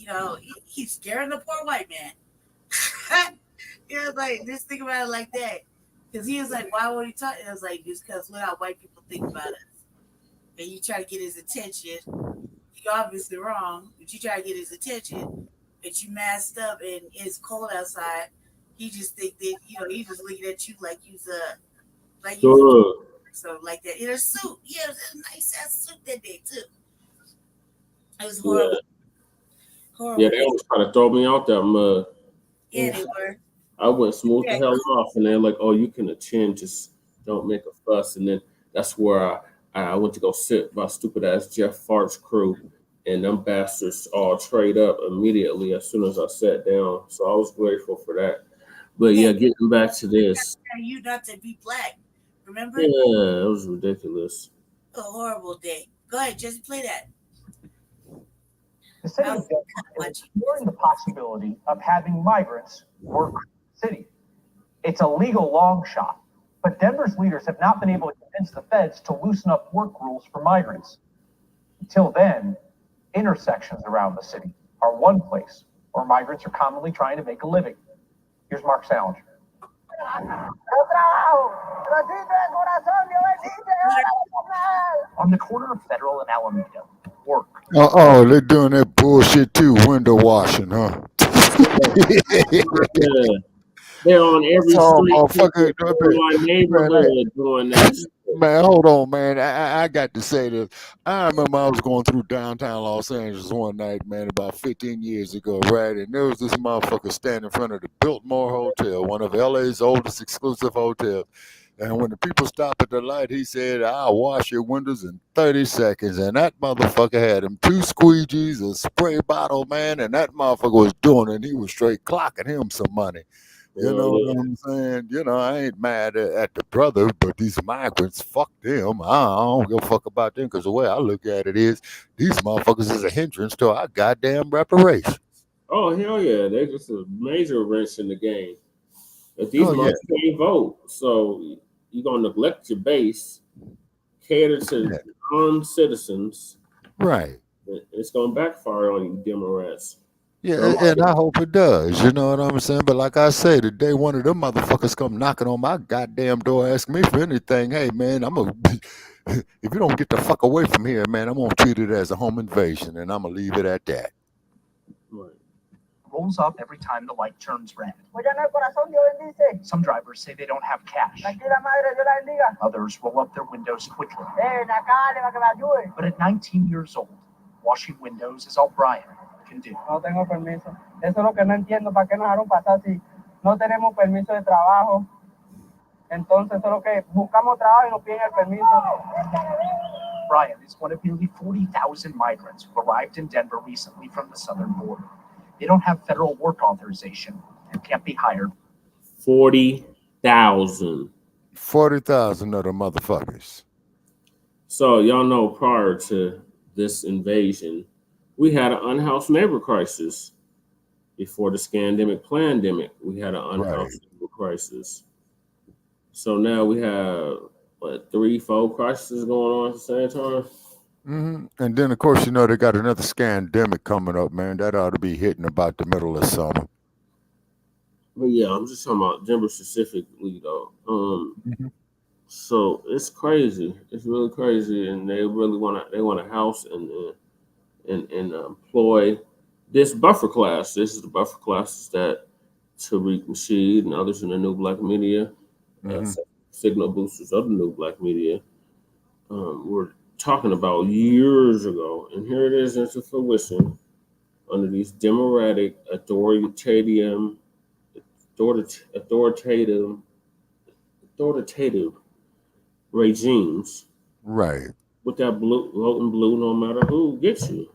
he's scaring the poor white man. Like just think about it like that, because he was like, "Why would he talk?" It was like just because look how white people think about us, and you try to get his attention. You're obviously wrong, but you try to get his attention, but you masked up and it's cold outside. He just think that he's just looking at you like something like that in a suit. Yeah, it was a nice ass suit that day too. It was horrible. Horrible. Yeah, they always try to throw me out that mud. Yeah, they were. I went smooth the hell off, and they're like, "Oh, you can attend, just don't make a fuss." And then that's where I went to go sit by stupid ass Jeff Fart's crew, and them bastards all trade up immediately as soon as I sat down. So I was grateful for that. But yeah, getting back to this. You not to be black, remember? Yeah, it was ridiculous. A horrible day. Go ahead, just play that. The city is exploring the possibility of having migrants work in the city. It's a legal long shot, but Denver's leaders have not been able to convince the feds to loosen up work rules for migrants. Until then, intersections around the city are one place where migrants are commonly trying to make a living. Here's Mark Salinger. On the corner of Federal and Alameda, work. Oh, they're doing that bullshit too, window washing, huh? They're on every street. My neighborhood doing that. Man, hold on, man. I got to say this. I remember I was going through downtown Los Angeles one night, man, about 15 years ago, right? And there was this motherfucker standing in front of the Biltmore Hotel, one of LA's oldest exclusive hotels. And when the people stopped at the light, he said, "I'll wash your windows in 30 seconds." And that motherfucker had him 2 squeegees, a spray bottle, man, and that motherfucker was doing it. And he was straight clocking him some money. You know what I'm saying? I ain't mad at the brother, but these migrants, fuck them. I don't give a fuck about them, because the way I look at it is, these motherfuckers is a hindrance to our goddamn reparations. Oh, hell yeah. They're just a major wrench in the game. If these motherfuckers can't vote, so you're going to neglect your base, cater to non-citizens. Right. It's going to backfire on you, Democrats. Yeah, and I hope it does. You know what I'm saying? But like I say, the day one of them motherfuckers come knocking on my goddamn door, asking me for anything, hey man, if you don't get the fuck away from here, man, I'm gonna treat it as a home invasion, and I'm gonna leave it at that. Right. Rolls up every time the light turns red. Some drivers say they don't have cash. Others roll up their windows quickly. But at 19 years old, washing windows is all Brian can do. No tengo permiso. Eso es lo que no entiendo. ¿Para qué nos dejaron pasar si no tenemos permiso de trabajo? Entonces, solo que buscamos trabajo y nos piden el permiso. Brian is one of nearly 40,000 migrants who arrived in Denver recently from the southern border. They don't have federal work authorization and can't be hired. 40,000. 40,000 of the motherfuckers. So y'all know, prior to this invasion, we had an unhoused neighbor crisis. Before the scandemic plandemic, we had an unhoused neighbor crisis. So now we have, 3-4 crises going on at the same time? Mm-hmm. And then, of course, they got another scandemic coming up, man. That ought to be hitting about the middle of summer. But yeah, I'm just talking about Denver specifically, though. So it's crazy. It's really crazy, and they really want to house and employ this buffer class. This is the buffer classes that Tariq Nasheed and others in the new black media, signal boosters of the new black media, were talking about years ago. And here it is into fruition under these democratic authoritative regimes. Right. with that blue, voting blue, no matter who gets you.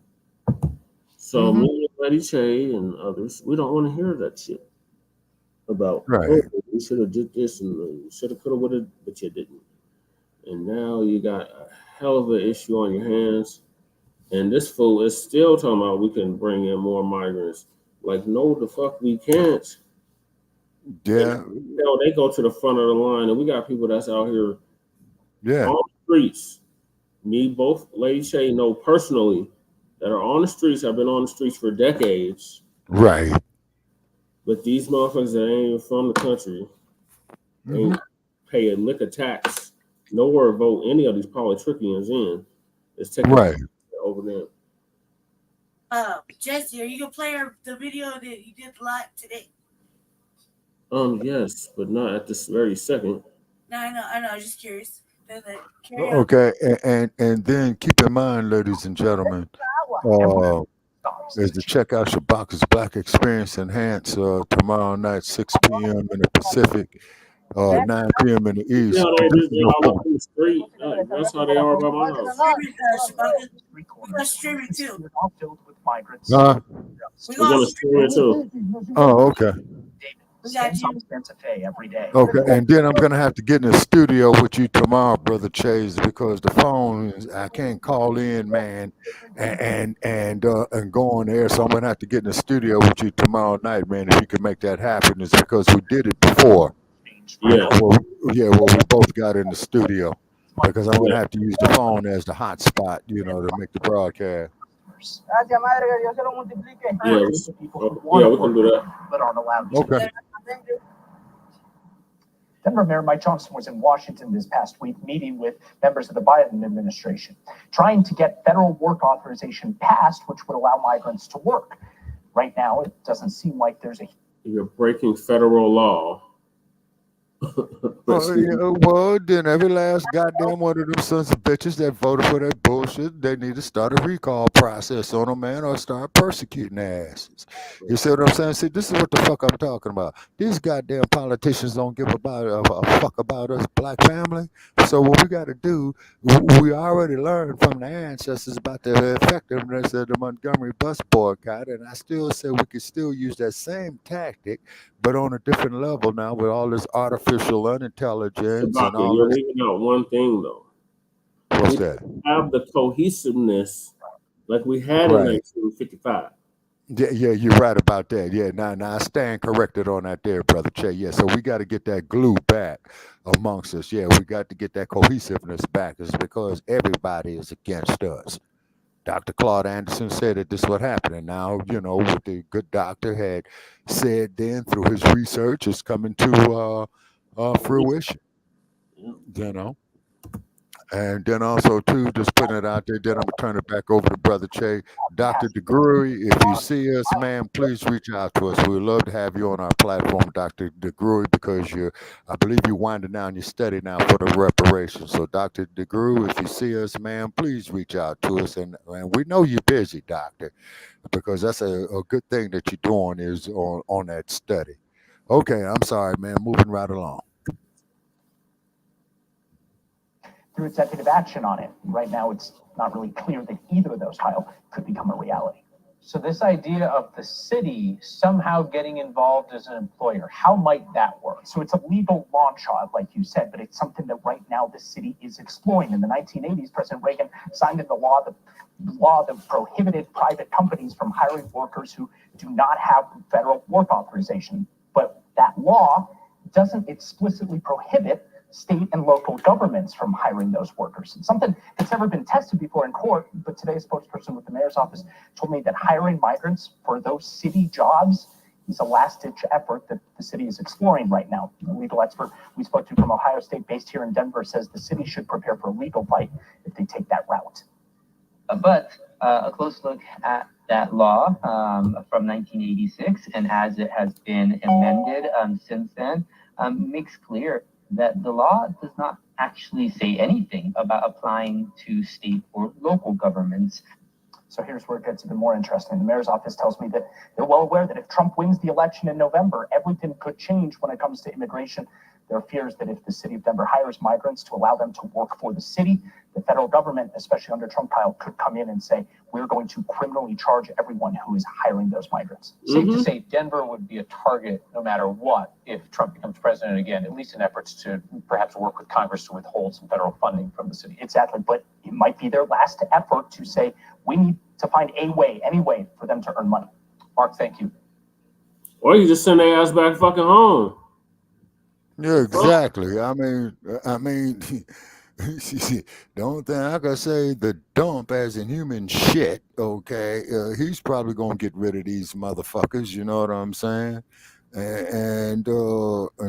So me and Lady Che and others, we don't want to hear that shit about, oh, we should have did this and should have, could have, would have, but you didn't. And now you got a hell of an issue on your hands. And this fool is still talking about we can bring in more migrants. Like, no, the fuck we can't. Yeah. And, you know, they go to the front of the line, and we got people that's out here on the streets. Me, both Lady Che know personally that are on the streets, have been on the streets for decades. Right. But these motherfuckers that ain't even from the country ain't pay a lick of tax, nowhere vote any of these politricians in. It's taking over them. Jesse, are you gonna play the video that you did live today? Yes, but not at this very second. No, I know. I was just curious. Okay, and then keep in mind, ladies and gentlemen, is to check out Shabaka's Black Experience Enhanced tomorrow night, 6 p.m. in the Pacific, 9 p.m. in the East. That's how they are by my house. We're gonna stream it too. All filled with migrants. We're gonna stream it too. Oh, okay. Santa Fe every day. Okay, and then I'm gonna have to get in the studio with you tomorrow, Brother Chase, because the phone I can't call in, man, and go on air. So I'm gonna have to get in the studio with you tomorrow night, man. If you can make that happen, it's because we did it before. Yeah. Well, we both got in the studio because I'm gonna have to use the phone as the hot spot, you know, to make the broadcast. Gracias, madre, que Dios se lo multiplique. Yeah, we can do that. But aren't allowed to. Okay. Denver Mayor Mike Johnson was in Washington this past week meeting with members of the Biden administration, trying to get federal work authorization passed, which would allow migrants to work. Right now, it doesn't seem like there's a... You're breaking federal law. Well, then every last goddamn one of them sons of bitches that voted for that bullshit, they need to start a recall process on them, man, or start persecuting their asses. You see what I'm saying? See, this is what the fuck I'm talking about. These goddamn politicians don't give a fuck about us, black family. So what we got to do, we already learned from the ancestors about the effectiveness of the Montgomery bus boycott, and I still say we could still use that same tactic, but on a different level now with all this artificial unintelligence and all you're this. leaving out one thing, though. What's that? Have the cohesiveness like we had in 1955. Yeah, you're right about that. Yeah, now I stand corrected on that there, Brother Che. Yeah, so we got to get that glue back amongst us. Yeah, we got to get that cohesiveness back. It's because everybody is against us. Dr. Claude Anderson said that this is what happened. And now, you know, what the good doctor had said then through his research is coming to fruition, you know. And then also, too, just putting it out there, then I'm going to turn it back over to Brother Che. Dr. DeGruy, if you see us, man, please reach out to us. We'd love to have you on our platform, Dr. DeGruy, because I believe you're winding down your study now for the reparations. So, Dr. DeGruy, if you see us, man, please reach out to us. And we know you're busy, Doctor, because that's a good thing that you're doing is on that study. Okay, I'm sorry, man, moving right along. Through executive action on it. Right now, it's not really clear that either of those, Kyle, could become a reality. So this idea of the city somehow getting involved as an employer, how might that work? So it's a legal launch, like you said, but it's something that right now the city is exploring. In the 1980s, President Reagan signed into law that prohibited private companies from hiring workers who do not have federal work authorization. But that law doesn't explicitly prohibit state and local governments from hiring those workers. It's something that's never been tested before in court, but today a spokesperson with the mayor's office told me that hiring migrants for those city jobs is a last-ditch effort that the city is exploring right now. A legal expert we spoke to from Ohio State, based here in Denver, says the city should prepare for a legal fight if they take that route. But a close look at that law from 1986, and as it has been amended since then, makes clear that the law does not actually say anything about applying to state or local governments. So here's where it gets even more interesting. The mayor's office tells me that they're well aware that if Trump wins the election in November, everything could change when it comes to immigration. There are fears that if the city of Denver hires migrants to allow them to work for the city, the federal government, especially under Trump-Kyle, could come in and say, we're going to criminally charge everyone who is hiring those migrants. Safe to say Denver would be a target no matter what if Trump becomes president again, at least in efforts to perhaps work with Congress to withhold some federal funding from the city. Exactly, but it might be their last effort to say, we need to find a way, any way for them to earn money. Mark, thank you. Or you just send their ass back fucking home. Yeah, exactly. I mean, the only thing I can say, the dump as in human shit, okay, he's probably going to get rid of these motherfuckers, you know what I'm saying? And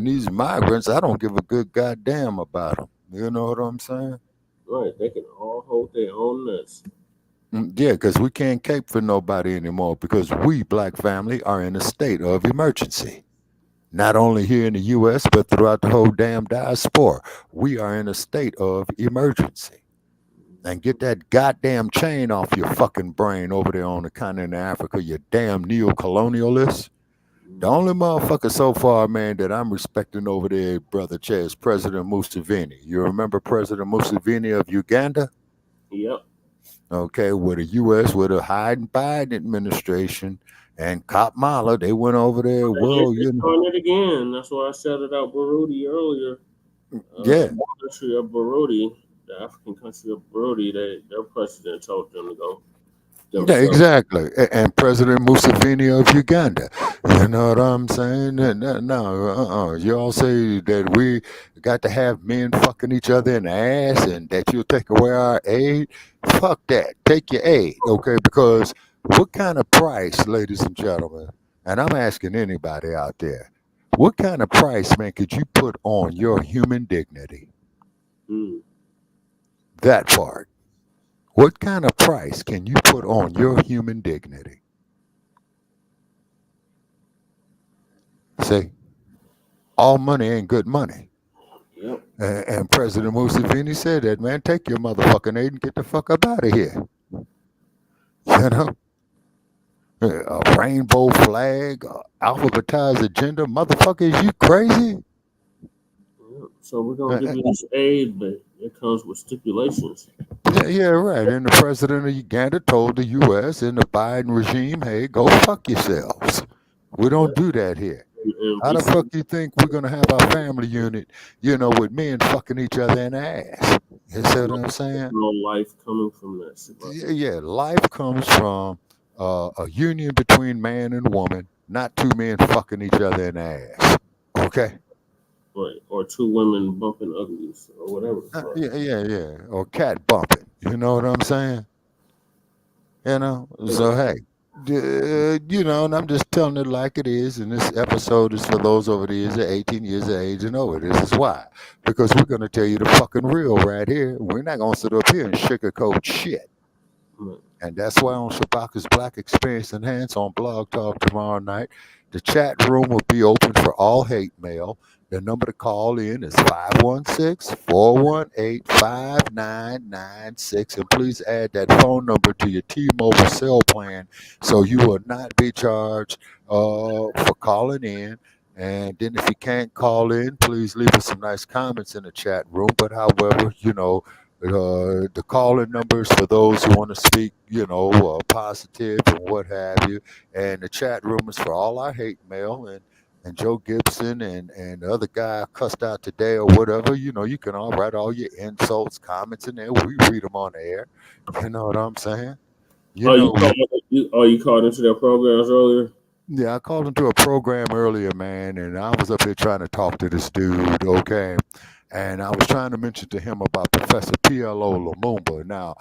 these migrants, I don't give a good goddamn about them. You know what I'm saying? Right, they can all hold their own nuts. Yeah, because we can't cape for nobody anymore because we, black family, are in a state of emergency. Not only here in the U.S., but throughout the whole damn diaspora. We are in a state of emergency. And get that goddamn chain off your fucking brain over there on the continent of Africa, you damn neo-colonialist. The only motherfucker so far, man, that I'm respecting over there, Brother Che, is President Museveni. You remember President Museveni of Uganda? Yep. Okay, with the U.S., with a Biden administration, and Kamala, they went over there. Well, you know, doing it again. That's why I shouted out Burundi earlier. Yeah. The country of Burundi, the African country of Burundi, their president told them to go. Yeah, exactly. And President Museveni of Uganda. You know what I'm saying? No. You all say that we got to have men fucking each other in the ass and that you'll take away our aid. Fuck that. Take your aid, okay? Because what kind of price, ladies and gentlemen, and I'm asking anybody out there, what kind of price, man, could you put on your human dignity? That part. What kind of price can you put on your human dignity? See, all money ain't good money. Yep. And President Museveni said that, man, take your motherfucking aid and get the fuck up out of here. You know? A rainbow flag, a alphabetized agenda. Motherfucker, is you crazy? So we're going to give you this aid, but it comes with stipulations. Yeah, right. And the president of Uganda told the U.S. and the Biden regime, hey, go fuck yourselves. We don't do that here. How the fuck do you think we're going to have our family unit, you know, with men fucking each other in the ass? You see what I'm saying? No life coming from this. Yeah, life comes from a union between man and woman, not two men fucking each other in the ass. Okay? Right, or two women bumping uglies or whatever. Yeah. Or cat bumping. You know what I'm saying? You know? So, hey, you know, and I'm just telling it like it is. And this episode is for those over the years of 18 years of age and over. This is why. Because we're going to tell you the fucking real right here. We're not going to sit up here and sugarcoat shit. And that's why on Shabaka's Black Experience Enhanced on Blog Talk tomorrow night, the chat room will be open for all hate mail. The number to call in is 516-418-5996. And please add that phone number to your T-Mobile cell plan so you will not be charged for calling in. And then if you can't call in, please leave us some nice comments in the chat room. But however, you know, the call-in numbers for those who want to speak, you know, positive and what have you. And the chat room is for all our hate mail. And Joe Gibson and the other guy I cussed out today or whatever, you know, you can all write all your insults, comments in there. We read them on the air. You know what I'm saying? You called into their programs earlier? Yeah, I called into a program earlier, man, and I was up here trying to talk to this dude, okay? And I was trying to mention to him about Professor P.L.O. Lumumba. Now,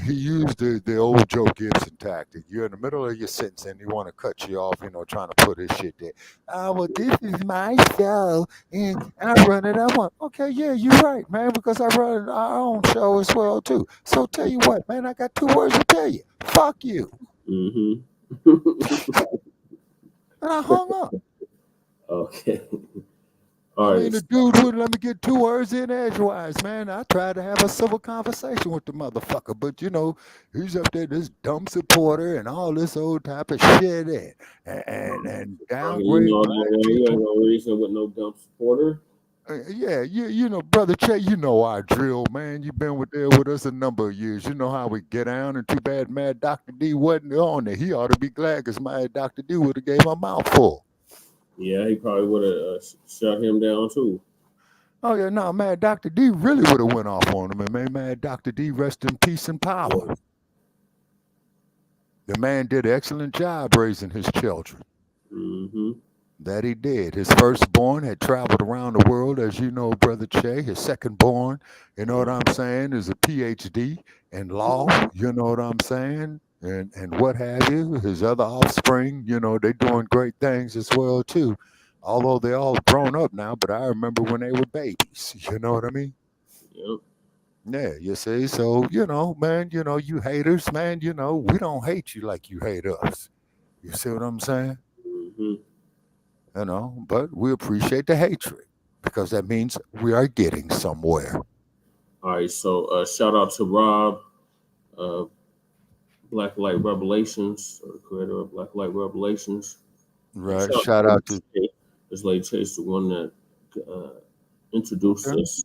he used the old Joe Gibson tactic. You're in the middle of your sentence and he want to cut you off, you know, trying to put his shit there. Well, this is my show and I run it. I want, okay, yeah, you're right, man, because I run our own show as well, too. So tell you what, man, I got two words to tell you. Fuck you. Mm-hmm. And I hung up. Okay. I mean, the dude wouldn't let me get two words in edgewise, man. I tried to have a civil conversation with the motherfucker, but, you know, he's up there, this dumb supporter and all this old type of shit and downgrade black people. You ain't no reason with no dumb supporter. Yeah, you know, brother Che, you know our drill, man. You've been there with us a number of years. You know how we get down. And too bad Mad Dr. D wasn't on there. He ought to be glad because Mad Dr. D would have gave him a mouthful. Yeah, he probably would have shut him down too. Oh yeah, no, Mad Dr. D really would have went off on him, and may Mad Dr. D rest in peace and power. Yeah. The man did an excellent job raising his children. Mm-hmm. That he did. His firstborn had traveled around the world, as you know, Brother Che. His secondborn, you know what I'm saying, is a PhD in law, you know what I'm saying, and what have you. His other offspring, you know, they doing great things as well, too. Although they're all grown up now, but I remember when they were babies, you know what I mean? Yep. Yeah, you see, so, you know, man, you know, you haters, man, you know, we don't hate you like you hate us. You see what I'm saying? Mm-hmm. You know, but we appreciate the hatred because that means we are getting somewhere. All right, so shout out to Rob, Black Light Revelations, or the creator of Black Light Revelations. Right. Shout out to this lady Chase, the one that introduced us.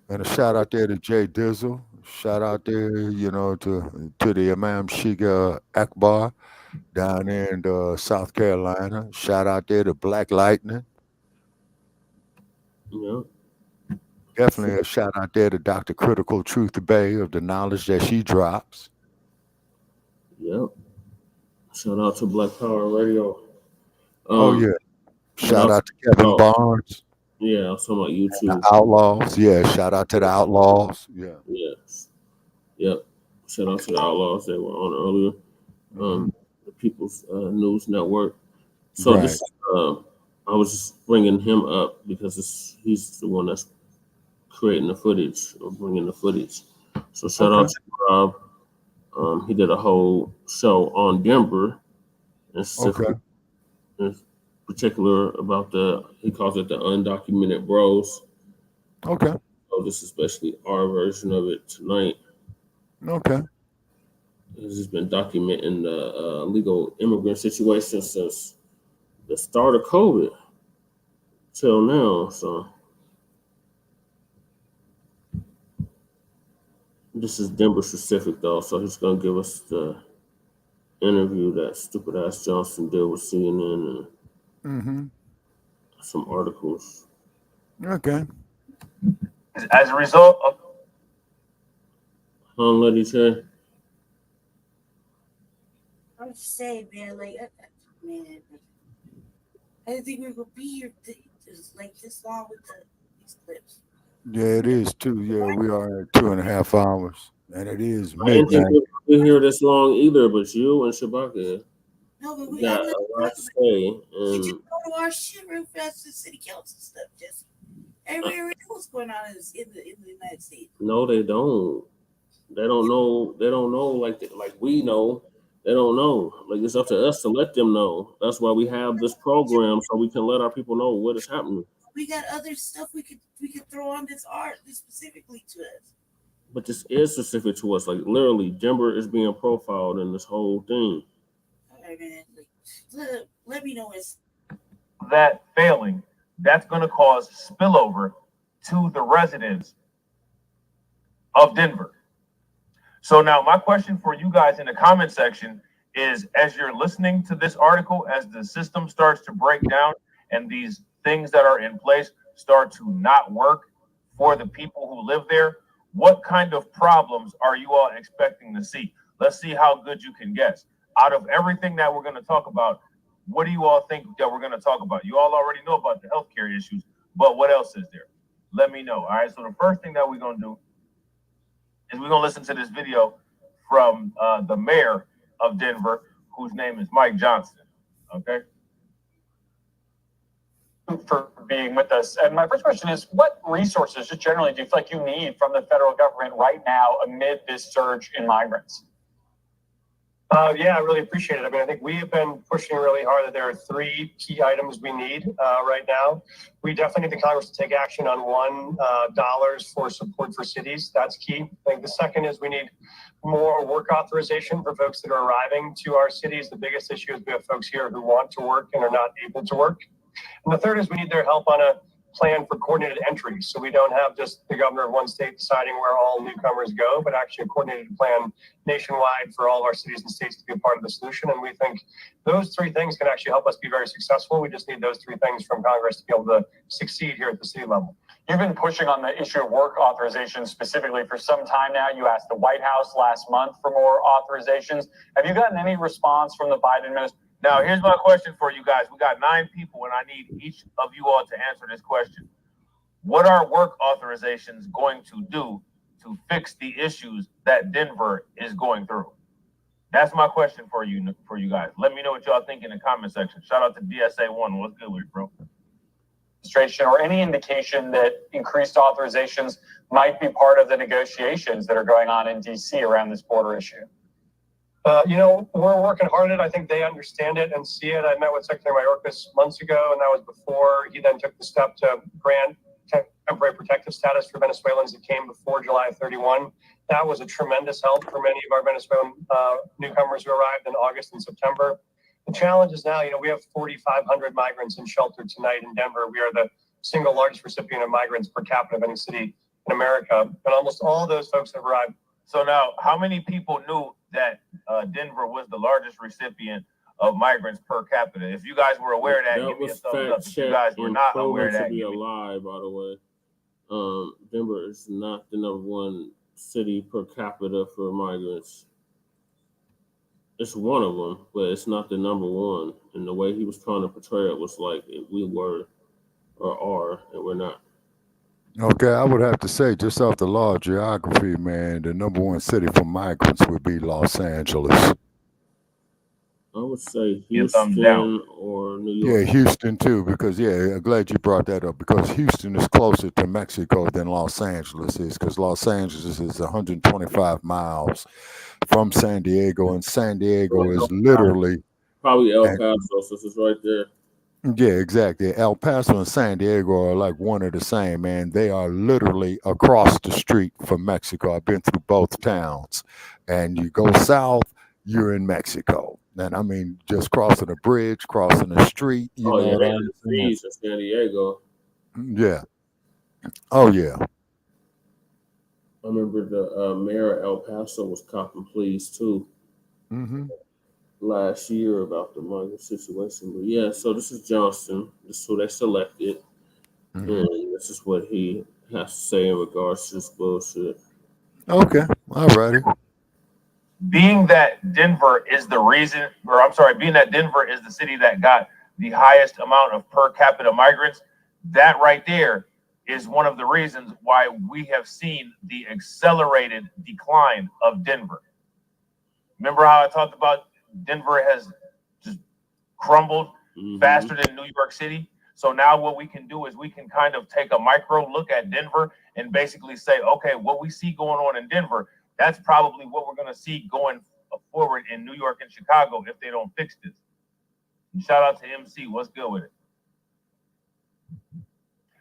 And a shout out there to Jay Dizzle. Shout out there, you know, to the Imam Shiga Akbar down there in South Carolina. Shout out there to Black Lightning. Yeah. Definitely a shout out there to Dr. Critical Truth Bay of the knowledge that she drops. Yep. Shout out to Black Power Radio. Oh yeah. Shout out to Kevin Barnes. Yeah, I was talking about YouTube. The Outlaws. Yeah, shout out to the Outlaws. Yeah. Yes. Yep. Shout out to the Outlaws. They were on earlier. The People's News Network. So Right. this, I was just bringing him up because he's the one that's creating the footage or bringing the footage. So shout out to Rob. He did a whole show on Denver, and in particular about he calls it the undocumented bros. Okay. So this is basically our version of it tonight. Okay. This has been documenting the legal immigrant situation since the start of COVID till now. So this is Denver specific though, so he's gonna give us the interview that stupid ass Johnson did with CNN and some articles. Okay. As a result of Lady Che. I'm just saying, man, like, man, I didn't think we would be here like this long with these clips. Yeah, it is too. Yeah, we are at 2.5 hours. And it is I didn't think midnight. we would be here this long either, but you and Shabaka No, but we got a lot to say. Did And you go to our shit real fast to city council stuff, Jesse? Everywhere else going on in the United States. no, they don't. They don't know. They don't know like we know. They don't know. Like it's up to us to let them know. That's why we have this program so we can let our people know what is happening. We got other stuff we could throw on this art this specifically to us. But this is specific to us. Like literally, Denver is being profiled in this whole thing. All right, man. Like, let me know it's that failing, that's going to cause spillover to the residents of Denver. So now my question for you guys in the comment section is, as you're listening to this article, as the system starts to break down and these things that are in place start to not work for the people who live there, what kind of problems are you all expecting to see? Let's see how good you can guess. Out of everything that we're going to talk about, what do you all think that we're going to talk about? You all already know about the healthcare issues, but what else is there? Let me know. All right. So the first thing that we're going to do is we're going to listen to this video from the mayor of Denver, whose name is Mike Johnson. Okay. For being with us. And my first question is, what resources just generally do you feel like you need from the federal government right now amid this surge in migrants? Yeah, I really appreciate it. I mean, I think we have been pushing really hard that there are 3 key items we need right now. We definitely need the Congress to take action on $1 for support for cities. That's key. I think the second is we need more work authorization for folks that are arriving to our cities. The biggest issue is we have folks here who want to work and are not able to work. And the third is we need their help on a plan for coordinated entry. So we don't have just the governor of one state deciding where all newcomers go, but actually a coordinated plan nationwide for all of our cities and states to be a part of the solution. And we think those three things can actually help us be very successful. We just need those three things from Congress to be able to succeed here at the city level. You've been pushing on the issue of work authorizations specifically for some time now. You asked the White House last month for more authorizations. Have you gotten any response from the Biden administration? Now, here's my question for you guys. We got 9 people, and I need each of you all to answer this question. What are work authorizations going to do to fix the issues that Denver is going through? That's my question for you guys. Let me know what y'all think in the comment section. Shout out to DSA1. What's good with you, bro? Or any indication that increased authorizations might be part of the negotiations that are going on in DC around this border issue? We're working hard at it. I think they understand it and see it. I met with Secretary Mayorkas months ago, and that was before he then took the step to grant temporary protective status for Venezuelans that came before July 31. That was a tremendous help for many of our Venezuelan newcomers who arrived in August and September. The challenge is now, we have 4,500 migrants in shelter tonight in Denver. We are the single largest recipient of migrants per capita of any city in America, and almost all of those folks have arrived. So now, how many people knew that Denver was the largest recipient of migrants per capita? If you guys were aware of that, give me a thumbs up. If you guys were not aware of that, to be a lie, by the way. Denver is not the #1 city per capita for migrants. It's one of them, but it's not the #1. And the way he was trying to portray it was like we were or are, and we're not. Okay, I would have to say, just off the law of geography, man, the #1 city for migrants would be Los Angeles. I would say Houston or New York. Yeah, Houston too, because I'm glad you brought that up, because Houston is closer to Mexico than Los Angeles is, because Los Angeles is 125 miles from San Diego, and San Diego is literally probably El Paso, so it's right there. Yeah, exactly. El Paso and San Diego are like one of the same, man. They are literally across the street from Mexico. I've been through both towns, and you go south, you're in Mexico. And I mean, just crossing a bridge, crossing the street. You know what I'm saying? San Diego. Yeah. Oh yeah. I remember the mayor of El Paso was copping pleas too. Last year about the migrant situation. But yeah, so this is Johnson. This is who they selected. And this is what he has to say in regards to this bullshit. Okay. All righty. Being that Denver is being that Denver is the city that got the highest amount of per capita migrants, that right there is one of the reasons why we have seen the accelerated decline of Denver. Remember how I talked about Denver has just crumbled faster than New York City? So now what we can do is we can kind of take a micro look at Denver and basically say, okay, what we see going on in Denver, that's probably what we're going to see going forward in New York and Chicago if they don't fix this. And shout out to MC. What's good with it?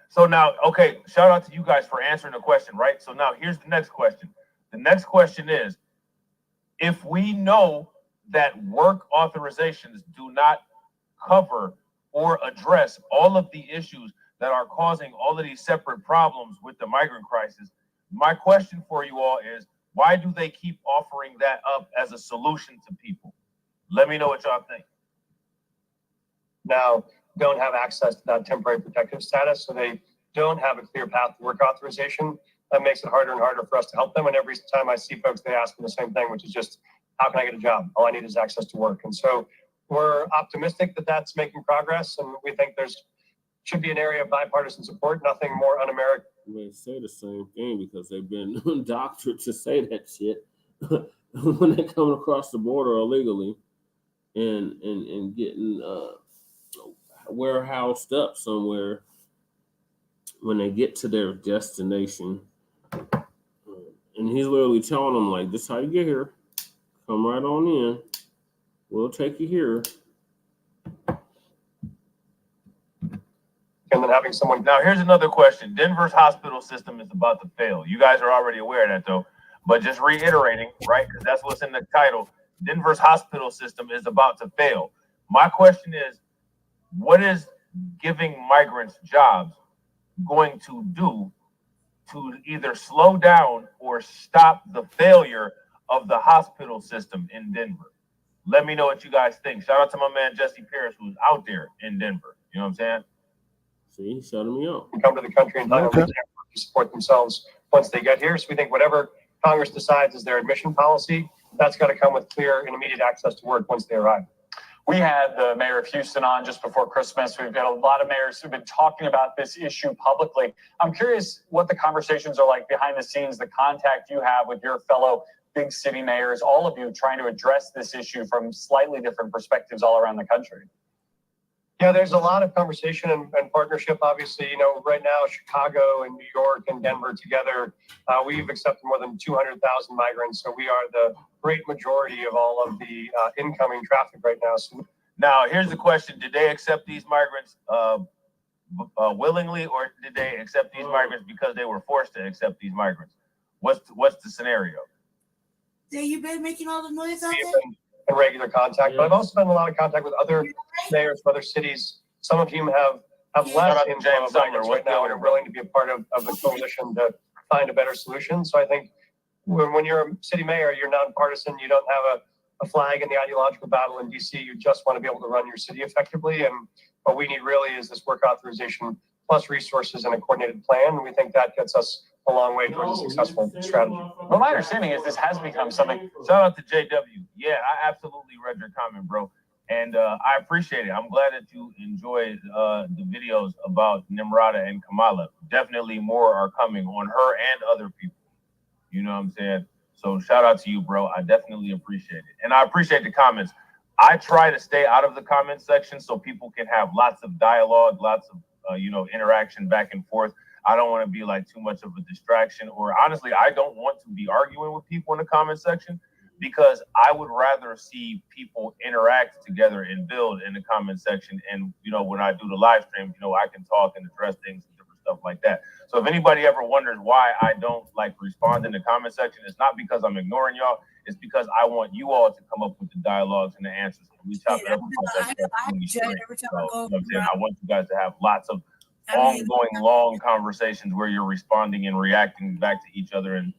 So now, okay, shout out to you guys for answering the question, right? So now here's the next question. The next question is, if we know that work authorizations do not cover or address all of the issues that are causing all of these separate problems with the migrant crisis, my question for you all is, why do they keep offering that up as a solution to people? Let me know what y'all think. Now, don't have access to that temporary protective status, so they don't have a clear path to work authorization. That makes it harder and harder for us to help them. And every time I see folks, they ask me the same thing, which is just, how can I get a job? All I need is access to work. And so we're optimistic that that's making progress. And we think should be an area of bipartisan support, nothing more un-American. They say the same thing because they've been doctored to say that shit when they come across the border illegally and getting warehoused up somewhere when they get to their destination. And he's literally telling them, like, this is how you get here. Come right on in. We'll take you here. And then having someone. Now, here's another question. Denver's hospital system is about to fail. You guys are already aware of that, though. But just reiterating, right? Because that's what's in the title. Denver's hospital system is about to fail. My question is, what is giving migrants jobs going to do to either slow down or stop the failure of the hospital system in Denver? Let me know what you guys think. Shout out to my man Jesse Paris, who's out there in Denver. You know what I'm saying? See, shutting me up. Come to the country and to support themselves once they get here. So we think whatever Congress decides is their admission policy, that's got to come with clear and immediate access to work once they arrive. We had the mayor of Houston on just before Christmas. We've got a lot of mayors who've been talking about this issue publicly. I'm curious what the conversations are like behind the scenes, the contact you have with your fellow big city mayors, all of you trying to address this issue from slightly different perspectives all around the country. Yeah, there's a lot of conversation and partnership. Obviously, right now, Chicago and New York and Denver together, we've accepted more than 200,000 migrants. So we are the great majority of all of the incoming traffic right now. So now, here's the question. Did they accept these migrants willingly, or did they accept these migrants because they were forced to accept these migrants? What's the scenario? Yeah, you been making all the noise out there? In regular contact, but I've also been in a lot of contact with other mayors of other cities. Some of whom have less inflow of migrants right now and are willing to be a part of the coalition to find a better solution. So I think when you're a city mayor, you're nonpartisan. You don't have a flag in the ideological battle in DC. You just want to be able to run your city effectively. And what we need really is this work authorization plus resources and a coordinated plan. And we think that gets us a long way towards a successful strategy. Well, my understanding is this has become something. Shout out to JW. Yeah, I absolutely read your comment, bro. And I appreciate it. I'm glad that you enjoyed the videos about Nimrata and Kamala. Definitely more are coming on her and other people. You know what I'm saying? So shout out to you, bro. I definitely appreciate it. And I appreciate the comments. I try to stay out of the comment section so people can have lots of dialogue, lots of interaction back and forth. I don't want to be like too much of a distraction, or honestly, I don't want to be arguing with people in the comment section, because I would rather see people interact together and build in the comment section. And, when I do the live stream, I can talk and address things and different stuff like that. So if anybody ever wonders why I don't respond in the comment section, it's not because I'm ignoring y'all. It's because I want you all to come up with the dialogues and the answers. We chop it up. I want you guys to have lots of ongoing long conversations where you're responding and reacting back to each other and,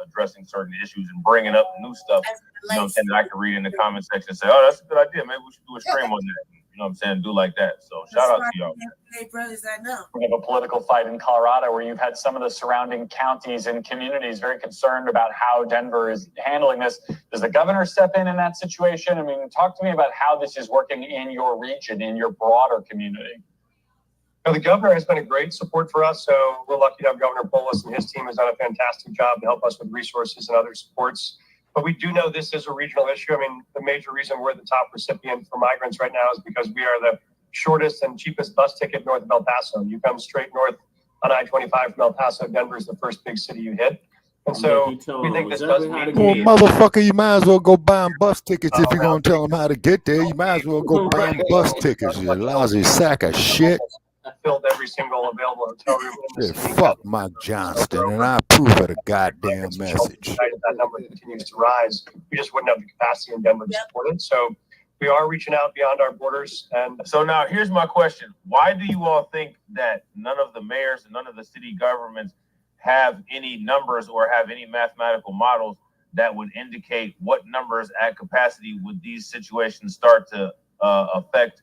addressing certain issues and bringing up new stuff, that I can read in the comment section and say, oh, that's a good idea. Maybe we should do a stream on that. Do like that. So shout out to y'all. Hey, brothers, I know. We have a political fight in Colorado where you've had some of the surrounding counties and communities very concerned about how Denver is handling this. Does the governor step in that situation? I mean, talk to me about how this is working in your region, in your broader community. The governor has been a great support for us, so we're lucky to have Governor Polis, and his team has done a fantastic job to help us with resources and other supports. But we do know this is a regional issue. I mean, the major reason we're the top recipient for migrants right now is because we are the shortest and cheapest bus ticket north of El Paso. You come straight north on I-25 from El Paso, Denver is the first big city you hit. And so we think this does mean... Well, motherfucker, you might as well go buy them bus tickets if you're going to tell them how to get there. You might as well go buy them bus tickets, you lousy sack of shit. Filled every single available hotel room. Yeah, fuck Mike Johnston, and I approve of the goddamn message. That number continues to rise. We just wouldn't have the capacity in Denver to support it. So we are reaching out beyond our borders. And so now here's my question. Why do you all think that none of the mayors and none of the city governments have any numbers or have any mathematical models that would indicate what numbers at capacity would these situations start to affect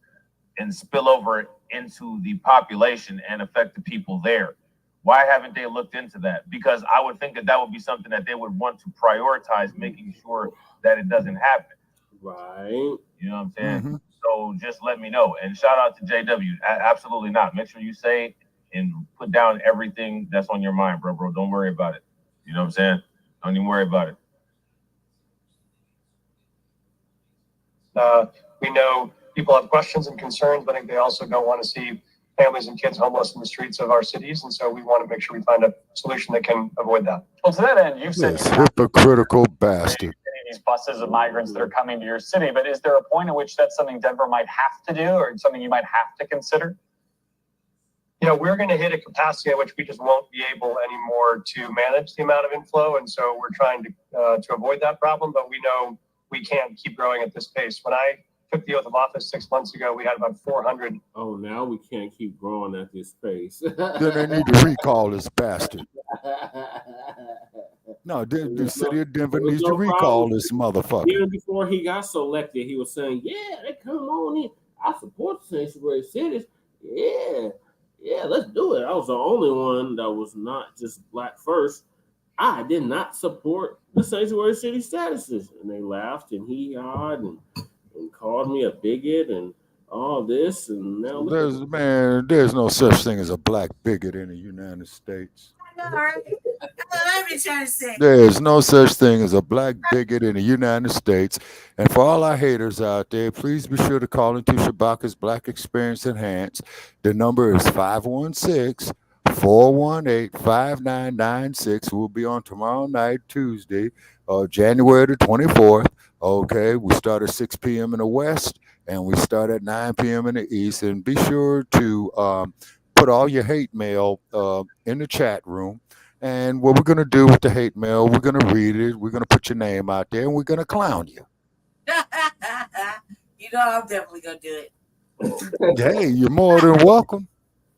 and spill over into the population and affect the people there? Why haven't they looked into that? Because I would think that would be something that they would want to prioritize, making sure that it doesn't happen. Right. You know what I'm saying? So just let me know. And shout out to JW. Absolutely not. Make sure you say and put down everything that's on your mind, bro. Don't worry about it. You know what I'm saying? Don't even worry about it. We know people have questions and concerns, but I think they also don't want to see families and kids homeless in the streets of our cities. And so we want to make sure we find a solution that can avoid that. Well, to that end, you've said this hypocritical bastard. These buses of migrants that are coming to your city, but is there a point at which that's something Denver might have to do or something you might have to consider? We're going to hit a capacity at which we just won't be able anymore to manage the amount of inflow. And so we're trying to avoid that problem, but we know we can't keep growing at this pace. When I took the oath of office 6 months ago, we had about 400. Oh, now we can't keep growing at this pace. Then they need to recall this bastard. No, the city of Denver There's needs no to recall problem. this motherfucker. Even before he got selected, he was saying, "Yeah, they come on in. I support the sanctuary cities. Yeah, let's do it." I was the only one that was not just Black first. I did not support the sanctuary city statuses, and they laughed and hee-hawed and called me a bigot and all this. And now look at There's no such thing as a black bigot in the United States. All right. That's what I've been trying to say. There's no such thing as a black bigot in the United States. And for all our haters out there, please be sure to call into Shabaka's Black Experience Enhanced. The number is 516-418-5996. We'll be on tomorrow night, Tuesday, January the 24th. Okay, we start at 6 p.m. in the West, and we start at 9 p.m. in the East. And be sure to put all your hate mail in the chat room. And what we're going to do with the hate mail, we're going to read it. We're going to put your name out there, and we're going to clown you. You know, I'm definitely going to do it. Hey, you're more than welcome.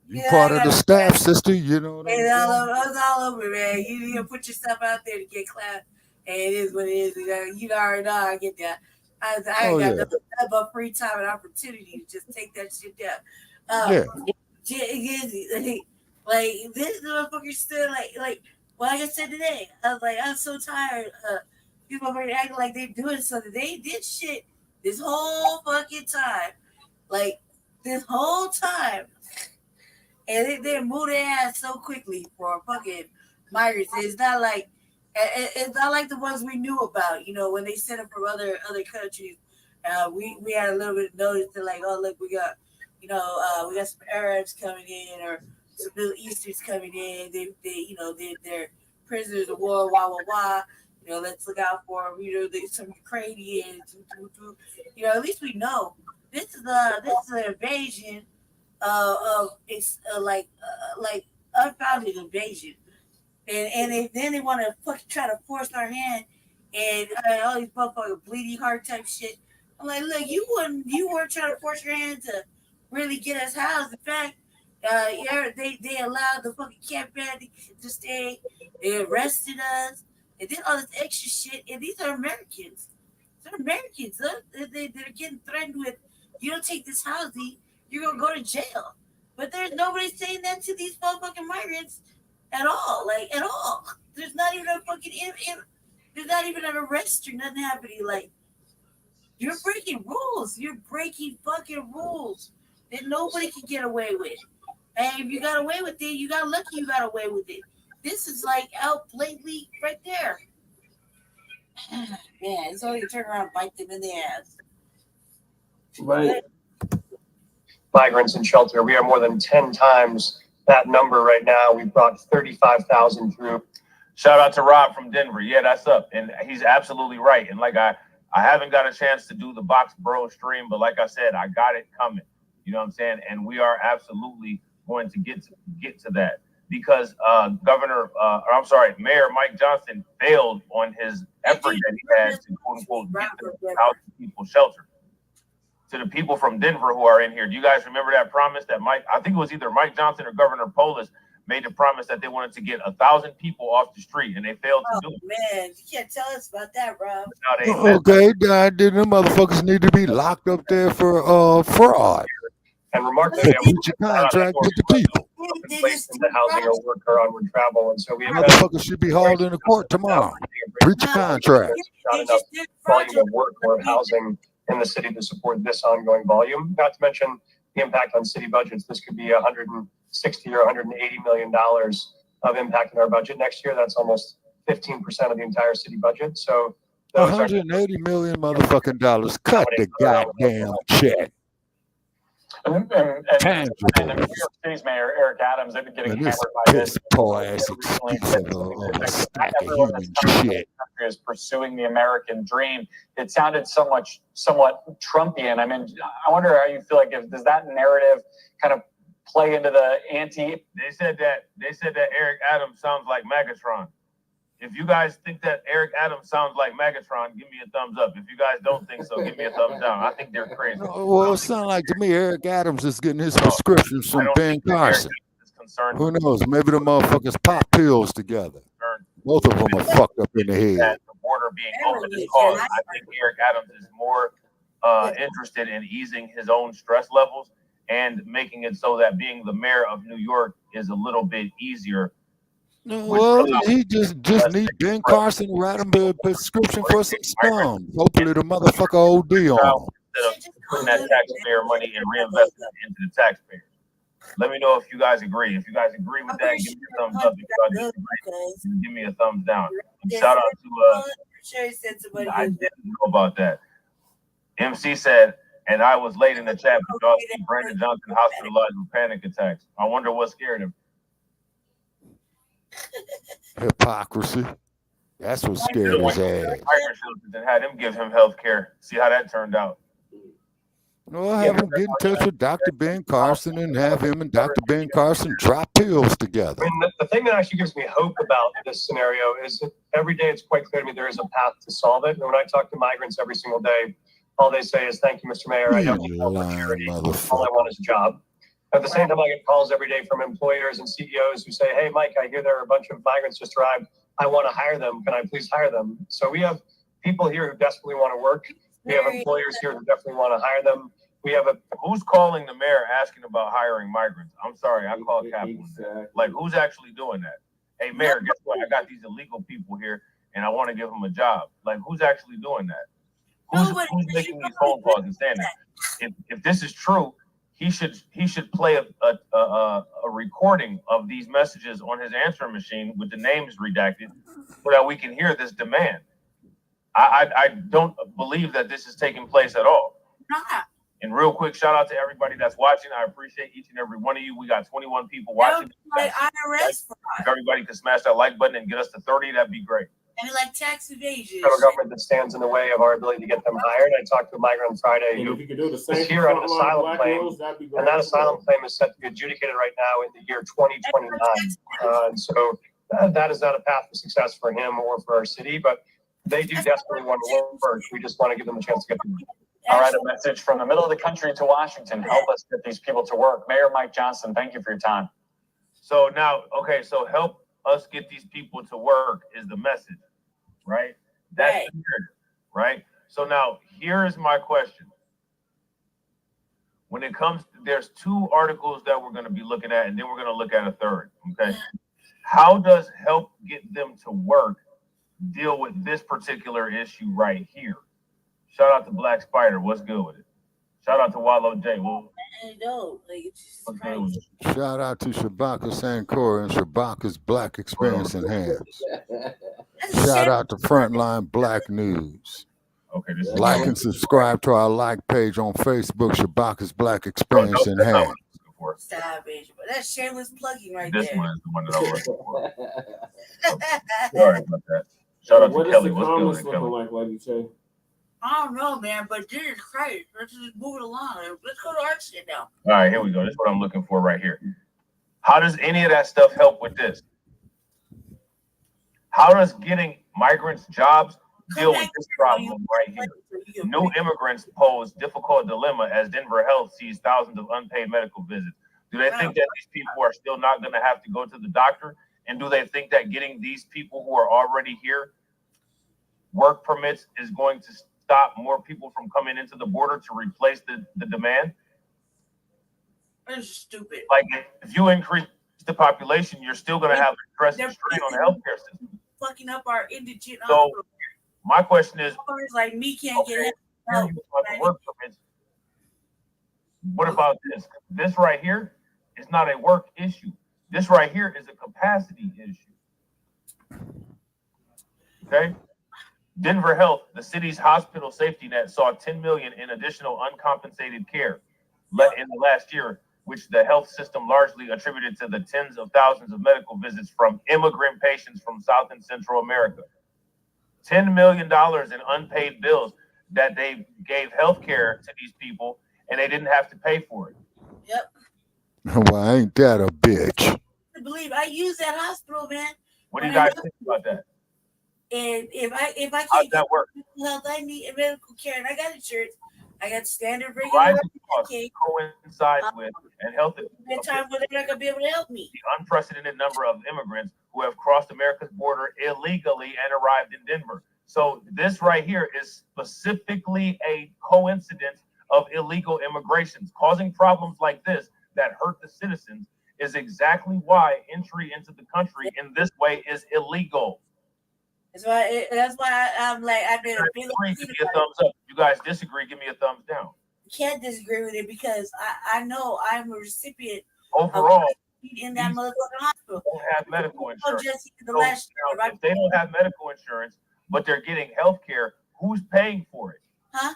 You're part of the staff, sister. You know what I'm saying? It's all over, man. You put yourself out there to get clapped, and it is what it is. You already know I get that. I ain't got nothing but free time and opportunity to just take that shit down. Like this motherfucker still like I said today, I was like, I'm so tired of these motherfuckers acting like they doing something. They did shit this whole fucking time. Like this whole time. And they moved their ass so quickly for fucking migrants. It's not like the ones we knew about, you know, when they sent them from other countries. We had a little bit of notice to like, oh look, we got some Arabs coming in or some Middle Easterns coming in. They're prisoners of war, You know, let's look out for them. You know, there's some Ukrainians. You know, at least we know this is an invasion of it's like unfounded invasion, and then they want to fucking try to force our hand and all these motherfucking bleeding heart type shit. I'm like, look, you weren't trying to force your hand to really get us housed. In fact, they allowed the fucking camp band to stay. They arrested us and did all this extra shit. And these are Americans. They're Americans. They're getting threatened with, you don't take this housing, you're gonna go to jail. But there's nobody saying that to these motherfucking migrants at all. Like at all. There's not even a fucking there's not even an arrest or nothing happening. Like, you're breaking rules. You're breaking fucking rules that nobody can get away with. And if you got away with it, you got lucky you got away with it. This is like out blatantly right there. Man, it's only to turn around and bite them in the ass. Right. Migrants in shelter. We are more than 10 times that number right now. We brought 35,000 through. Shout out to Rob from Denver. Yeah, that's up. And he's absolutely right. And like I haven't got a chance to do the Box Borough stream, but like I said, I got it coming. You know what I'm saying? And we are absolutely going to get to that because Mayor Mike Johnson failed on his effort that he had to quote unquote get the house people shelter. To the people from Denver who are in here, do you guys remember that promise that I think it was either Mike Johnson or Governor Polis made the promise that they wanted to get 1,000 people off the street, and they failed to do it. Man, you can't tell us about that, Rob. Okay, then them motherfuckers need to be locked up there for fraud. And remarkably, breach of contract with the people. Placed into housing or work or onward travel, and so we have motherfuckers should be hauled into court tomorrow. Breach of contract. Not enough volume of work or housing in the city to support this ongoing volume. Not to mention the impact on city budgets. This could be $160 or $180 million of impact in our budget next year. That's almost 15% of the entire city budget. So $180 million motherfucking dollars. Cut the goddamn check. And the New York City's mayor, Eric Adams, they've been getting hammered by this. Poor ass excuse of a stack of human shit. Is pursuing the American dream. It sounded somewhat Trumpian. I mean, I wonder how you feel like does that narrative kind of play into the anti? They said that Eric Adams sounds like Megatron. If you guys think that Eric Adams sounds like Megatron, give me a thumbs up. If you guys don't think so, give me a thumbs down. I think they're crazy. Well, it sounds like to me Eric Adams is getting his prescriptions from Ben Carson. Who knows? Maybe the motherfuckers pop pills together. Both of them are fucked up in the head. The border being open is cause. I think Eric Adams is more interested in easing his own stress levels and making it so that being the mayor of New York is a little bit easier. Well, he just need Ben Carson to write him a prescription for some scum. Hopefully the motherfucker OD on him. Instead of putting that taxpayer money and reinvesting it into the taxpayers. Let me know if you guys agree. If you guys agree with that, give me a thumbs up. If you guys disagree, give me a thumbs down. And shout out to I didn't know about that. MC said, and I was late in the chat, but y'all see Brandon Johnson hospitalized with panic attacks. I wonder what scared him. Hypocrisy. That's what scared his ass. And had him give him health care. See how that turned out. Well, have him get in touch with Dr. Ben Carson and have him and Dr. Ben Carson drop pills together. I mean, the thing that actually gives me hope about this scenario is that every day it's quite clear to me there is a path to solve it. And when I talk to migrants every single day, all they say is, "Thank you, Mr. Mayor. I don't need help with charity. All I want is a job." At the same time, I get calls every day from employers and CEOs who say, "Hey, Mike, I hear there are a bunch of migrants just arrived. I want to hire them. Can I please hire them?" So we have people here who desperately want to work. We have employers here who definitely want to hire them. We have who's calling the mayor asking about hiring migrants? I'm sorry, I called Kaplan. Like, who's actually doing that? Hey, mayor, guess what? I got these illegal people here, and I want to give them a job. Like, who's actually doing that? Who's making these phone calls and saying that? If this is true, he should play a recording of these messages on his answering machine with the names redacted, so that we can hear this demand. I don't believe that this is taking place at all. And real quick, shout out to everybody that's watching. I appreciate each and every one of you. We got 21 people watching. If everybody could smash that like button and get us to 30, that'd be great. And like tax evasion. Federal government that stands in the way of our ability to get them hired. I talked to a migrant on Friday who is here on an asylum claim, and that asylum claim is set to be adjudicated right now in the year 2029. And so that is not a path to success for him or for our city, but they do desperately want to work. We just want to give them a chance to get them. All right, a message from the middle of the country to Washington. Help us get these people to work. Mayor Mike Johnson, thank you for your time. So now, okay, so help us get these people to work is the message, right? That's the narrative, right? So now, here is my question. When it comes, there's 2 articles that we're going to be looking at, and then we're going to look at a third, okay? How does help get them to work deal with this particular issue right here? Shout out to Black Spider. What's good with it? Shout out to Wallow J. Well, shout out to Shabaka Sankora and Shabaka's Black Experience Enhanced. Shout out to Frontline Black News. Okay, like and subscribe to our like page on Facebook, Shabaka's Black Experience Enhanced. Savage, but that's shameless plugging right this there. One is the one that I'm looking for. Sorry about that. Shout out to Kelly. What's good with it, Kelly? Like you say? I don't know, man, but Jesus Christ, let's just move it along. Let's go to our shit now. All right, here we go. This is what I'm looking for right here. How does any of that stuff help with this? How does getting migrants jobs deal with this problem right here? New immigrants pose difficult dilemma as Denver Health sees thousands of unpaid medical visits. Do they think that these people are still not going to have to go to the doctor? And do they think that getting these people who are already here work permits is going to stop more people from coming into the border to replace the demand? That's stupid. Like, if you increase the population, you're still going to have a stress and strain on the healthcare system. Fucking up our indigent. So my question is, like me can't get help. Work permits. What about this? This right here is not a work issue. This right here is a capacity issue. Okay? Denver Health, the city's hospital safety net, saw $10 million in additional uncompensated care in the last year, which the health system largely attributed to the tens of thousands of medical visits from immigrant patients from South and Central America. $10 million in unpaid bills that they gave health care to these people, and they didn't have to pay for it. Yep. Well, ain't that a bitch? I believe I use that hospital, man. What do you guys think about that? And if I How's can't get that work? medical health, I need medical care, and I got insurance. I got standard regular Rising costs Medicaid. coincides with and health That time when they're not gonna be able to help me. the unprecedented number of immigrants who have crossed America's border illegally and arrived in Denver. So this right here is specifically a coincidence of illegal immigrations. Causing problems like this that hurt the citizens is exactly why entry into the country in this way is illegal. That's why I'm like, I've been a big Give me a thumbs up. You guys disagree, give me a thumbs down. can't disagree with it because I know I'm a recipient Overall, of in that motherfucking hospital. Don't have medical insurance. Just the So last now, if they don't have medical insurance, but they're getting health care, who's paying for it? Huh?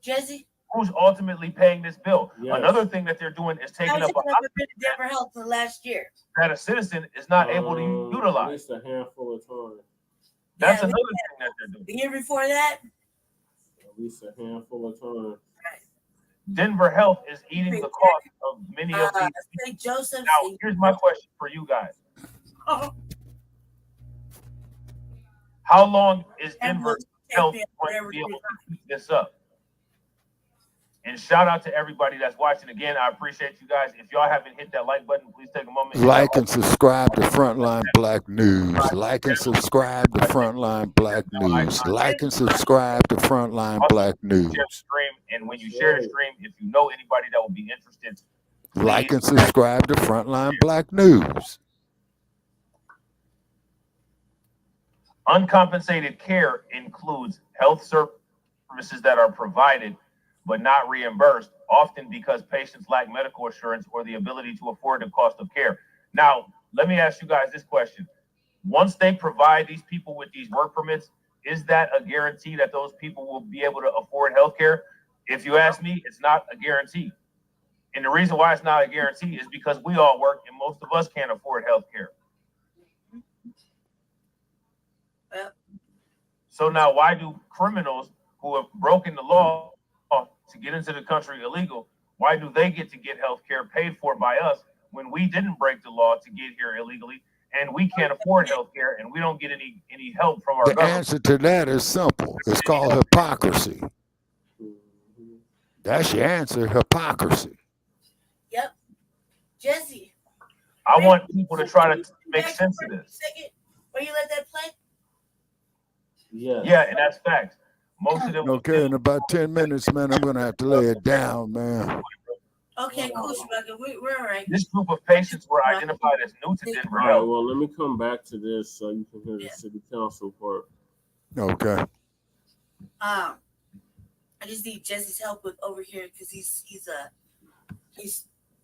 Jesse? Who's ultimately paying this bill? Yes. Another thing that they're doing is taking up a I've been to Denver Health for the last year. that a citizen is not able to At utilize. least a handful of times. That's Yeah, another thing that they're doing. The year before that, At least a handful of times. Denver Health is eating the cost of many of these. St. Joseph. Now, here's my question for you guys. How long is Denver Health going to be able to keep this up? And shout out to everybody that's watching. Again, I appreciate you guys. If y'all haven't hit that like button, please take a moment. Like and subscribe to Frontline Black News. Like and subscribe to Frontline Black News. Like and subscribe to Frontline Black News. Share the stream, and when you share the stream, if you know anybody that will be interested, Like and subscribe to Frontline Black News. uncompensated care includes health services that are provided but not reimbursed, often because patients lack medical insurance or the ability to afford the cost of care. Now, let me ask you guys this question. Once they provide these people with these work permits, is that a guarantee that those people will be able to afford health care? If you ask me, it's not a guarantee. And the reason why it's not a guarantee is because we all work and most of us can't afford health care. So now why do criminals who have broken the law to get into the country illegal, why do they get to get health care paid for by us when we didn't break the law to get here illegally and we can't afford health care and we don't get any help from our The government? answer to that is simple. It's called hypocrisy. That's your answer, hypocrisy. Yep. Jesse. I want people to try to make sense of this. Second, will you let that play? Yeah, and that's facts. Most of them. Okay, in about 10 minutes, man, I'm going to have to lay it down, man. Okay, cool, Shmugger. We're all right. This group of patients were identified as new to Denver All right, Health. well, let me come back to this so you can hear the city council part. Okay. I just need Jesse's help with over here because he's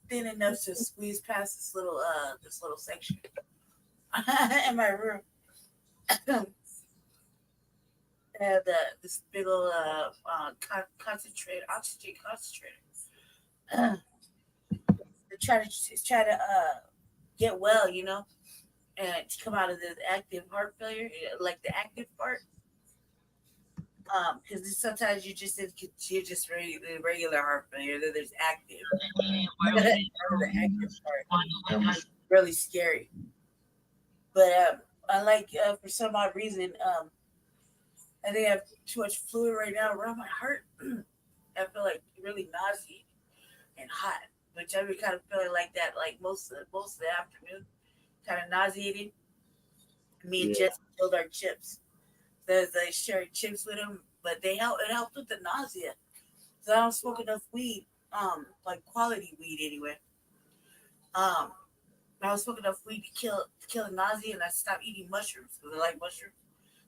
thin enough to squeeze past this little section in my room. And this big old concentrator, oxygen concentrator. Try to get well, you know, and to come out of the active heart failure, like the active part. Because sometimes you're just regular heart failure. Then there's active. The active part really scary. But I like for some odd reason I think I have too much fluid right now around my heart. I feel like really nauseated and hot, which I've been kind of feeling like that, like most of the afternoon, kind of nauseated. Me and Jess killed our chips. They shared chips with them, but it helped with the nausea. So I don't smoke enough weed, like quality weed anyway. I was smoking enough weed to kill the nausea, and I stopped eating mushrooms because I like mushrooms.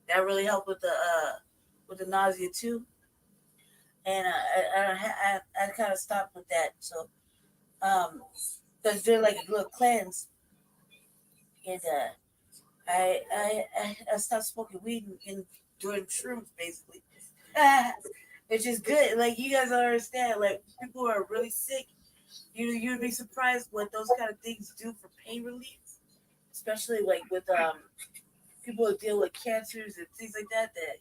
That really helped with the nausea too. And I kind of stopped with that. So, because they're like a little cleanse, and I stopped smoking weed and doing shrooms basically, which is good. Like you guys don't understand. Like people who are really sick, you'd be surprised what those kind of things do for pain relief, especially like with people who deal with cancers and things like that. That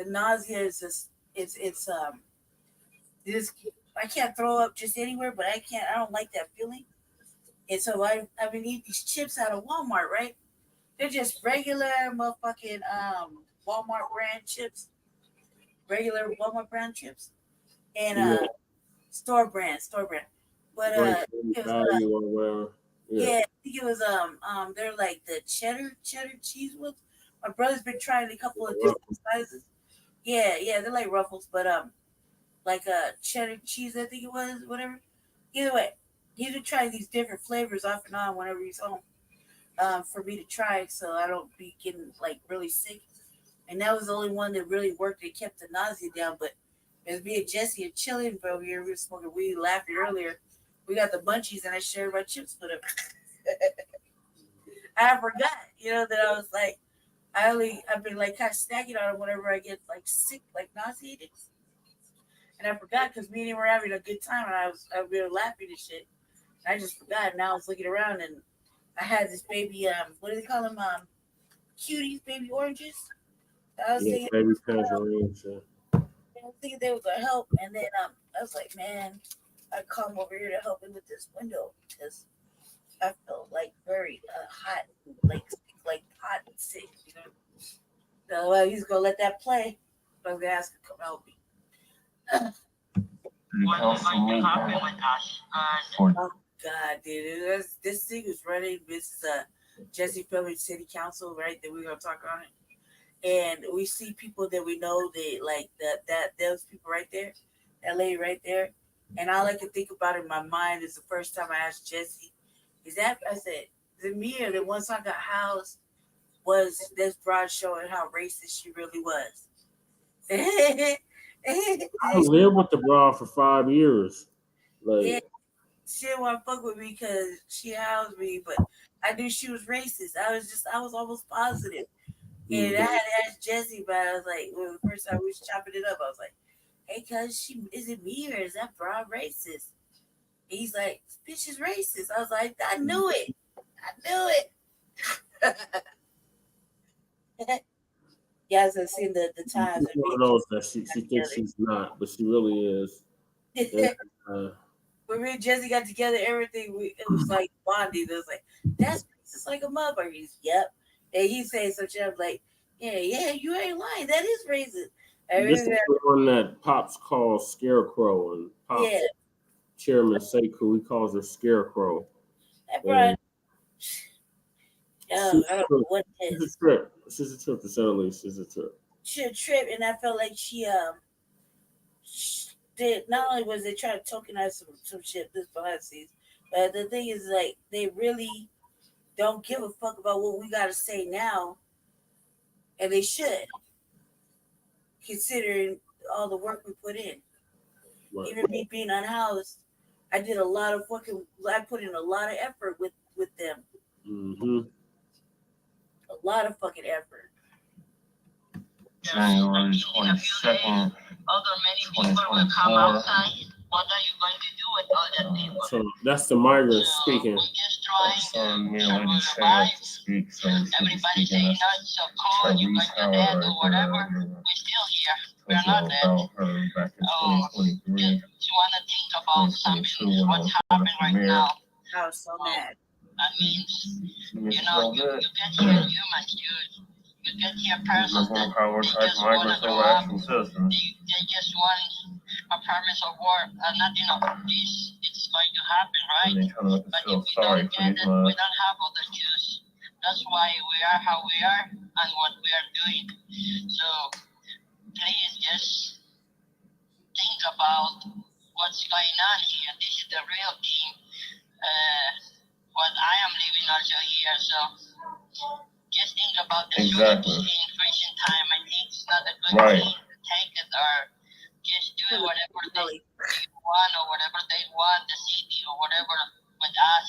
the nausea is just it's I can't throw up just anywhere, but I don't like that feeling. And so I've been eating these chips out of Walmart, right? They're just regular motherfucking Walmart brand chips, regular Walmart brand chips, and Yeah, store brand. But great it was value or whatever. Yeah. yeah, I think it was they're like the cheddar cheese ones. My brother's been trying a couple of different sizes. Yeah, they're like Ruffles, but like cheddar cheese, I think it was, whatever. Either way, he's been trying these different flavors off and on whenever he's home, for me to try, so I don't be getting like really sick. And that was the only one that really worked. It kept the nausea down. But as me and Jesse are chilling over here, we were smoking weed, laughing earlier. We got the munchies, and I shared my chips with him. I forgot, that I was like, I've been like kind of snacking on it whenever I get like sick, like nauseated. And I forgot because me and him were having a good time, and we were laughing and shit. And I just forgot. And now I was looking around, and I had this baby, what do they call them? Cuties, baby oranges. I was thinking, Baby tangerines. Yeah. I was thinking they were gonna help, and then I was like, man, I come over here to help him with this window because I felt like very hot, like hot and sick, So he's gonna let that play. But I was gonna ask him to come help me. Oh God, dude, this thing is running. This is Jesse Phillips City Council, right? That we're gonna talk on it. And we see people that we know, that like that those people right there, that lady right there. And all I can think about in my mind is the first time I asked Jesse, I said, is it me or that once I got housed was this broad showing how racist she really was? I lived with the broad for 5 years. Like, yeah, she didn't want to fuck with me because she housed me, but I knew she was racist. I was almost positive. And I had to ask Jesse, but I was like, well, the first time we was chopping it up, I was like, hey, cuz, is it me or is that broad racist? And he's like, bitch is racist. I was like, I knew it. Yeah, I've seen the times. one of those that she thinks she's not, but she really is. When me and Jesse got together, everything, it was like bonding. It was like, that's racist like a mother. He's, yep. And he saying some shit. I'm like, yeah, you ain't lying. That is racist. This is the one that Pops calls Scarecrow, and Pops Chairman Sekou, he calls her Scarecrow. That brought, I don't know what it is. It's a trip. She's a trip, to say the least. She's a trip. She a trip, and I felt like she did. Not only was they trying to tokenize some shit this behind the scenes, but the thing is, like, they really don't give a fuck about what we gotta say now, and they should, considering all the work we put in. Right. Even me being unhoused, I put in a lot of effort with them. Mm-hmm. A lot of fucking effort. January 22nd, 2024. What are you going to do with all that people? So that's the migrants speaking. Son, me and Lady Shay have to speak, so everybody saying not so cool, you're going to dead or whatever. We're still here. We're not dead. Back in 2023. You want to think about something, what's happening right now. I was so mad. I mean, you get here humans, you get here persons that just want to grow up. They just want apartments or work. Nothing of this it's going to happen, right? But if we don't get it, we don't have other choice. That's why we are how we are and what we are doing. So please just think about what's going on here. This is the real thing. What I am living also here. So just think about the inflation time. I think it's not a good thing to take it or just do whatever they want or whatever they want, the city or whatever with us.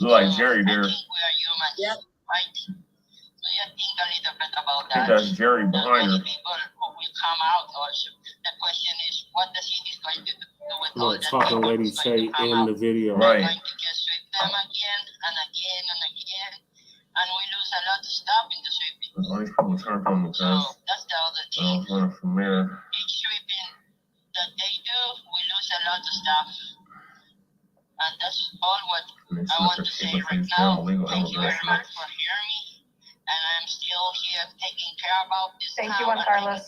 Look like Jerry there. I think we are humans, right? So you think a little bit about that. I think that's Jerry behind her. People who will come out also. The question is what the city is going to do with all that. Talking Lady Shay in the video. Right. Going to just sweep them again and again and again. And we lose a lot of stuff in the sweeping. All these people turn from the so that's the other thing. From there. Each sweeping that they do, we lose a lot of stuff. And that's all what I want to say right now. Thank you very much for hearing me. still here taking care about this. Thank you, Juan Carlos.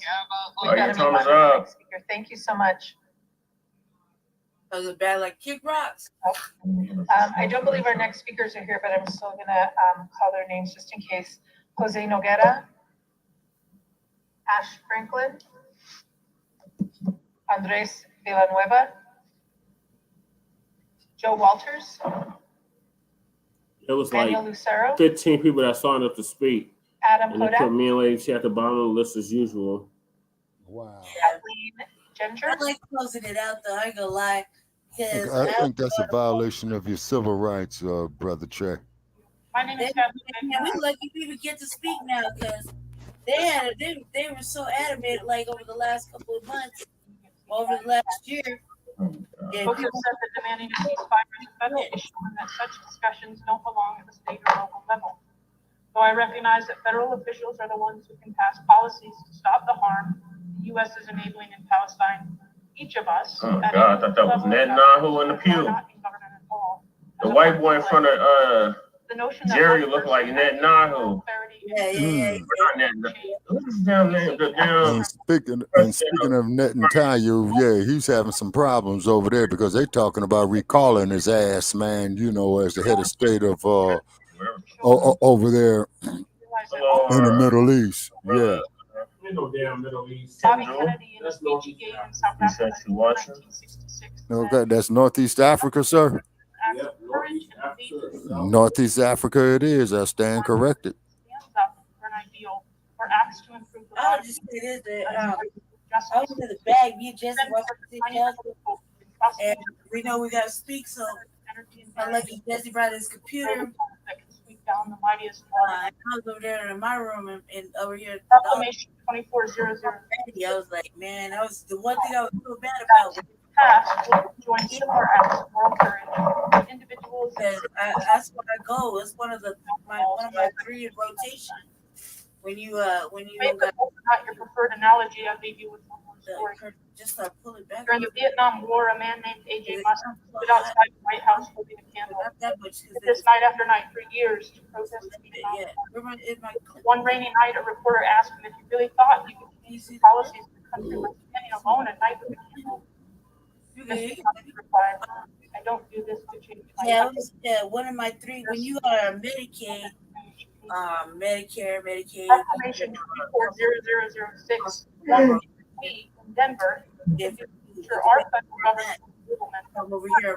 Oh, your time is up. Speaker. Thank you so much. Was it bad like kick rocks? I don't believe our next speakers are here, but I'm still gonna call their names just in case. Jose Noguera, Ash Franklin, Andres Villanueva, Joe Walters, It was like Daniel Lucero, 15 people that signed up to speak. Adam And they put Hoda, me and Lady T at the bottom of the list as usual. Wow. Kathleen Ginger. I like closing it out though, I ain't gonna lie. Because I think that's a violation of your civil rights, Brother Che. My name is Kathleen. we lucky we even get to speak now because they were so adamant like over the last couple of months, over the last year. Yeah, Both have said that demanding a ceasefire is a federal issue and that such discussions don't belong at the state or local level. Though I recognize that federal officials are the ones who can pass policies to stop the harm the U.S. is enabling in Palestine, each of us. Oh God, I thought that was Netanyahu in the pew. The white boy in front of Jerry looked like Netanyahu. Yeah. What's his damn name? The damn. And speaking of Netanyahu, yeah, he's having some problems over there because they're talking about recalling his ass, man. You know, as the head of state of over there in the Middle East. Yeah. No damn Middle East. Okay, that's Northeast Africa, sir. Yep, Northeast Africa. Northeast Africa it is. I stand corrected. I'll just say this, that I was in the bag, me and Jesse and we know we gotta speak, so I lucky Jesse brought his computer. I was over there in my room and over here. Proclamation 2400. I was like, man, that was the one thing I was so bad about. Join similar acts of moral courage. Individuals. That's what I go. It's one of my 3 in rotation. When you got not your preferred analogy, I'll leave you with one more story. Just pull it back. During the Vietnam War, a man named A.J. Mustard stood outside the White House holding a candle. This night after night for years to protest the Vietnam. One rainy night, a reporter asked him if he really thought he could change the policies of the country by standing alone at night with a candle. Mr. Mustard replied, I don't do this to change my country. One of my 3. When you are Medicaid, Medicare, Medicaid. Proclamation 240006. In Denver. If sure our federal government come over here,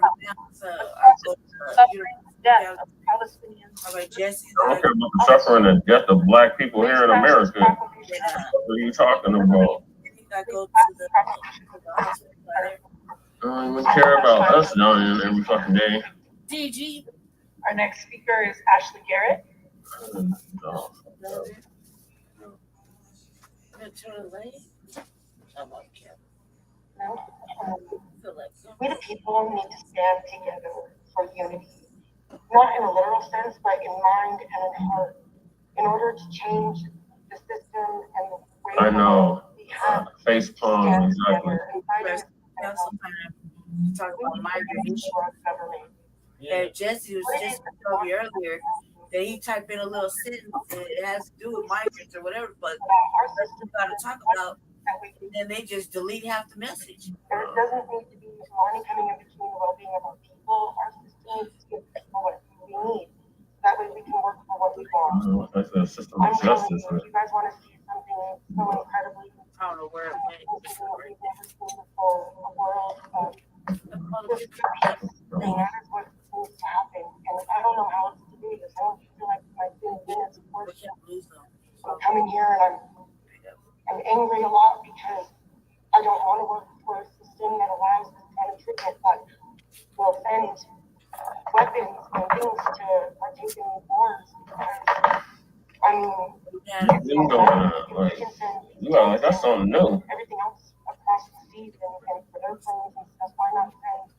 death of Palestinians. All right, Jesse. I don't care about the suffering and death of black people here in America. What are you talking about? I go to the hospital. I don't even care about us down here every fucking day. DG. Our next speaker is Ashley Garrett. We the people need to stand together for unity, not in a literal sense, but in mind and in heart, in order to change the system and the way I know. we have Face palm, exactly. Talk about migrant issue. Jesse was just telling me earlier that he typed in a little sentence and it has to do with migrants or whatever, but our system got to talk about, and they just delete half the message. There doesn't need to be money coming in between the well-being of our people. Our system needs to give people what we need. That way we can work for what we want. That's a system of justice. If you guys want to see something so incredibly, I don't know where it went. a world of destruction, and that is what needs to happen. And I don't know how else to do this. I don't feel like my 10 minutes of work. I'm coming here and I'm angry a lot because I don't want to work for a system that allows this kind of treatment that will send weapons and things to partake in these wars. I mean, that's something new. Everything else across the seas and for those things and stuff, why not send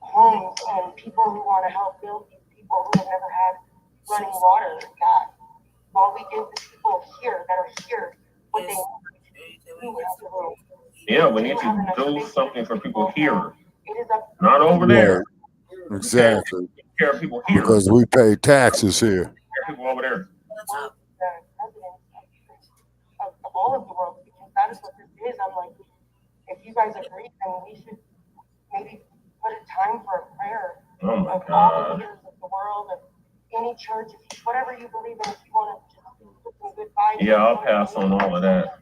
homes and people who want to help build these people who have never had running water that while we give the people here that are here what they need. Yeah, we need to do something for people here, not over there. Exactly. Take care of people here. Because we pay taxes here. People over there. all of the world, because that is what this is. I'm like, if you guys agree, then we should maybe put a time for a prayer Oh my of all the God. leaders of the world, of any church, whatever you believe in. If you want to just put some good vibes. Yeah, I'll pass on all of that.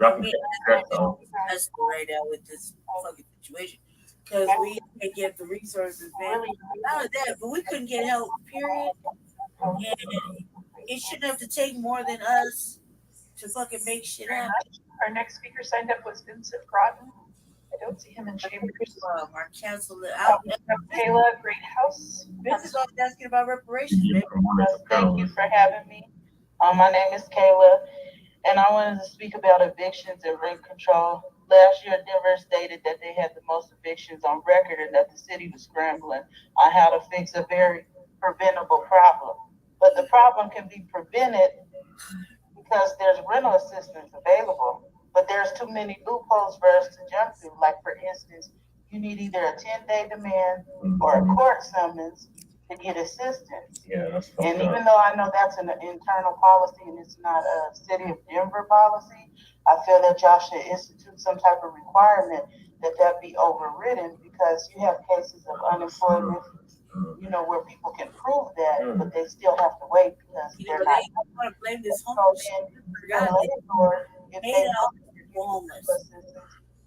I mean, that's right now with this fucking situation. Because we can't get the resources, man. Not only that, but we couldn't get help, period. And it shouldn't have to take more than us to fucking make shit happen. Our next speaker signed up was Vincent Groton. I don't see him in chambers. Our council out. Kayla, Great House. This is all asking about reparations, baby. Thank you for having me. My name is Kayla, and I wanted to speak about evictions and rent control. Last year, Denver stated that they had the most evictions on record and that the city was scrambling on how to fix a very preventable problem. But the problem can be prevented because there's rental assistance available, but there's too many loopholes for us to jump through. Like, for instance, you need either a 10-day demand or a court summons to get assistance. Yeah, that's And even though I know that's an internal policy and it's not a city of Denver policy, I feel that y'all should institute some type of requirement that be overridden, because you have cases of unemployment, you know, where people can prove that, but they still have to wait because they're not. I want to blame this homeless If they homeless,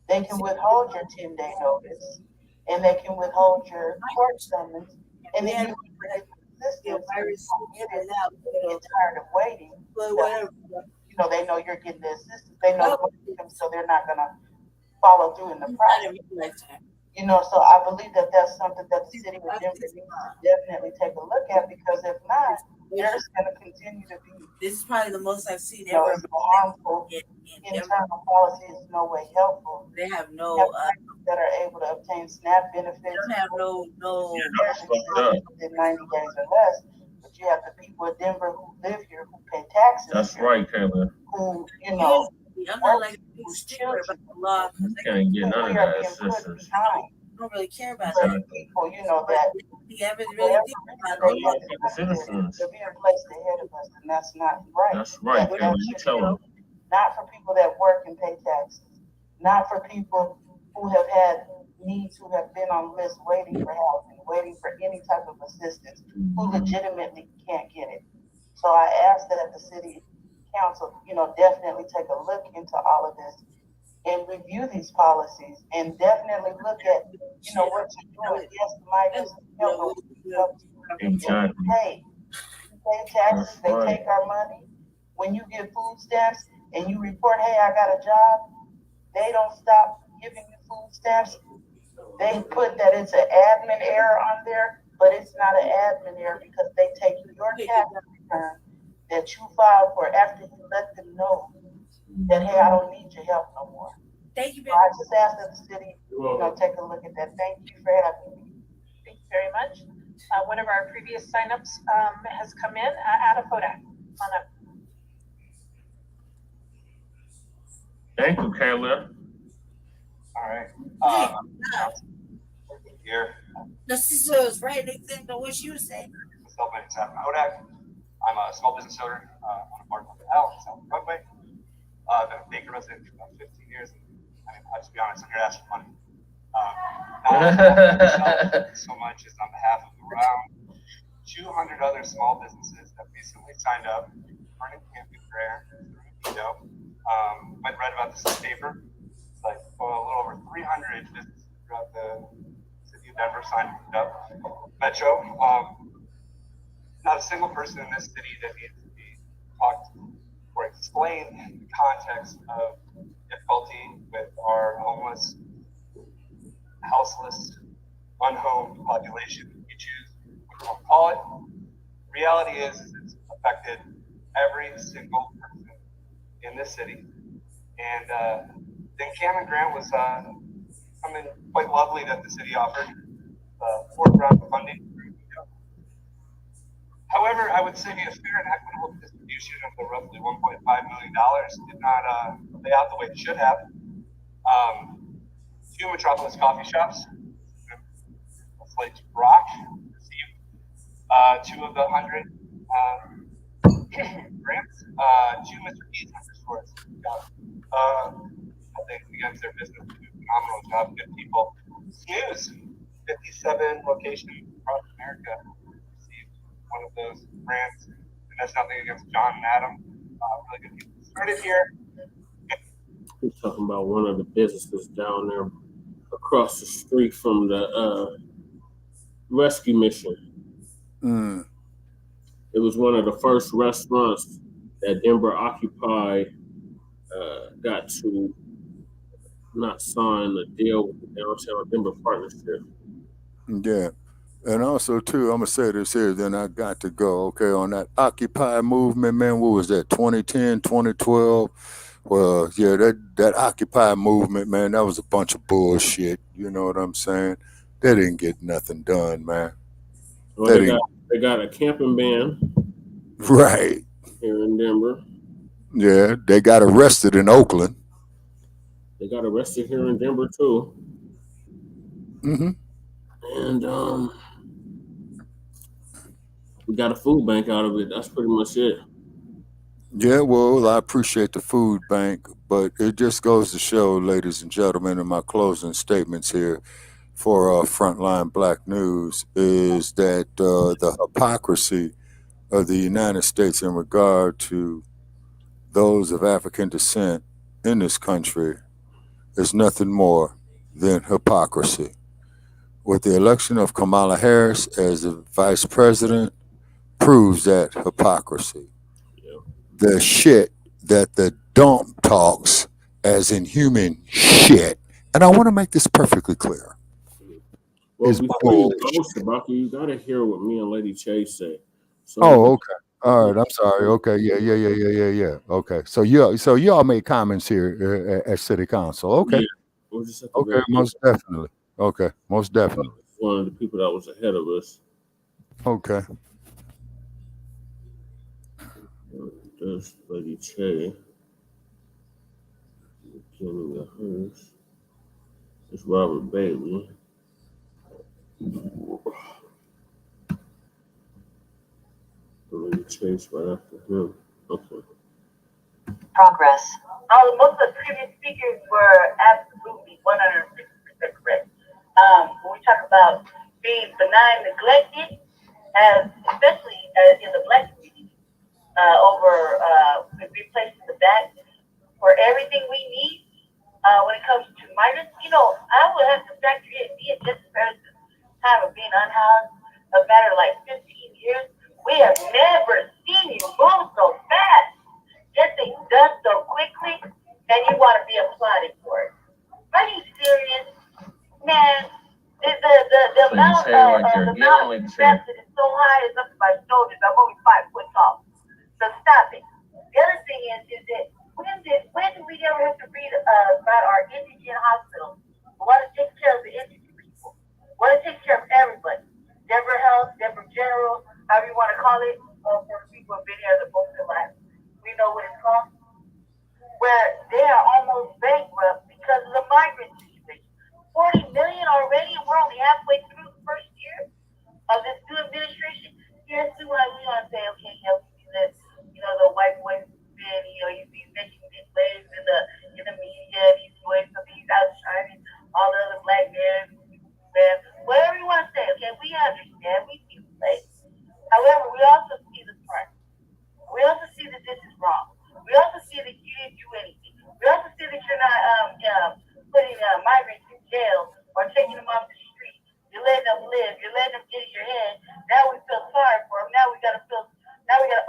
they can withhold your 10-day notice, and they can withhold your court summons, and then you get tired of waiting. You know, they know you're getting the assistance. They know them, so they're not gonna follow through in the process. You know, so I believe that that's something that the city of Denver needs to definitely take a look at, because if not, they're just gonna continue to be. This is probably the most I've seen You know, ever. it's harmful. Internal policy is no way helpful. They have no that are able to obtain SNAP benefits. They don't have no within 90 days or less. But you have the people in Denver who live here, who pay taxes. That's right, Kayla. Who, you know, I'm not like a stickler about the law. You can't get none of that assistance. I don't really care about that. that. People, you know, that you haven't really think about the citizens. They're being placed ahead of us, and that's not right. That's right, Kayla. You tell them. Not for people that work and pay taxes. Not for people who have had needs, who have been on lists waiting for help and waiting for any type of assistance, who legitimately can't get it. So I ask that the city council, you know, definitely take a look into all of this and review these policies, and definitely look at, you know, what you're doing. Yes, the migrants help pay taxes, they take our money. When you get food stamps and you report, hey, I got a job, they don't stop giving you food stamps. They put that it's an admin error on there, but it's not an admin error, because they take your tax return that you filed for after you let them know that, hey, I don't need your help no more. Thank you. So I just ask that the city, you know, take a look at that. Thank you for having me. Thank you very much. One of our previous signups has come in. Ada Fodak, on up. Thank you, Kayla. All right. Here. The sisters, right? They think that what you say. Myself, my name's Adam Hodak. I'm a small business owner on a bar called Al, South Broadway. I've been a Baker resident for about 15 years. And, I mean, I'll just be honest, I'm here to ask for money. Not so much as on behalf of around 200 other small businesses that recently signed up for an camping prayer through Vito. I've read about this in the paper. It's like a little over 300 businesses throughout the city of Denver signed up. Metro. Not a single person in this city that needs to be talked or explained the context of difficulty with our homeless, houseless, unhomed population. You choose what you want to call it. Reality is it's affected every single person in this city. And then Cam Grant was something quite lovely that the city offered, fourth round of funding. However, I would say a fair and equitable distribution of the roughly $1.5 million did not play out the way it should have. 2 Metropolis coffee shops, like Blacc, received 2 of the 100 grants. 2 Mr. P's liquor stores got begins their business. They do a phenomenal job. Good people. Snooze, 57 locations across America received one of those brands. And that's nothing against John and Adam. Really good people. Started here. We're talking about one of the businesses down there across the street from the rescue mission. Mm. It was one of the first restaurants that Denver Occupy got to not sign a deal with the Downtown Denver Partnership. Yeah. And also, too, I'm going to say this here, then I got to go, okay, on that Occupy movement, man, what was that, 2010, 2012? Well, yeah, that Occupy movement, man, that was a bunch of bullshit, you know what I'm saying? They didn't get nothing done, man. Well, they got a camping ban. Right. Here in Denver. Yeah, they got arrested in Oakland. They got arrested here in Denver, too. Mm-hmm. And we got a food bank out of it. That's pretty much it. Yeah, well, I appreciate the food bank, but it just goes to show, ladies and gentlemen, in my closing statements here for Frontline Black News, is that the hypocrisy of the United States in regard to those of African descent in this country is nothing more than hypocrisy. With the election of Kamala Harris as the vice president proves that hypocrisy. The shit that the dump talks as in human shit. And I want to make this perfectly clear. Well, Is before you go, Shabaka, you got to hear what me and Lady Chase say. So, okay. All right. I'm sorry. Okay. Yeah. Okay. So y'all made comments here at City Council. Okay. Yeah, we're just at the Okay. very Most definitely. Okay. Most definitely. one of the people that was ahead of us. Okay. There's Lady Che. Beginning of hers. It's Robert Bailey. Lady Chase right after him. Okay. Progress. Most of the previous speakers were absolutely 150% correct. When we talk about being benign, neglected, especially in the Black community, replacing the back for everything we need when it comes to migrants. I would have to factor in being just the time of being unhoused, a matter of like 15 years. We have never seen you move so fast, get things done so quickly, and you want to be applauded for it. Are you serious? Man, the amount of invested is so high, it's up to my shoulders. I'm only 5 foot tall. So stop it. The other thing is that when did we ever have to read about our indigent hospitals? We want to take care of the indigent people. We want to take care of everybody. Denver Health, Denver General, however you want to call it, for people who have been here the most of their lives. We know what it's called. Where they are almost bankrupt because of the migrant situation. 40 million already, and we're only halfway through the first year of this new administration. Here's why we want to say, okay, yeah, we see this, the white boys been, you see mentioning these slaves in the media, these boys, so these outshining all the other Black men, whatever you want to say, okay, we understand, we see the slaves. However, we also see the front. We also see that this is wrong. We also see that you didn't do anything. We also see that you're not putting migrants in jail or taking them off the street. You're letting them live. You're letting them get in your head. Now we feel sorry for them. Now we gotta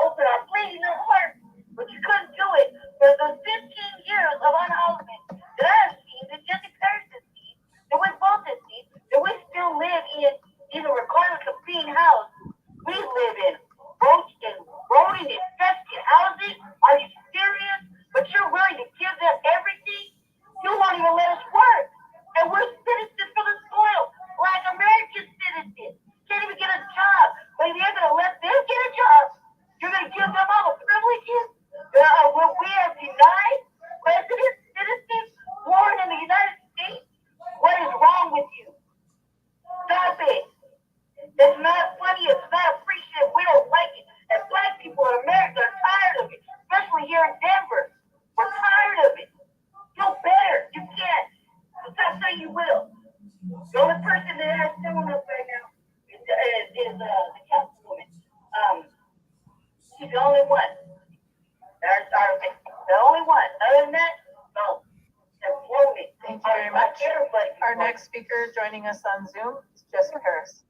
open our bleeding little hearts. But you couldn't do it for those 15 years of unhousing that I have seen, that Jesse Paris has seen, that we both have seen, that we still live in, even regardless of being housed. We live in rodent infested houses. Are you serious? But you're willing to give them everything? You won't even let us work. And we're citizens for the soil, like American citizens. Can't even get a job. But if you're going to let them get a job, you're going to give them all the privileges when we are denied resident citizens born in the United States. What is wrong with you? Stop it. It's not funny. It's not appreciated. We don't the only one. The only one. Other than that, no. Thank you very much. Our next speaker joining us on Zoom is Jessica Harris.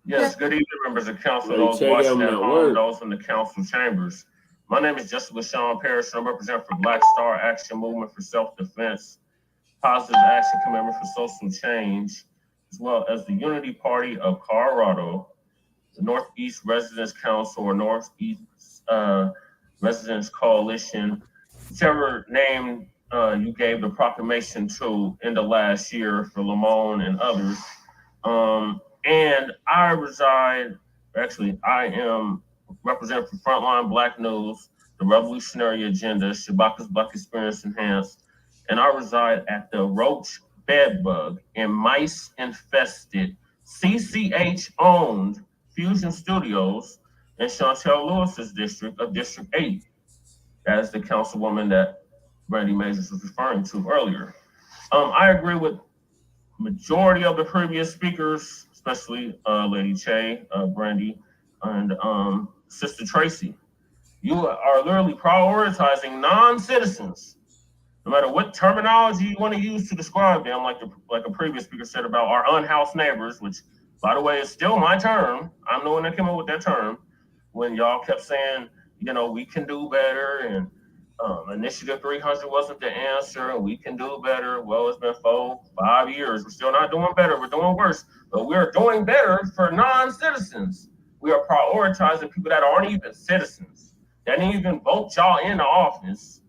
Yes, good evening, members of council, Lady those Che, give watching them at that home, word. those in the council chambers. My name is Jessica Sean Parrish, and I represent for Black Star Action Movement for Self-Defense, Positive Action Commitment for Social Change, as well as the Unity Party of Colorado, the Northeast Residents Council or Northeast Residents Coalition, whichever name you gave the proclamation to in the last year for Lamone and others. And I am representing for Frontline Black News, the Revolutionary Agenda, Shabaka's Black Experience Enhanced, and I reside at the Roach Bedbug and Mice Infested, CCH-owned Fusion Studios in Chantel Lewis's district of District 8. That is the councilwoman that Brandy Majors was referring to earlier. I agree with majority of the previous speakers, especially Lady Che, Brandy, and Sister Tracy. You are literally prioritizing non-citizens, no matter what terminology you want to use to describe them, like a previous speaker said about our unhoused neighbors, which, by the way, is still my term. I'm the one that came up with that term, when y'all kept saying, you know, we can do better, and Initiative 300 wasn't the answer, and we can do better. Well, it's been 5 years. We're still not doing better. We're doing worse, but we're doing better for non-citizens. We are prioritizing people that aren't even citizens, that didn't even vote y'all into office,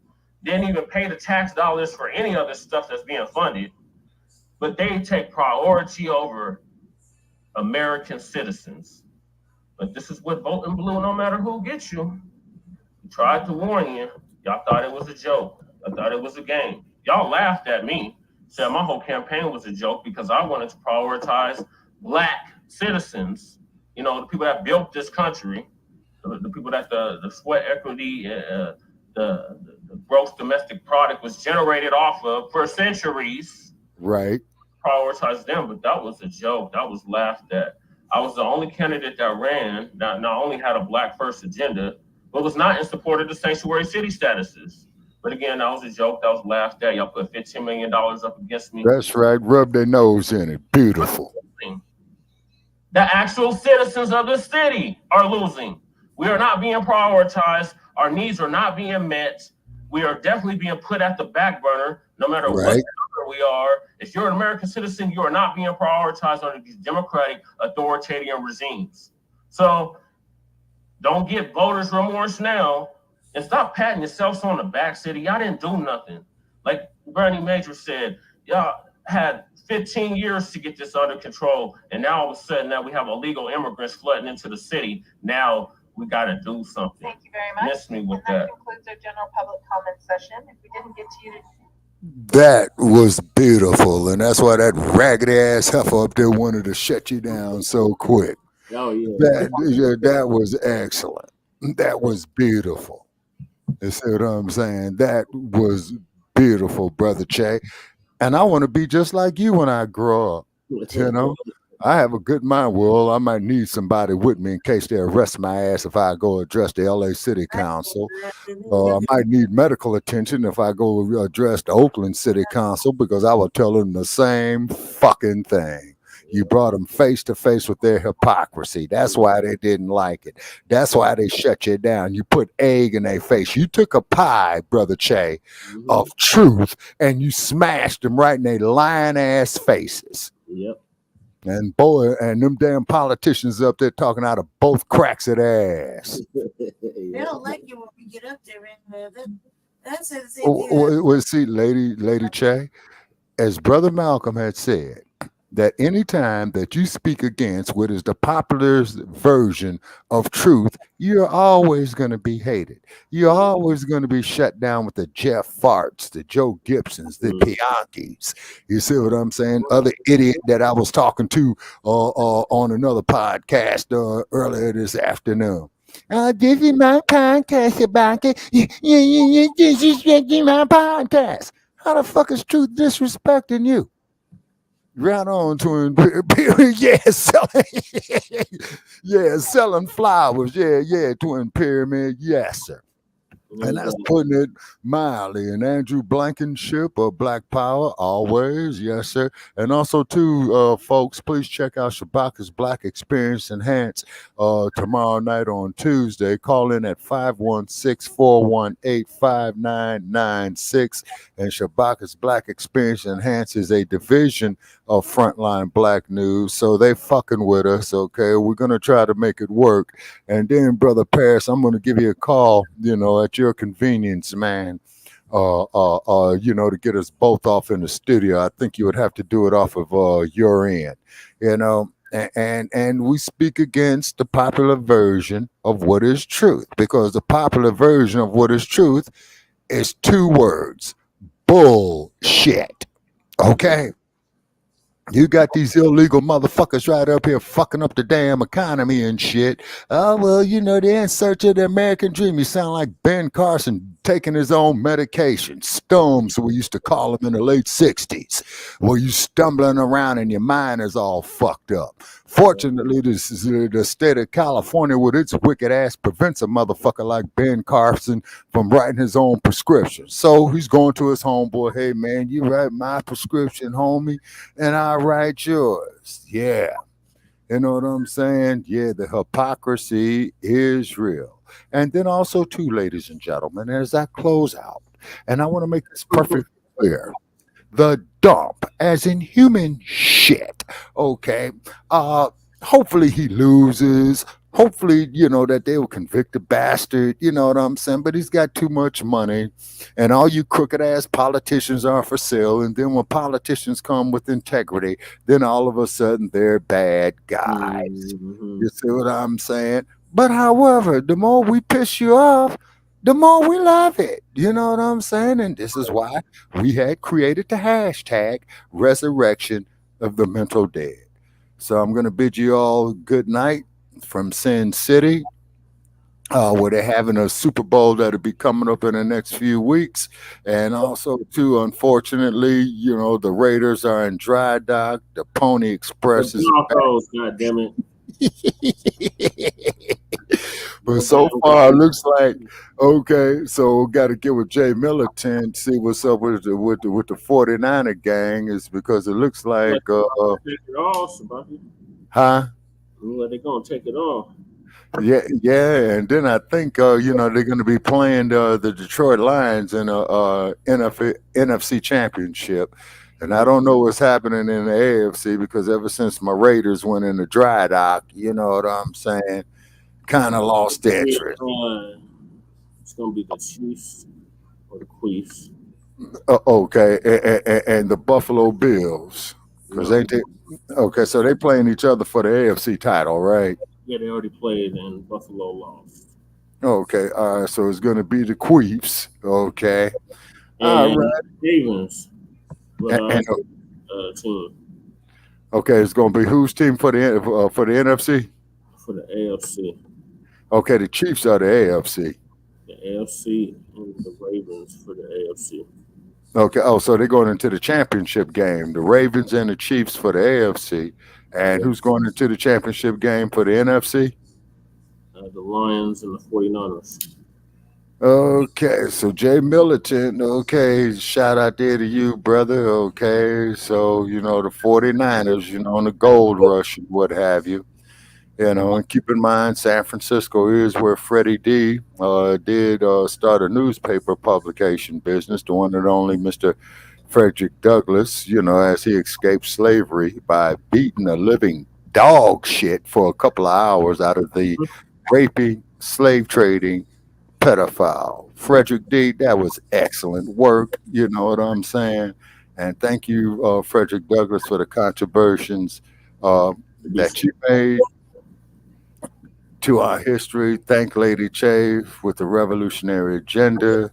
didn't even pay the tax dollars for any other stuff that's being funded, but they take priority over American citizens. But this is what voting blue, no matter who gets you. We tried to warn you. Y'all thought it was a joke. I thought it was a game. Y'all laughed at me, said my whole campaign was a joke because I wanted to prioritize Black citizens, you know, the people that built this country, the people that the sweat equity, the gross domestic product was generated off of for centuries. Right. Prioritize them, but that was a joke. That was laughed at. I was the only candidate that ran that not only had a Black first agenda, but was not in support of the sanctuary city statuses. But again, that was a joke. That was laughed at. Y'all put $15 million up against me. That's right. Rub their nose in it. Beautiful. The actual citizens of the city are losing. We are not being prioritized. Our needs are not being met. We are definitely being put at the back burner, no matter what color we are. If you're an American citizen, you are not being prioritized under these democratic authoritarian regimes. So don't get voters remorse now and stop patting yourselves on the back, city. Y'all didn't do nothing. Like Bernie Major said, y'all had 15 years to get this under control. And now all of a sudden now we have illegal immigrants flooding into the city. Now we got to do something. Thank you very much. Miss me with and that that. concludes our general public comment session. If we didn't get to you, That was beautiful. And that's why that raggedy ass heifer up there wanted to shut you down so quick. Oh, yeah. That was excellent. That was beautiful. You see what I'm saying? That was beautiful, Brother Che. And I want to be just like you when I grow up. You know, I have a good mind. Well, I might need somebody with me in case they arrest my ass if I go address the LA City Council. I might need medical attention if I go address the Oakland City Council because I will tell them the same fucking thing. You brought them face to face with their hypocrisy. That's why they didn't like it. That's why they shut you down. You put egg in their face. You took a pie, Brother Che, of truth, and you smashed them right in their lying ass faces. Yep. And boy, and them damn politicians up there talking out of both cracks of their ass. They don't like you when we get up there, and that's the same thing. Well, see, Lady Che, as Brother Malcolm had said, that any time that you speak against what is the popular version of truth, you're always going to be hated. You're always going to be shut down with the Jeff Farts, the Joe Gibsons, the Piankis. You see what I'm saying? Other idiot that I was talking to on another podcast earlier this afternoon. This is my podcast about it. You disrespecting my podcast. How the fuck is truth disrespecting you? Right on, twin. Yeah, selling, yeah, selling flowers. Yeah, yeah, twin pyramid. Yes, sir. And that's putting it mildly. And Andrew Blankenship of Black Power, always, yes, sir. And also, too, folks, please check out Shabaka's Black Experience Enhanced tomorrow night on Tuesday. Call in at 516-418-5996. And Shabaka's Black Experience Enhanced is a division of Frontline Black News. So they fucking with us, okay? We're going to try to make it work. And then, Brother Paris, I'm going to give you a call, at your convenience, man. To get us both off in the studio. I think you would have to do it off of your end, and we speak against the popular version of what is truth, because the popular version of what is truth is two words: bullshit. Okay. You got these illegal motherfuckers right up here fucking up the damn economy and shit. Oh, well, they're in search of the American dream. You sound like Ben Carson taking his own medication. Stones, we used to call them in the late 60s, where you stumbling around and your mind is all fucked up. Fortunately, the state of California, with its wicked ass, prevents a motherfucker like Ben Carson from writing his own prescription. So he's going to his homeboy, hey, man, you write my prescription, homie, and I write yours. Yeah. You know what I'm saying? Yeah, the hypocrisy is real. And then also, too, ladies and gentlemen, as I close out, and I want to make this perfectly clear, the dump, as in human shit, okay? Hopefully he loses. Hopefully, that they will convict the bastard, you know what I'm saying? But he's got too much money, and all you crooked ass politicians are for sale. And then when politicians come with integrity, then all of a sudden they're bad guys. You see what I'm saying? But however, the more we piss you off, the more we love it. You know what I'm saying? And this is why we had created the hashtag resurrection of the mental dead. So I'm going to bid you all good night from Sin City, where they're having a Super Bowl that'll be coming up in the next few weeks. And also, too, unfortunately, the Raiders are in dry dock. The Pony Express is Broncos, God damn it. But so far, it looks like okay. So got to get with Jay Militant, see what's up with the 49er gang, is because it looks like take it off, huh? They're gonna take it off. Yeah, and then I think they're going to be playing the Detroit Lions in a NFC Championship, and I don't know what's happening in the AFC, because ever since my Raiders went in the dry dock, you know what I'm saying, kind of lost interest. It's gonna be the Chiefs or the Queefs. Okay, and the Buffalo Bills, because ain't they? Okay, so they playing each other for the AFC title, right? Yeah, they already played and Buffalo lost. Okay, all right, so it's going to be the Queefs. Okay, all right. Ravens. Team. Okay, it's going to be whose team for the NFC? For the AFC. Okay, the Chiefs are the AFC. The AFC and the Ravens for the AFC. Okay, so they're going into the championship game. The Ravens and the Chiefs for the AFC. And who's going into the championship game for the NFC? The Lions and the 49ers. Okay, so Jay Militant, okay, shout out there to you, brother. Okay, so, the 49ers, on the gold rush and what have you. And keep in mind, San Francisco is where Freddie D did start a newspaper publication business, the one and only Mr. Frederick Douglass, as he escaped slavery by beating a living dog shit for a couple of hours out of the raping, slave trading pedophile. Frederick D, that was excellent work, you know what I'm saying? And thank you, Frederick Douglass, for the contributions that you made to our history. Thank Lady Che with the revolutionary agenda.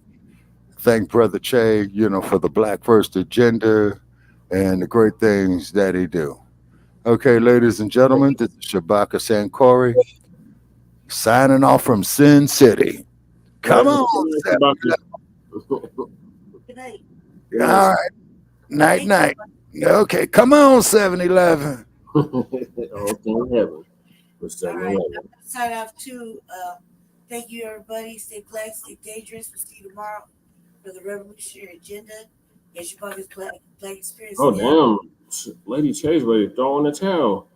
Thank Brother Che, for the Black First agenda and the great things that he do. Okay, ladies and gentlemen, this is Shabaka Sankori signing off from Sin City. Come on, Good night. all right. Night, night. Okay, come on, 7-Eleven. All things heaven for All right. 7-Eleven. I'm gonna sign off too. Thank you, everybody. Stay black, stay dangerous. We'll see you tomorrow for the revolutionary agenda. Yes, your body's black experience. Oh damn, Lady Chase ready to throw in the towel.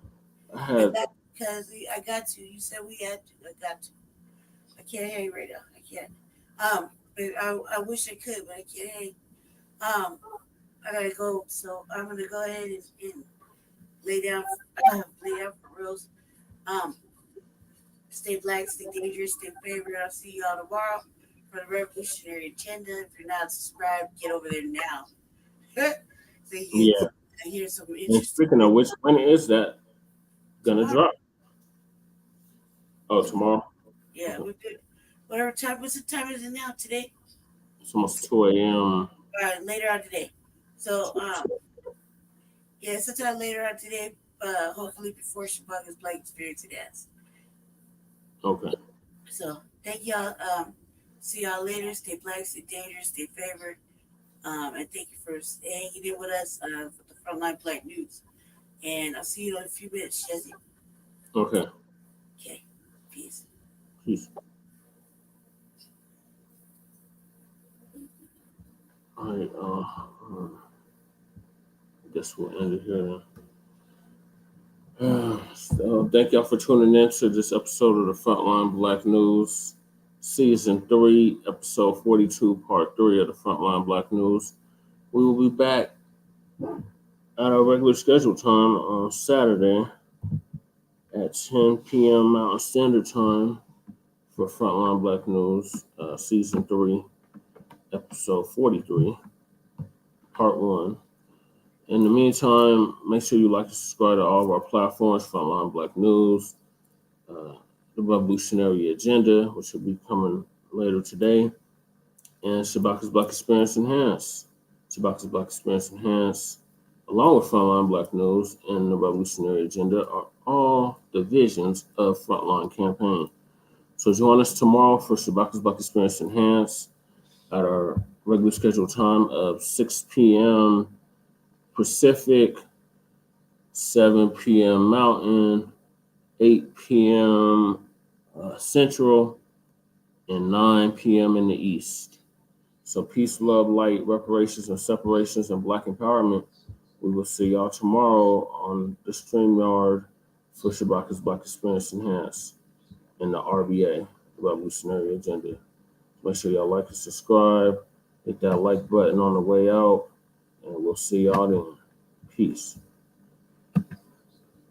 Because I got to. You said we had to. I got to. I can't hear you right now. I can't. But I wish I could, but I can't hear you. I gotta go. So I'm gonna go ahead and lay down for reals. Stay black, stay dangerous, stay favorite. I'll see y'all tomorrow for the revolutionary agenda. If you're not subscribed, get over there now. So you Yeah. can hear some And interesting. speaking of which, when is that gonna drop? Oh, tomorrow. Yeah, we're good. Whatever time. What's the time is it now today? It's almost 2 a.m. Later on today. So yeah, sometime later on today. Hopefully before Shabaka's Black Experience Dance. Okay. So thank y'all. See y'all later. Stay black, stay dangerous, stay favored. And thank you for hanging in with us for the Frontline Black News. And I'll see you in a few minutes, Jesse. Okay. Okay. Peace. Peace. All right. I guess we'll end it here then. So thank y'all for tuning in to this episode of the Frontline Black News, Season 3, Episode 42, Part 3 of the Frontline Black News. We will be back at our regular scheduled time on Saturday at 10 p.m. Mountain Standard Time for Frontline Black News, Season 3, Episode 43, Part 1. In the meantime, make sure you like and subscribe to all of our platforms, Frontline Black News, The Revolutionary Agenda, which will be coming later today, and Shabaka's Black Experience Enhanced. Shabaka's Black Experience Enhanced, along with Frontline Black News and The Revolutionary Agenda, are all divisions of Frontline Campaign. So join us tomorrow for Shabaka's Black Experience Enhanced at our regular scheduled time of 6 p.m. Pacific, 7 p.m. Mountain, 8 p.m. Central, and 9 p.m. in the East. So peace, love, light, reparations, and separations, and Black empowerment. We will see y'all tomorrow on the StreamYard for Shabaka's Black Experience Enhanced and the RBA, the Revolutionary Agenda. Make sure y'all like and subscribe. Hit that like button on the way out, and we'll see y'all then. Peace.